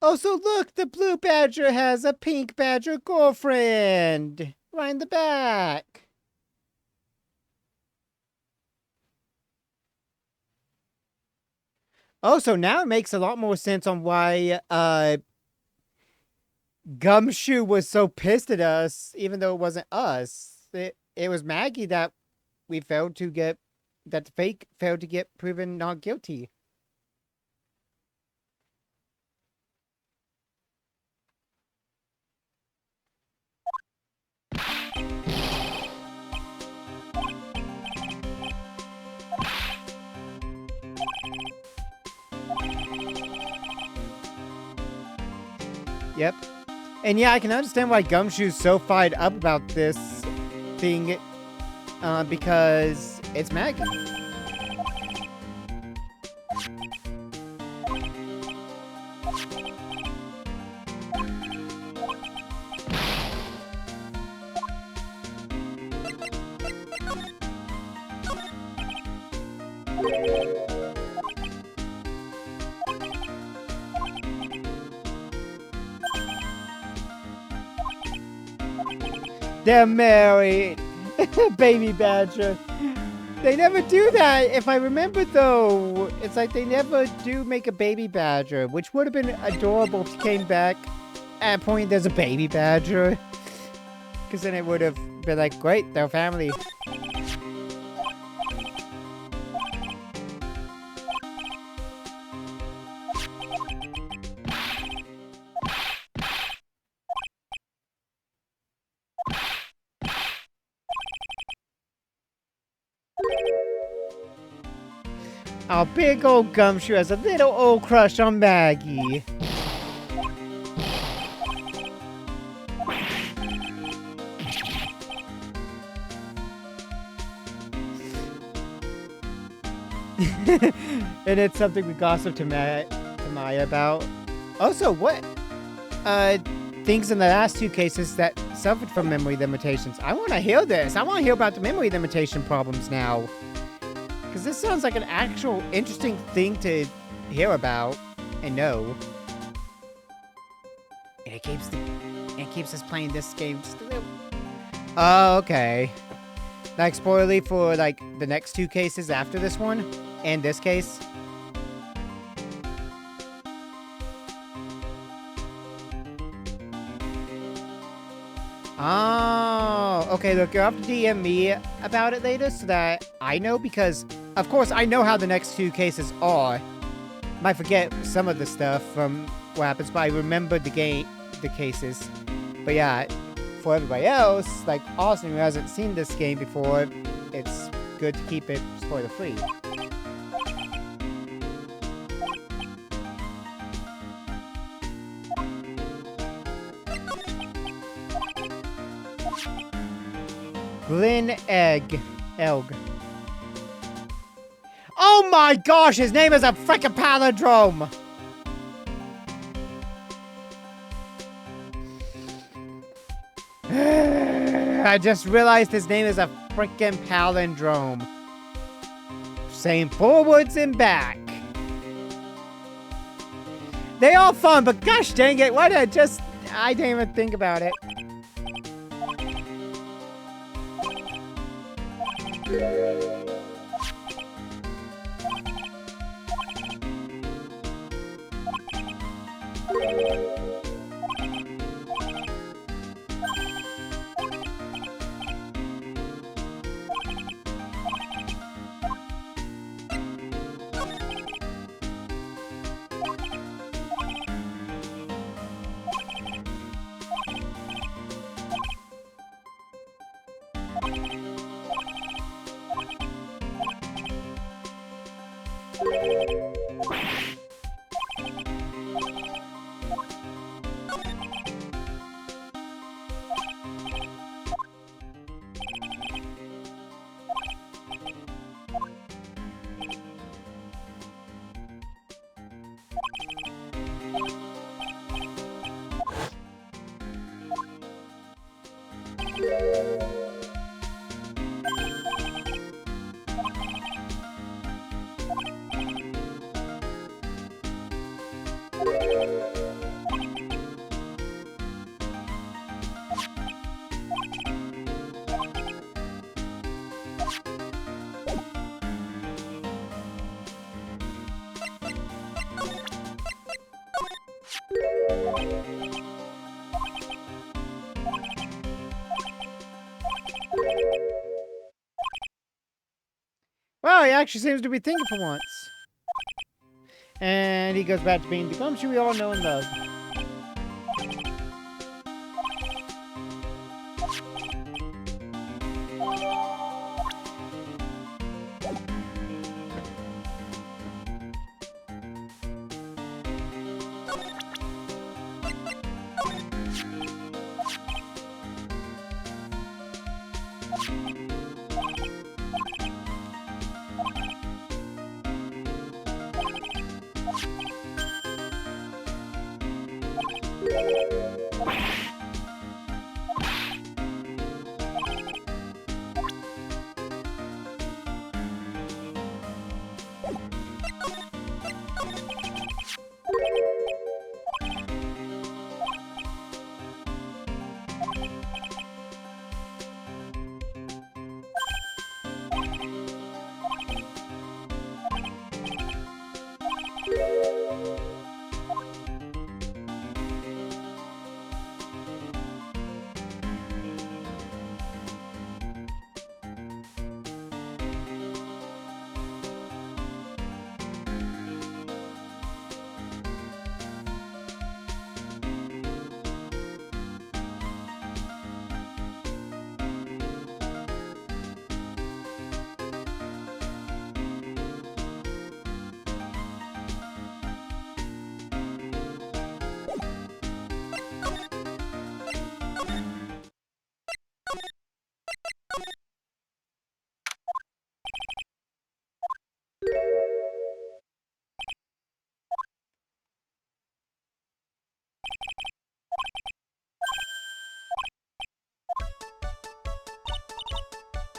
Oh, so look, the blue badger has a pink badger girlfriend. Right in the back. Oh, so now it makes a lot more sense on why, Gumshoe was so pissed at us, even though it wasn't us. It was Maggie that we failed to get, that the fake failed to get proven not guilty. Yep. And yeah, I can understand why Gumshoe's so fired up about this thing, because it's Maggie. They're married. Baby Badger. They never do that, if I remember, though. It's like they never do make a Baby Badger, which would have been adorable if he came back at a point there's a Baby Badger. Because then it would have been like, great, they're family. Our big old Gumshoe has a little old crush on Maggie. And it's something we gossip to Maya about. Also, what things in the last two cases that suffered from memory limitations? I want to hear this. I want to hear about the memory limitation problems now. Because this sounds like an actual interesting thing to hear about and know. And it keeps us playing this game just a little. Oh, okay. Like spoiler for like the next two cases after this one and this case. Oh, okay, look, you'll have to DM me about it later so that I know, because, of course, I know how the next two cases are. Might forget some of the stuff from what happens, but I remember the cases. But yeah, for everybody else, like Austin, who hasn't seen this game before, it's good to keep it spoiler-free. Glen Elg. Oh my gosh, his name is a frickin' palindrome! I just realized his name is a frickin' palindrome. Saying forwards and back. They all fun, but gosh dang it, why did I didn't even think about it. actually seems to be thinking for once. And he goes back to being the Gumshoe we all know and love.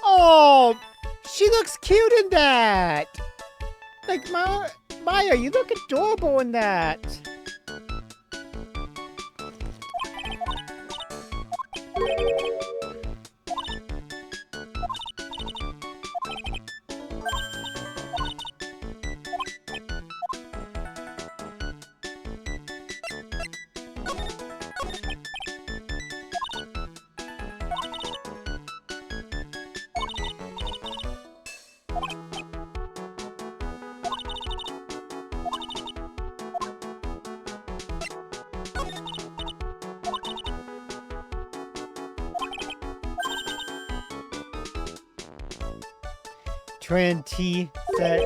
Oh, she looks cute in that. Like, Maya, you look adorable in that. Twenty set.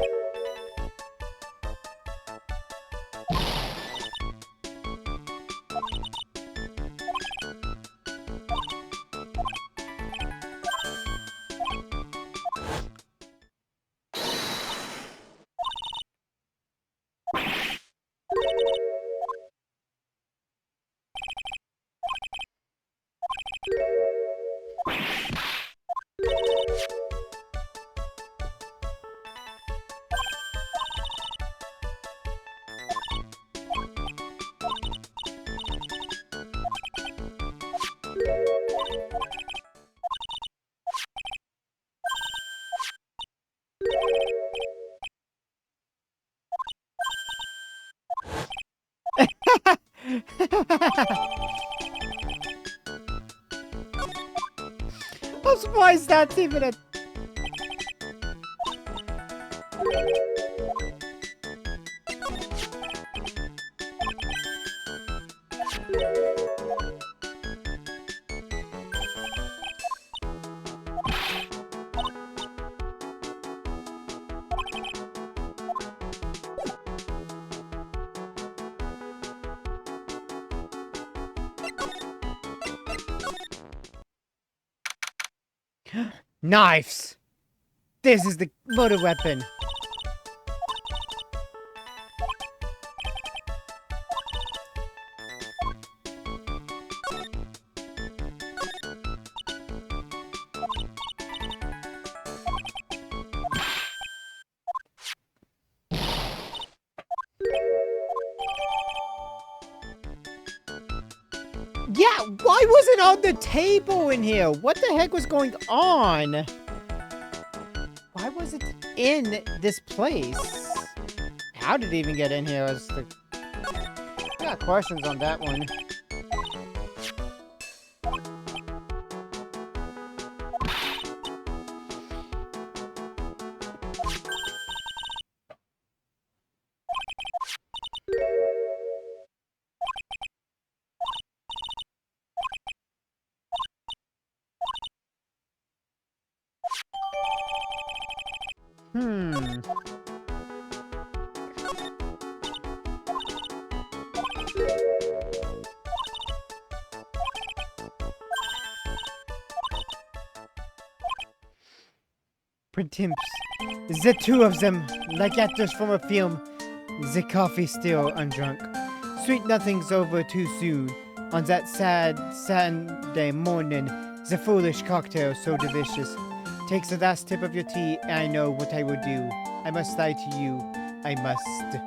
I'm surprised that's even a... Knives! This is the murder weapon. Yeah, why was it on the table in here? What the heck was going on? Why was it in this place? How did it even get in here? I got questions on that one. timps. The two of them, like actors from a film. The coffee still undrunk. Sweet nothing's over too soon. On that sad Sunday morning, the foolish cocktail so delicious. Takes the last tip of your tea, and I know what I will do. I must lie to you. I must.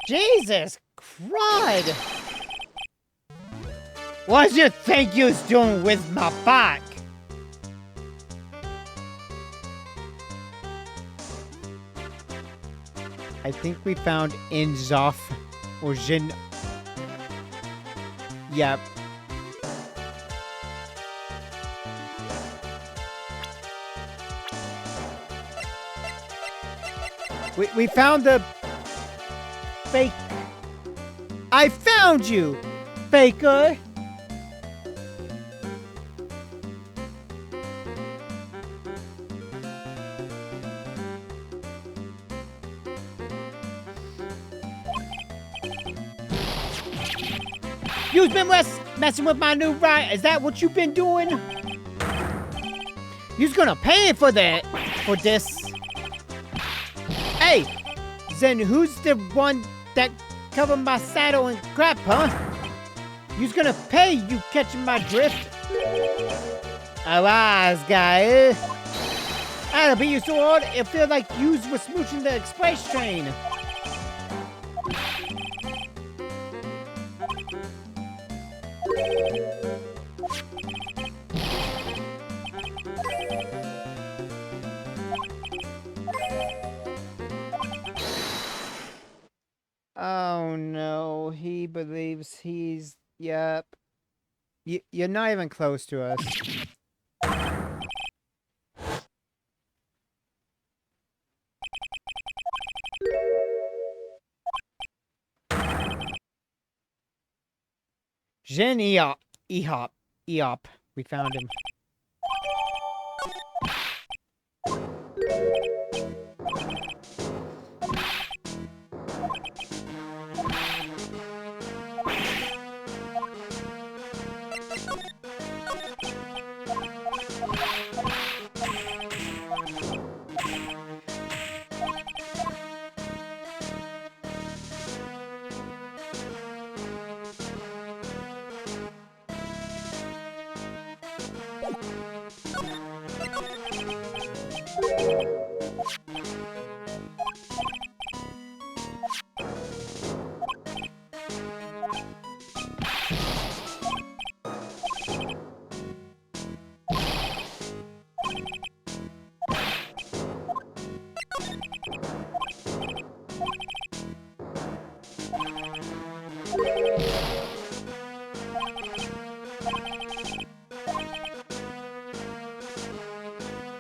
Jesus Christ! What do you think you're doing with my back? I think we found Inzoff or Jin. Yep. We found the fake. I found you, faker. You've been messing with my new wright. Is that what you've been doing? You's gonna pay for that, for this. Hey, then who's the one that covered my saddle in crap, huh? You's gonna pay, you catching my drift? Arise, guy. That'll be you so hard, it feel like yous was smooching the express train. Oh no, he believes he's, yep. You're not even close to us. Jin Eop. We found him.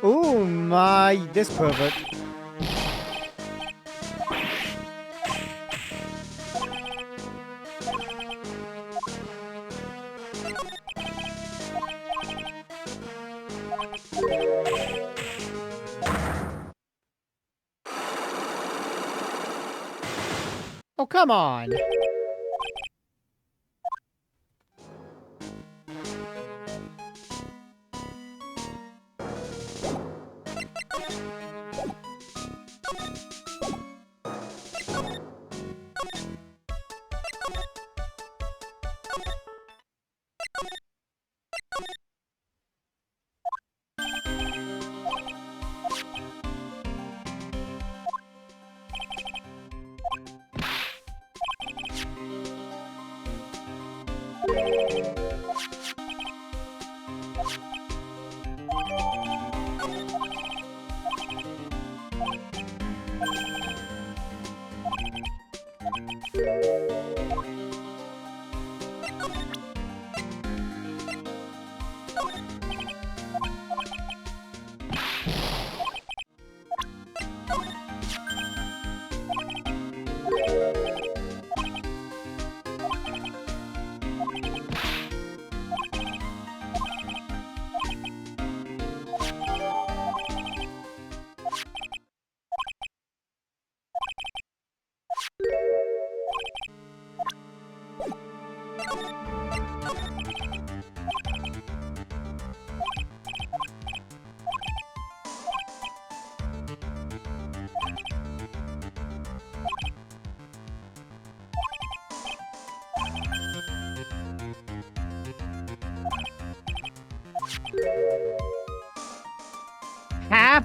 Oh my, this pervert. Oh, come on.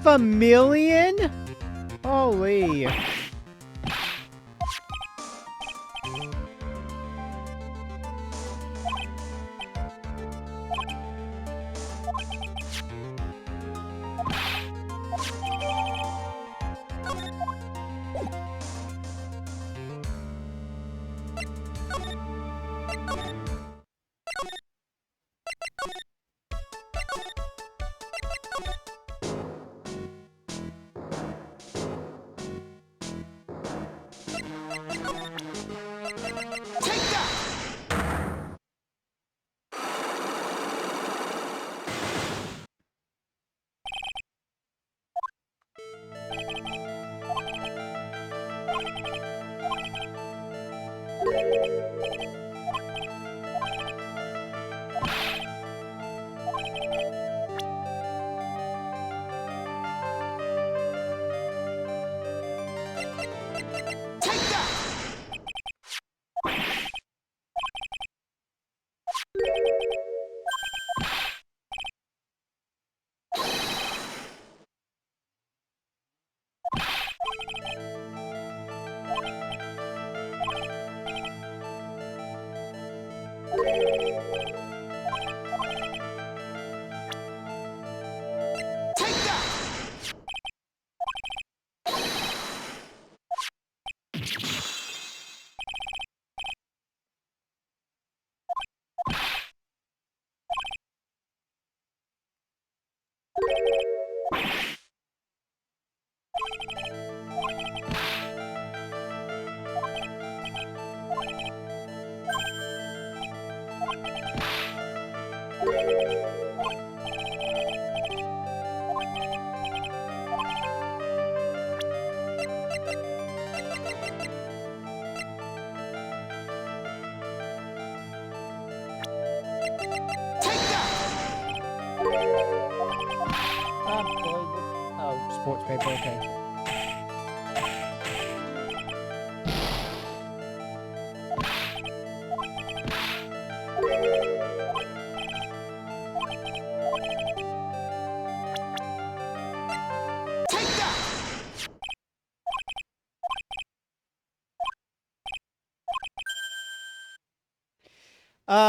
$500,000? Holy. Take that! Take that! Take that! Oh, sports paper, okay. Take that!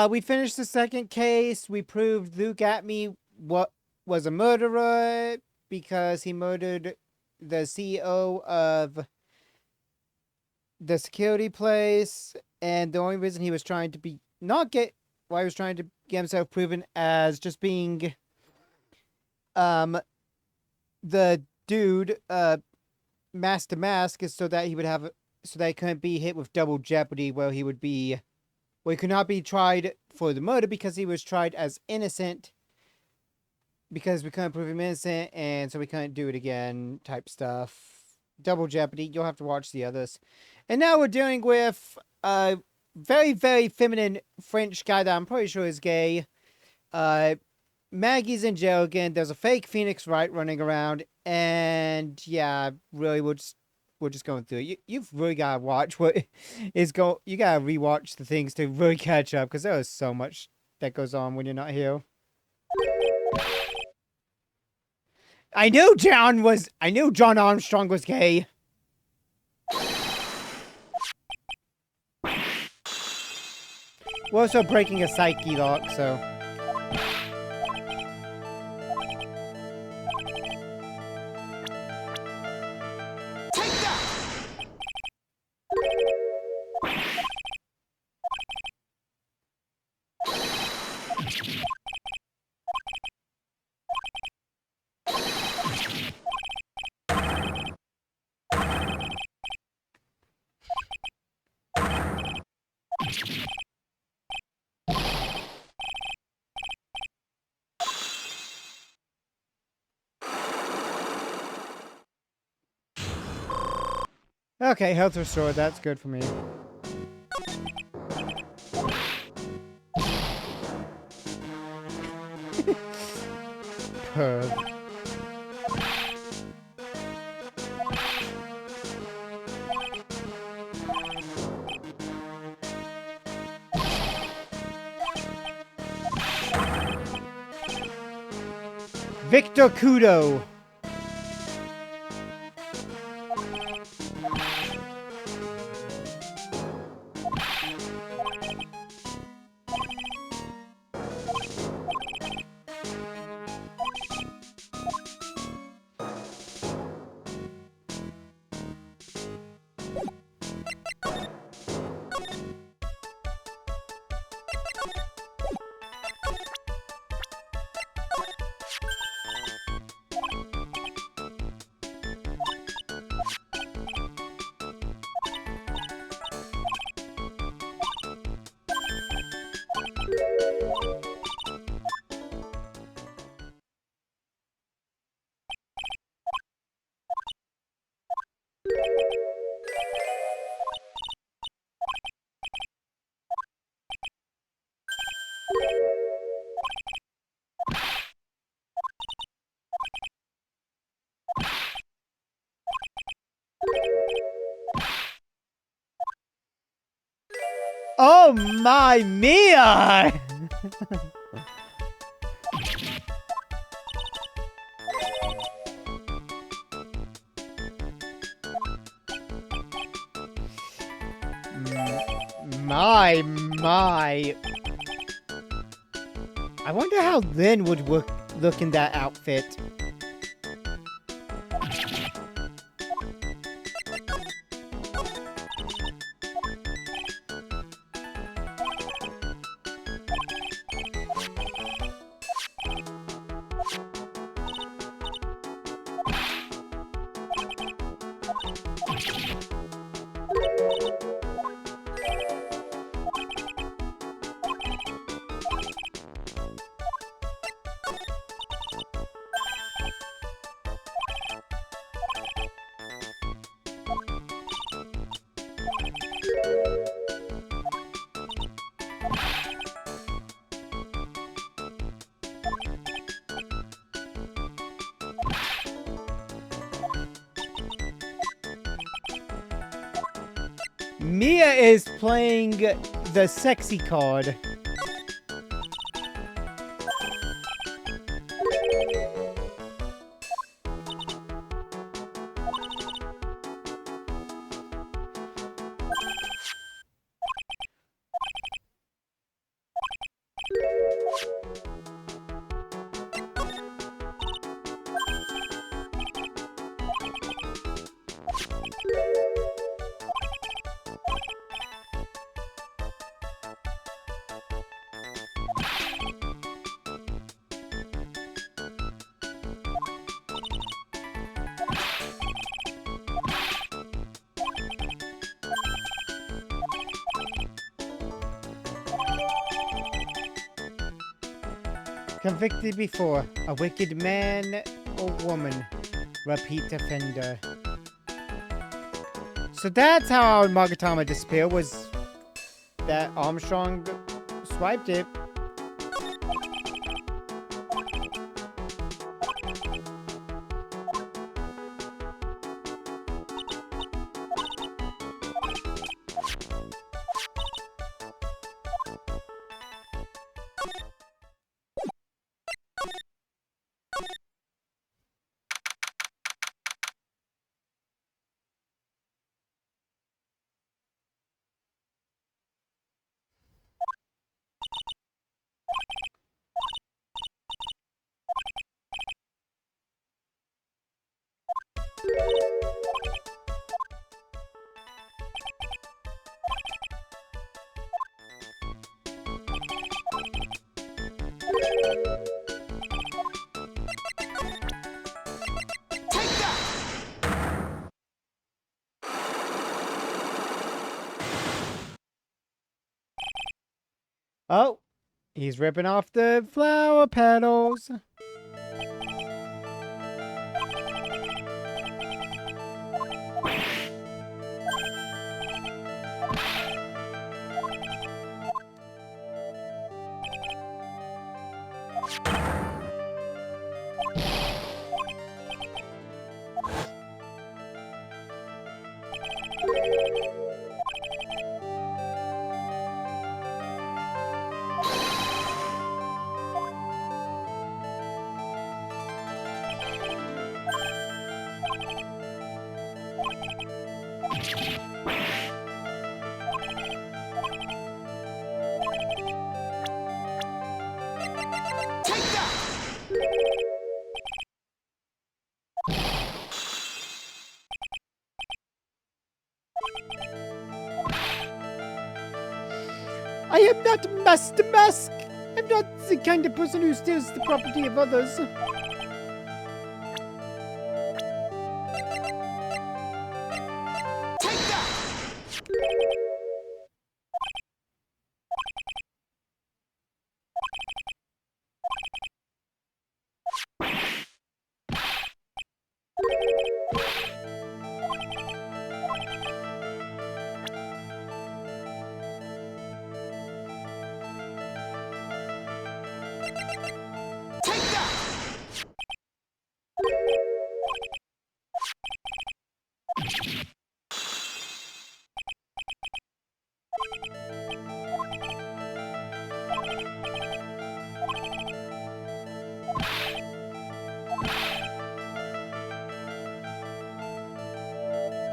We finished the second case. We proved Luke Atme what was a murderer because he murdered the CEO of the security place, and the only reason he was trying to be not get why he was trying to get himself proven as just being the dude master mask is so that he would have so that he couldn't be hit with double jeopardy where he would be well, he could not be tried for the murder because he was tried as innocent because we couldn't prove him innocent, and so we couldn't do it again type stuff. Double jeopardy. You'll have to watch the others. And now we're dealing with a very, very feminine French guy that I'm pretty sure is gay. Maggie's in jail again. There's a fake Phoenix Wright running around. And yeah, really, we're just going through it. You've really got to watch what is go. You got to rewatch the things to really catch up because there is so much that goes on when you're not here. I knew John Armstrong was gay. We're also breaking a psyche lock, so. Take that! Okay, health restored. That's good for me. Perv. Victor Kudo. Oh my Mia! My. I wonder how Lynn would look in that outfit. Mia is playing the sexy card. Convicted before, a wicked man or woman, repeat offender. So that's how our Magatama disappeared, was that Armstrong swiped it. Oh, he's ripping off the flower petals. Take that! I am not Master Mask. I'm not the kind of person who steals the property of others. Take that! Take that!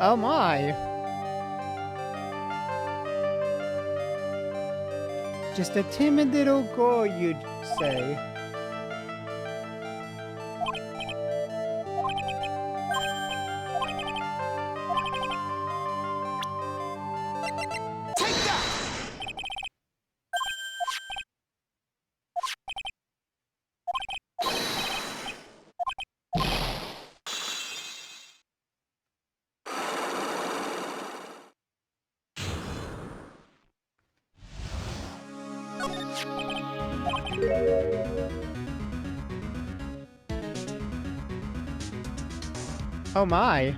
Oh my. Just a timid little girl, you'd say. Take that! Oh my.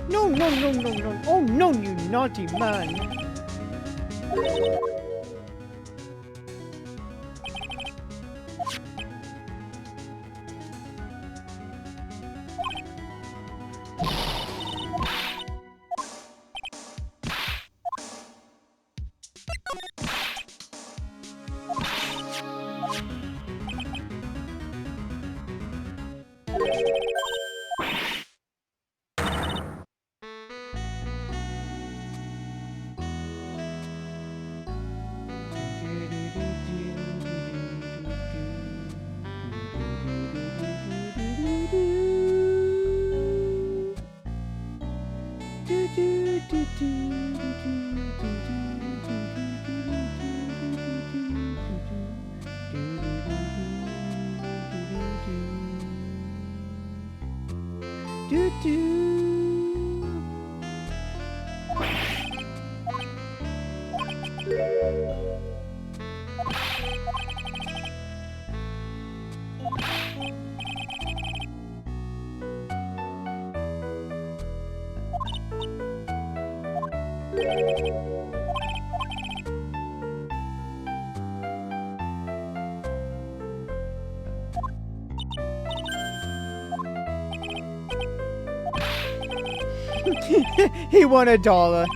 No, no, no, no, no. Oh no, you naughty man. He won $1.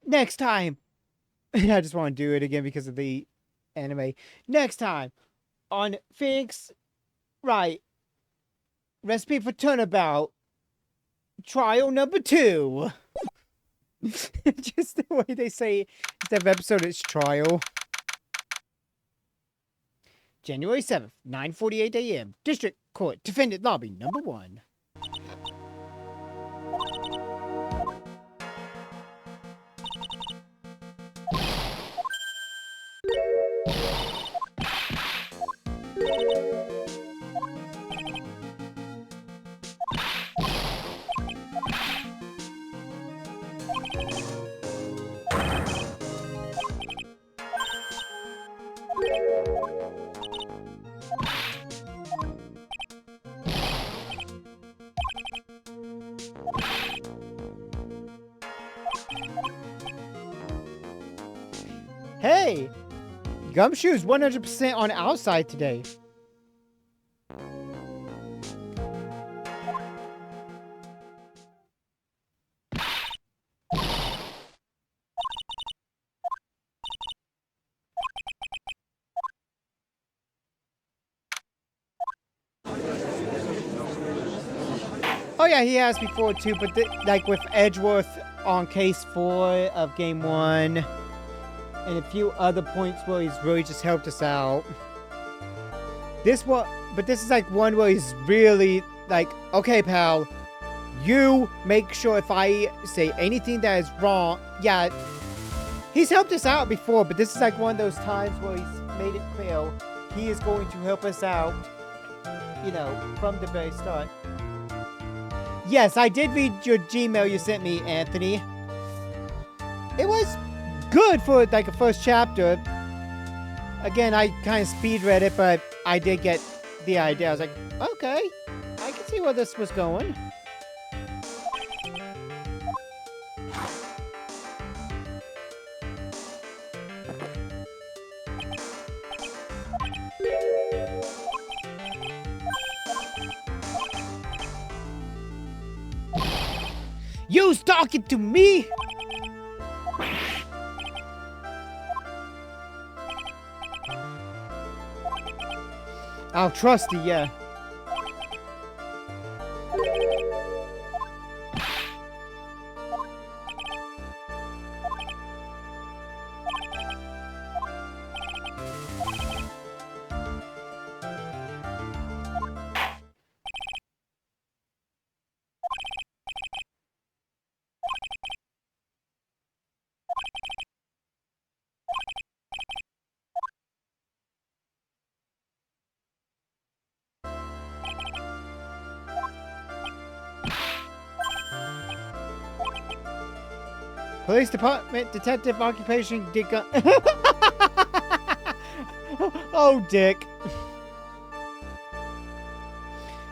Next time. I just want to do it again because of the anime. Next time on Phoenix Wright. Recipe for turnabout. Trial number 2. Just the way they say instead of episode, it's trial. January 7th, 9:48 a.m. District Court, Defendant Lobby, number 1. Hey! Gumshoe's 100% on outside today. Oh yeah, he has before too, but like with Edgeworth on case 4 of game 1. And a few other points where he's really just helped us out. This one, but this is like one where he's really like, okay, pal, you make sure if I say anything that is wrong, yeah, he's helped us out before, but this is like one of those times where he's made it clear he is going to help us out, you know, from the very start. Yes, I did read your Gmail you sent me, Anthony. It was good for like a first chapter. Again, I kind of speed read it, but I did get the idea. I was like, okay, I can see where this was going. You's talking to me? Oh, trusty, yeah. Police Department, Detective Occupation, Dick. Oh, Dick.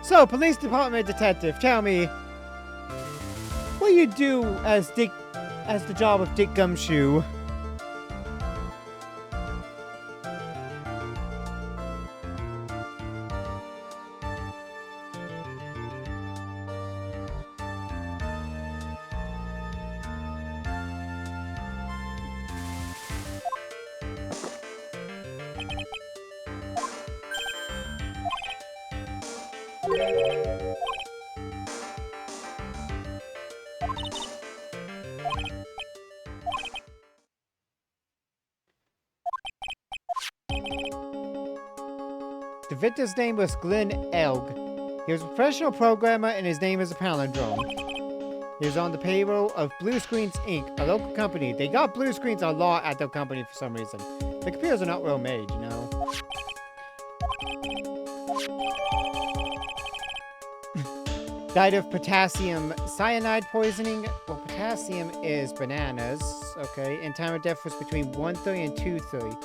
So, Police Department Detective, tell me, what do you do as Dick, as the job of Dick Gumshoe? The victim's name was Glenn Elg. He was a professional programmer and his name is a palindrome. He was on the payroll of Blue Screens Inc., a local company. They got blue screens a lot at their company for some reason. The computers are not well made, you know. Died of potassium cyanide poisoning. Well, potassium is bananas. Okay, and time of death was between 1:30 and 2:30.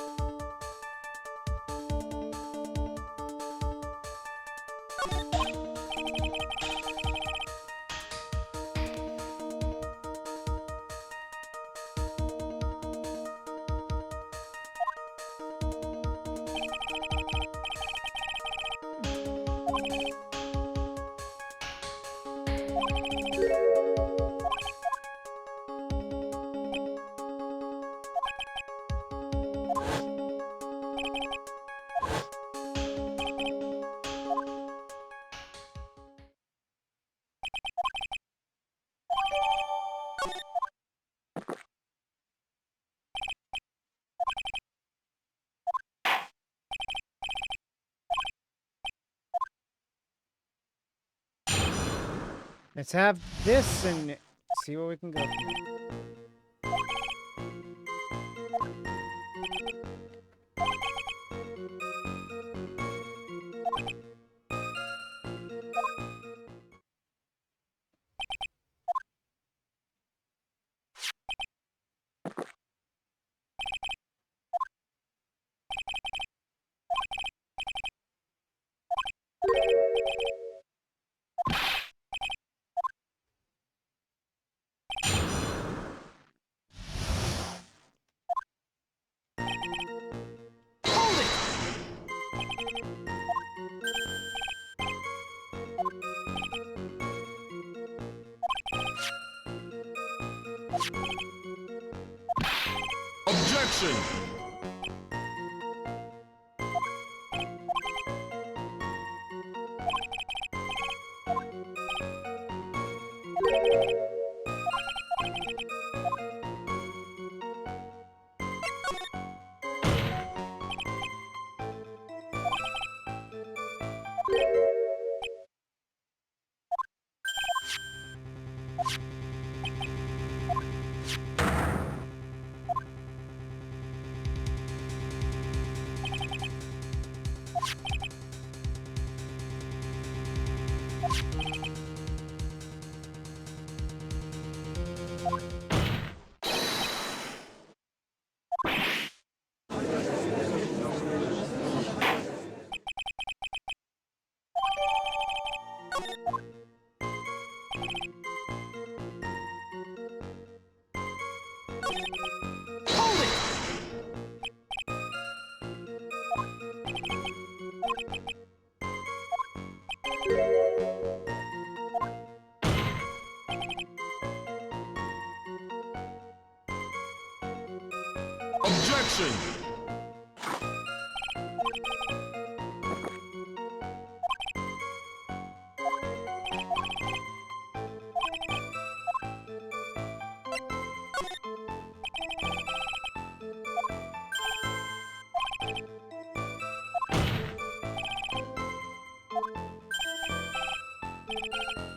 Let's have this and see where we can go from there. Hold it! Objection! Hold it! Objection!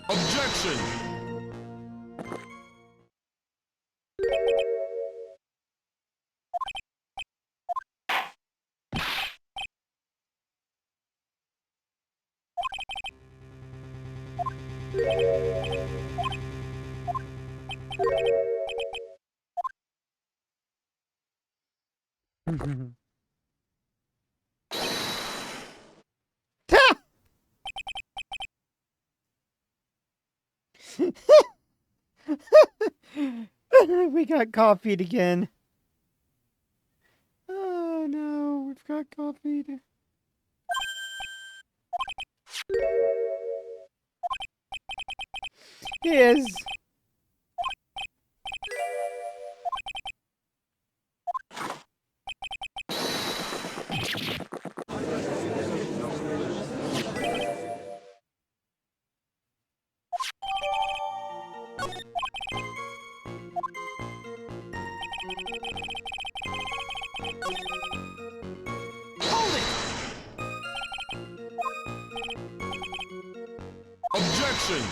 Objection! We got coffeeed again. Oh no, we've got coffeeed. He is. Hold it! Objection!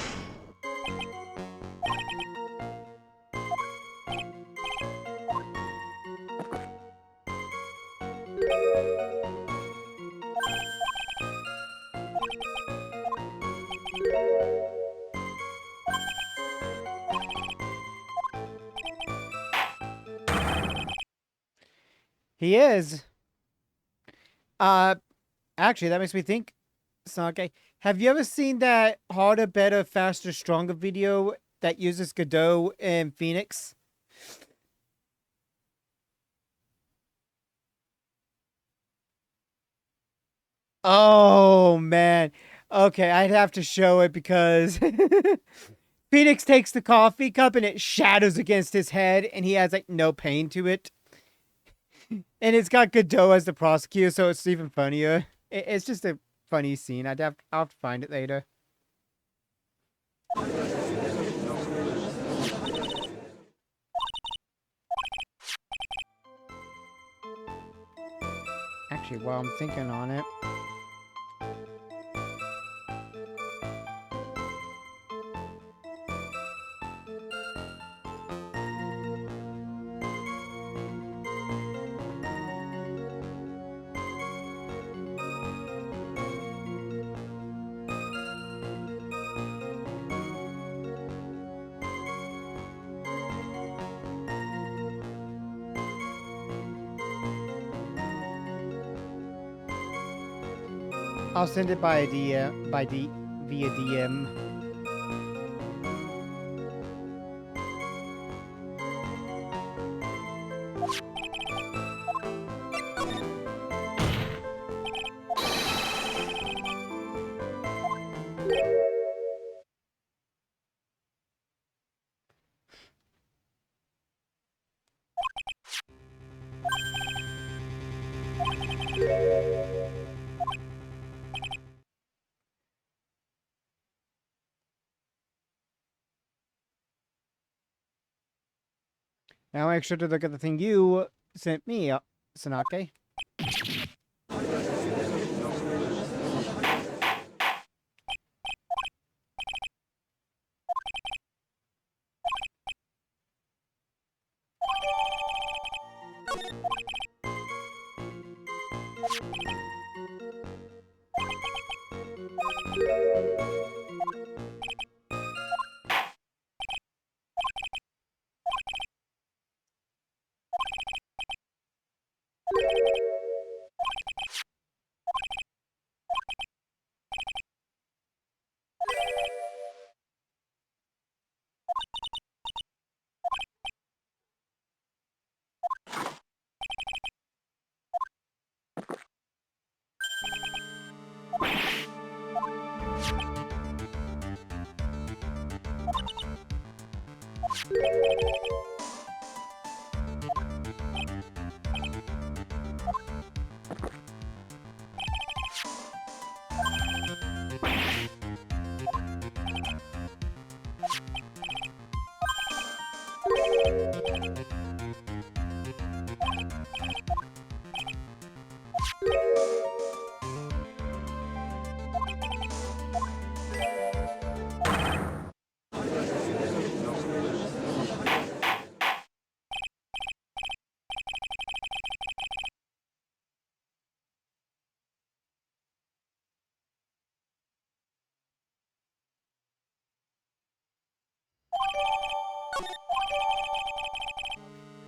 He is. Actually, that makes me think, Sake, have you ever seen that harder, better, faster, stronger video that uses Godot and Phoenix? Oh man. Okay, I'd have to show it because Phoenix takes the coffee cup and it shatters against his head and he has like no pain to it. And it's got Godot as the prosecutor, so it's even funnier. It's just a funny scene. I'll have to find it later. Actually, while I'm thinking on it. I'll send it by via DM. Now make sure to look at the thing you sent me, Sanake.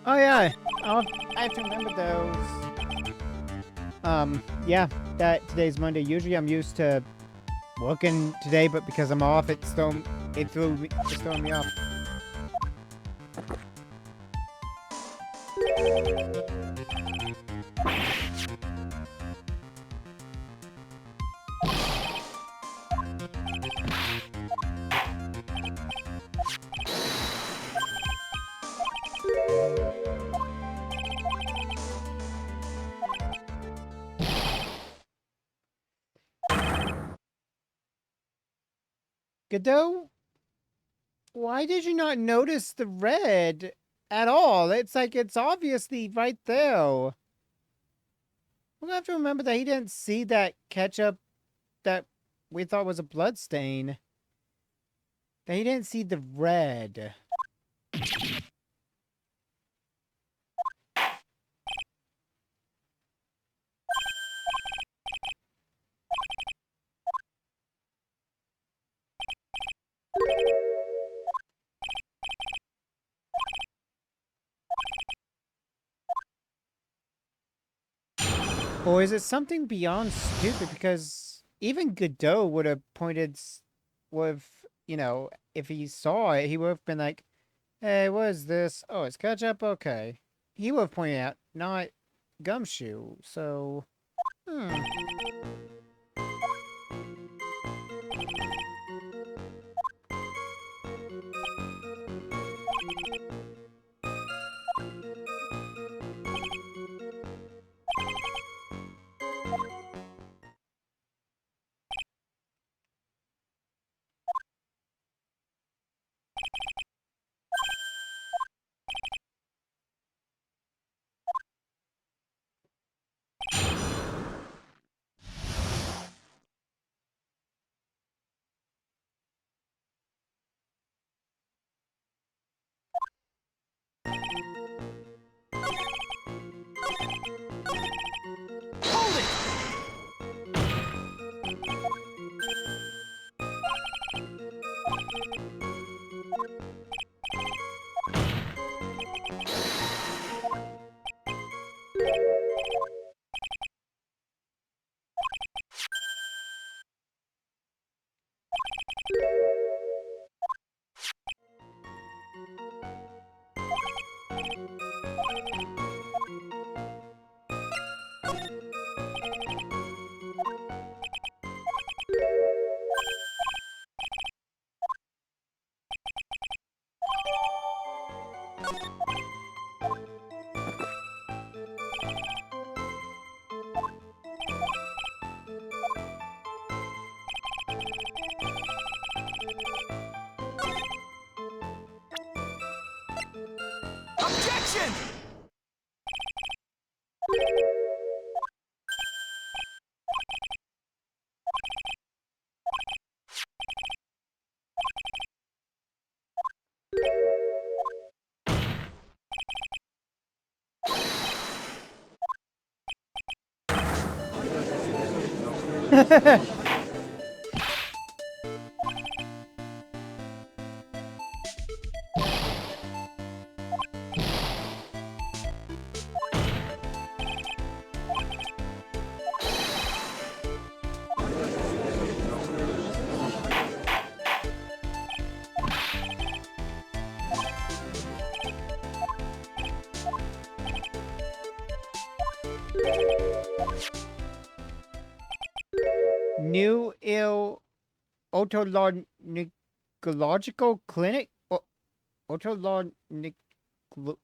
Oh yeah, I have to remember those. Yeah, that today's Monday. Usually I'm used to working today, but because I'm off, it's throwing me off. Godot, why did you not notice the red at all? It's like it's obviously right there. We're gonna have to remember that he didn't see that ketchup that we thought was a blood stain. That he didn't see the red. Or is it something beyond stupid? Because even Godot would have you know, if he saw it, he would have been like, hey, what is this? Oh, it's ketchup? Okay. He would have pointed out, not Gumshoe. So, hmm. Hold it! New ill otolaryngological clinic? Otolaryng... What?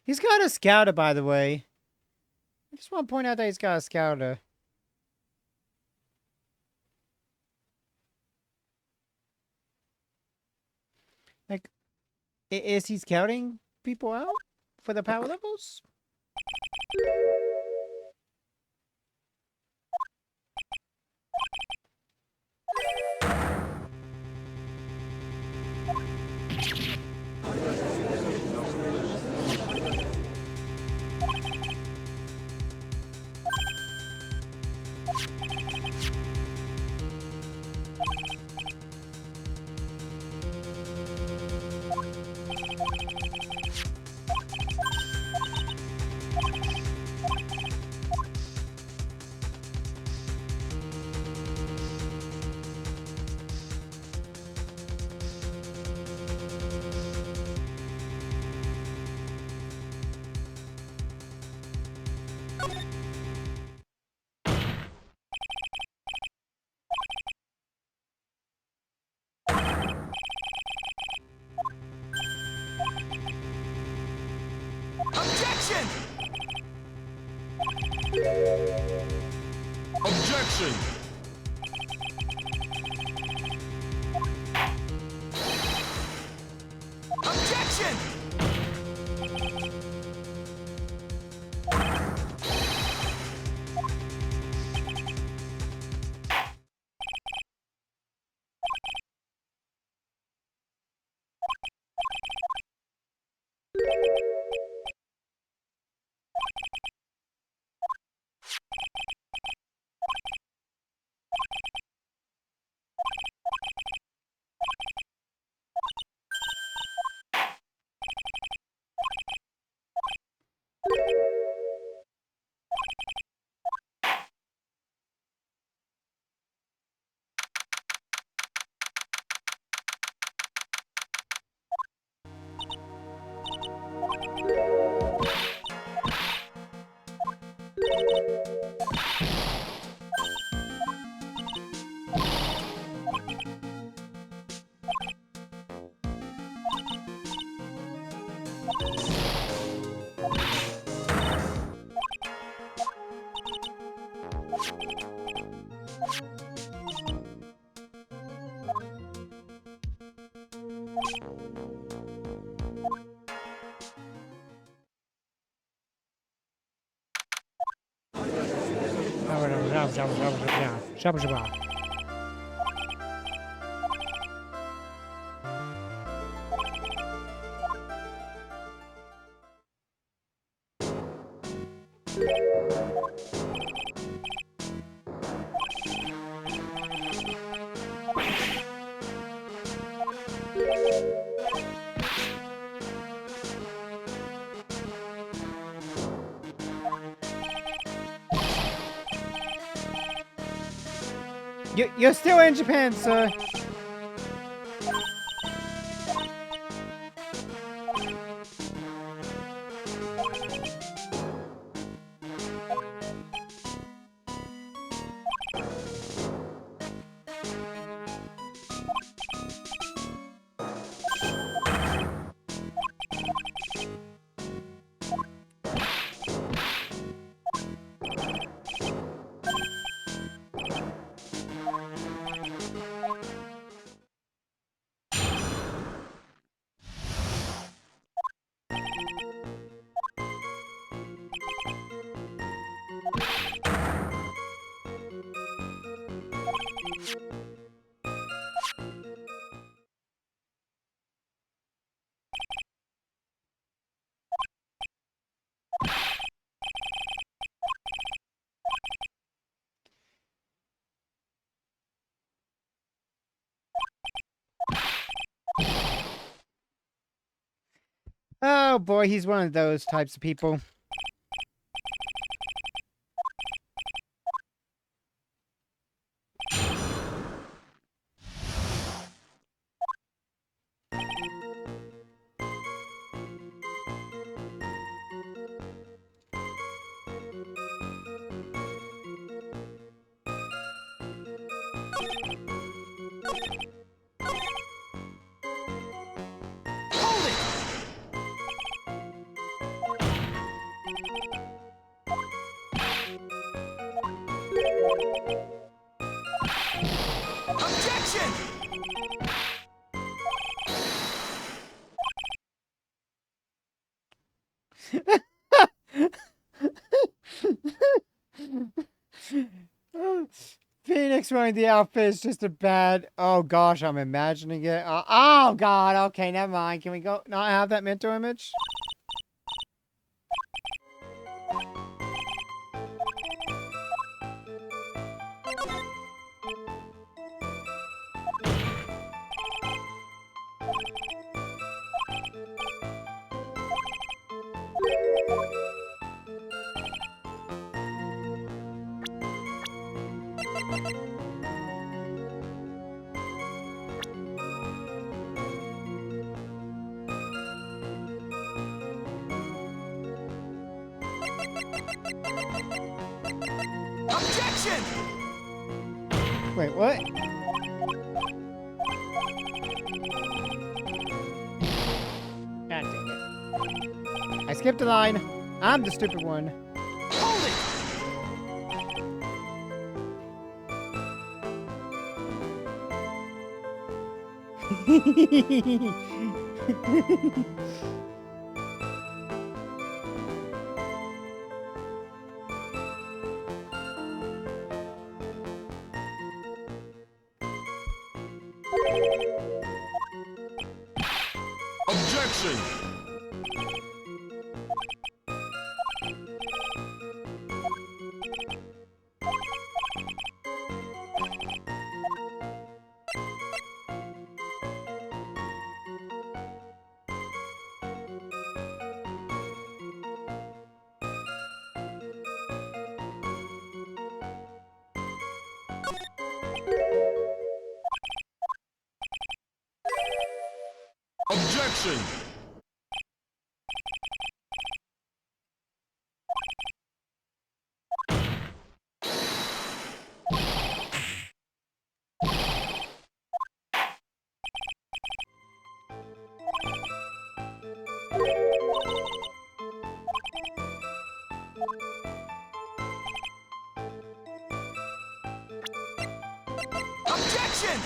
He's got a scouter, by the way. I just want to point out that he's got a scouter. Like, is he scouting people out for the power levels? Objection! Objection! Objection! You're still in Japan, sir. Oh boy, he's one of those types of people. Hold it! Objection! Phoenix wearing the outfit is just a bad. Oh gosh, I'm imagining it. Oh god. Okay, never mind. Can we go not have that mental image? Objection! Wait, what? God dang it. I skipped a line. I'm the stupid one. Hold it! Objection! Objection! Objection!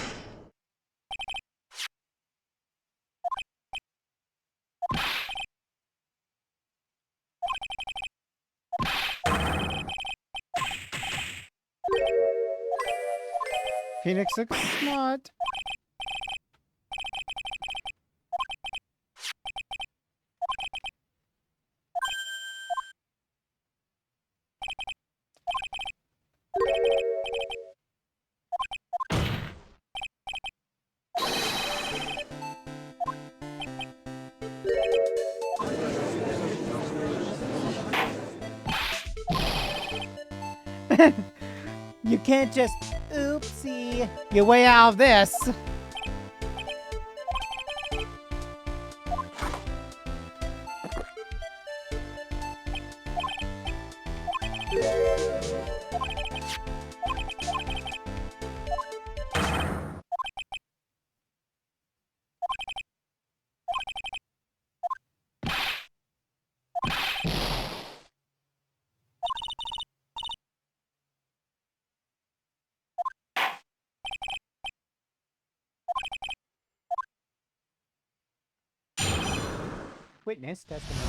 Phoenix looks smart. You can't just oopsie your way out of this. Witness testimony.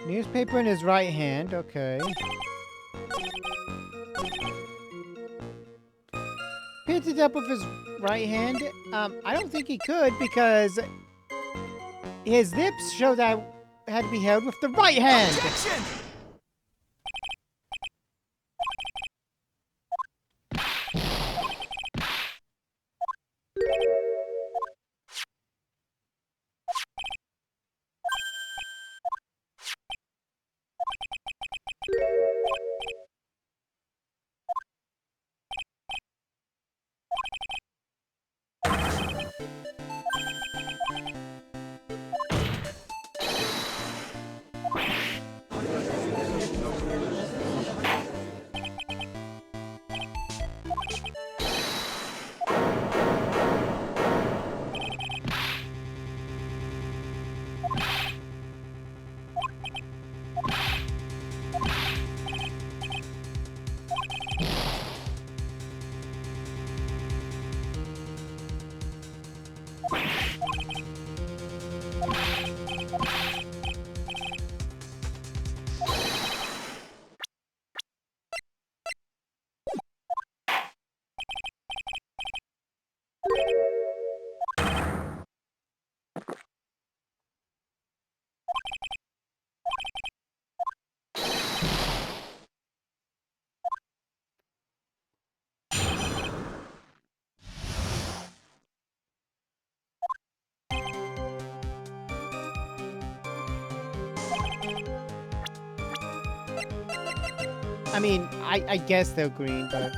Newspaper in his right hand, okay. Picked it up with his right hand. I don't think he could because his lips show that it had to be held with the right hand. Objection! I mean, I guess they're green, but...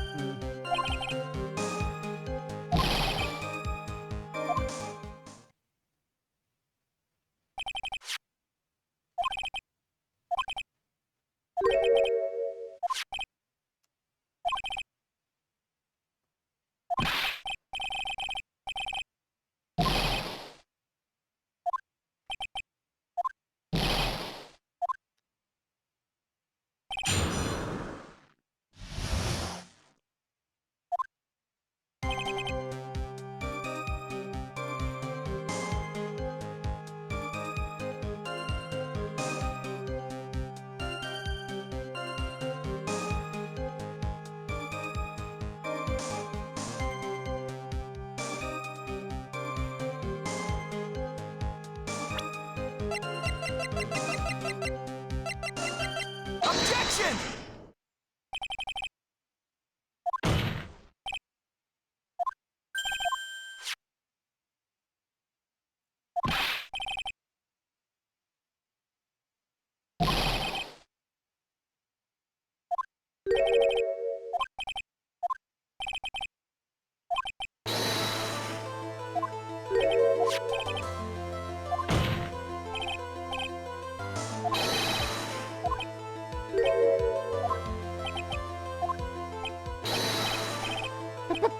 Objection!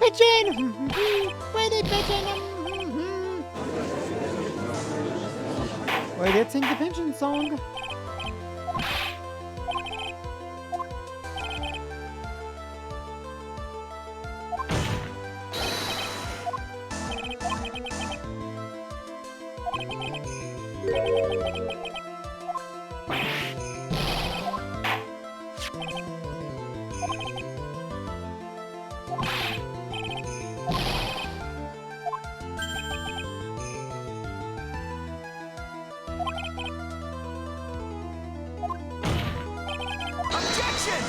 Pigeon! Where they pigeon? Wait, let's sing the pigeon song. Objection!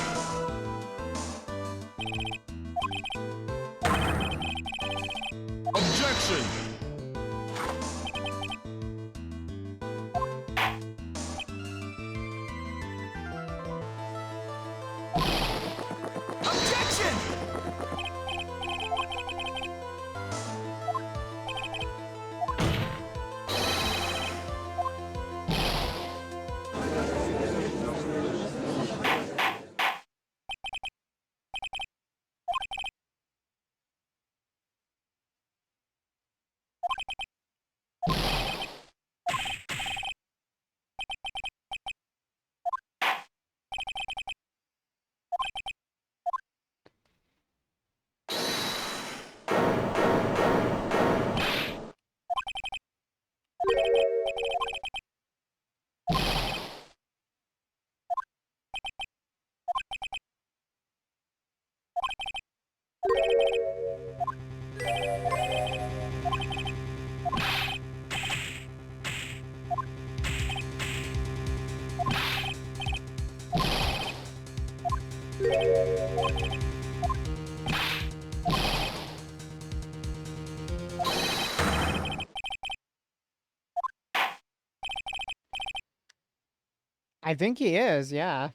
Objection! I think he is, yeah.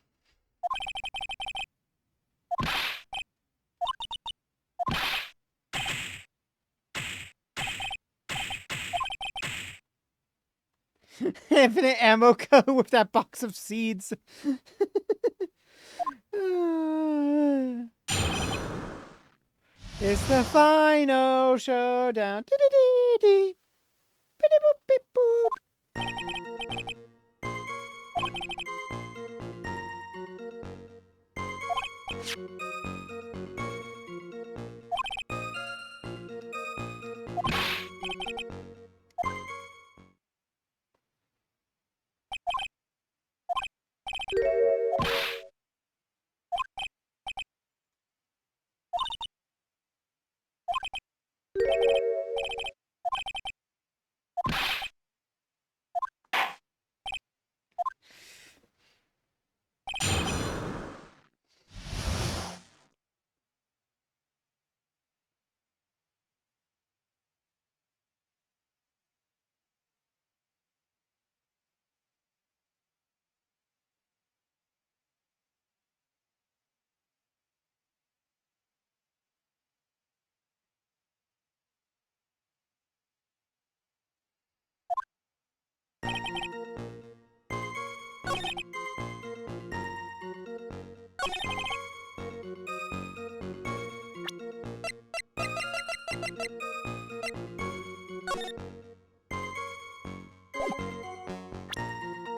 Infinite ammo code with that box of seeds. It's the final showdown. Dee-dee-dee-dee. Beep-boop-beep-boop.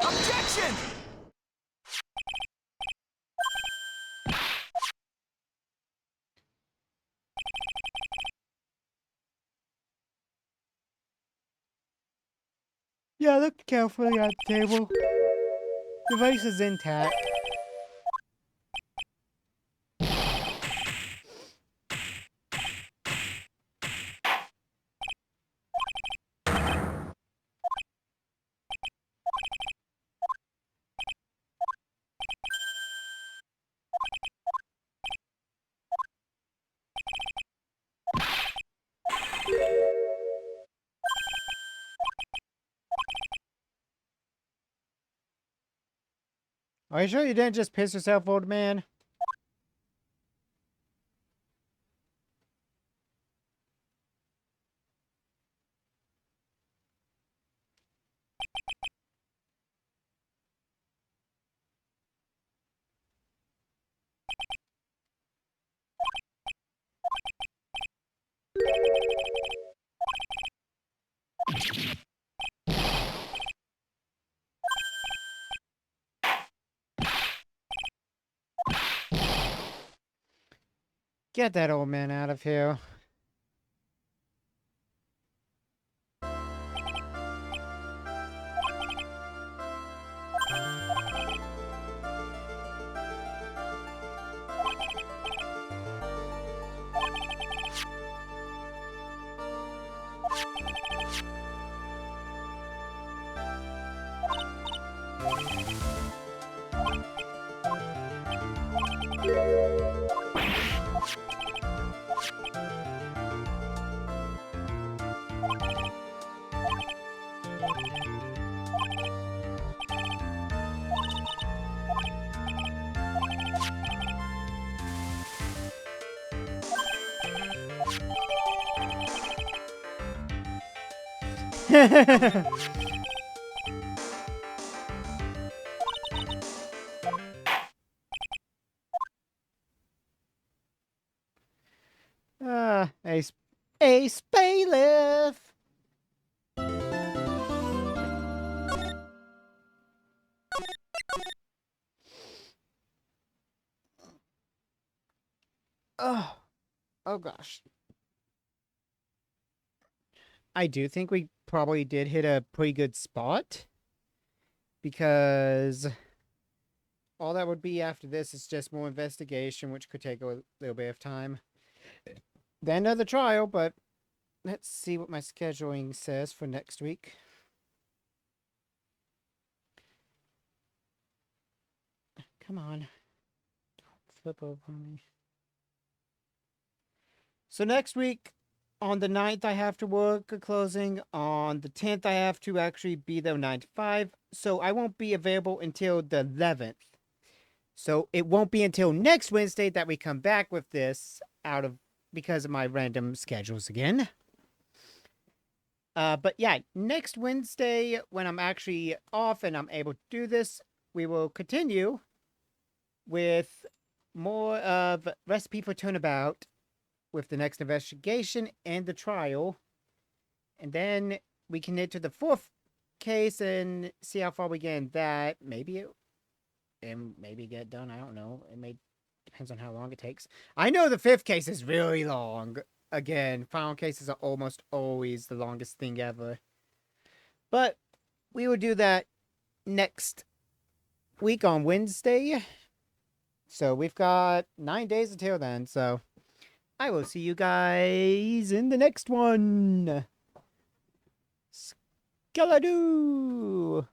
Objection! Yeah, look carefully at the table. Device is intact. Are you sure you didn't just piss yourself, old man? Get that old man out of here. Ace. Ace Bailiff! Oh. Oh gosh. I do think we probably did hit a pretty good spot. Because all that would be after this is just more investigation, which could take a little bit of time. Then another trial, but let's see what my scheduling says for next week. Come on. Don't flip over on me. So next week, on the 9th, I have to work a closing. On the 10th, I have to actually be there 9 to 5. So I won't be available until the 11th. So it won't be until next Wednesday that we come back with this because of my random schedules again. But yeah, next Wednesday, when I'm actually off and I'm able to do this, we will continue with more of Recipe for Turnabout with the next investigation and the trial. And then we can head to the 4th case and see how far we get in that. Maybe get done. I don't know. Depends on how long it takes. I know the 5th case is really long. Again, final cases are almost always the longest thing ever. But we will do that next week on Wednesday. So we've got 9 days until then. So I will see you guys in the next one. Skeladoo!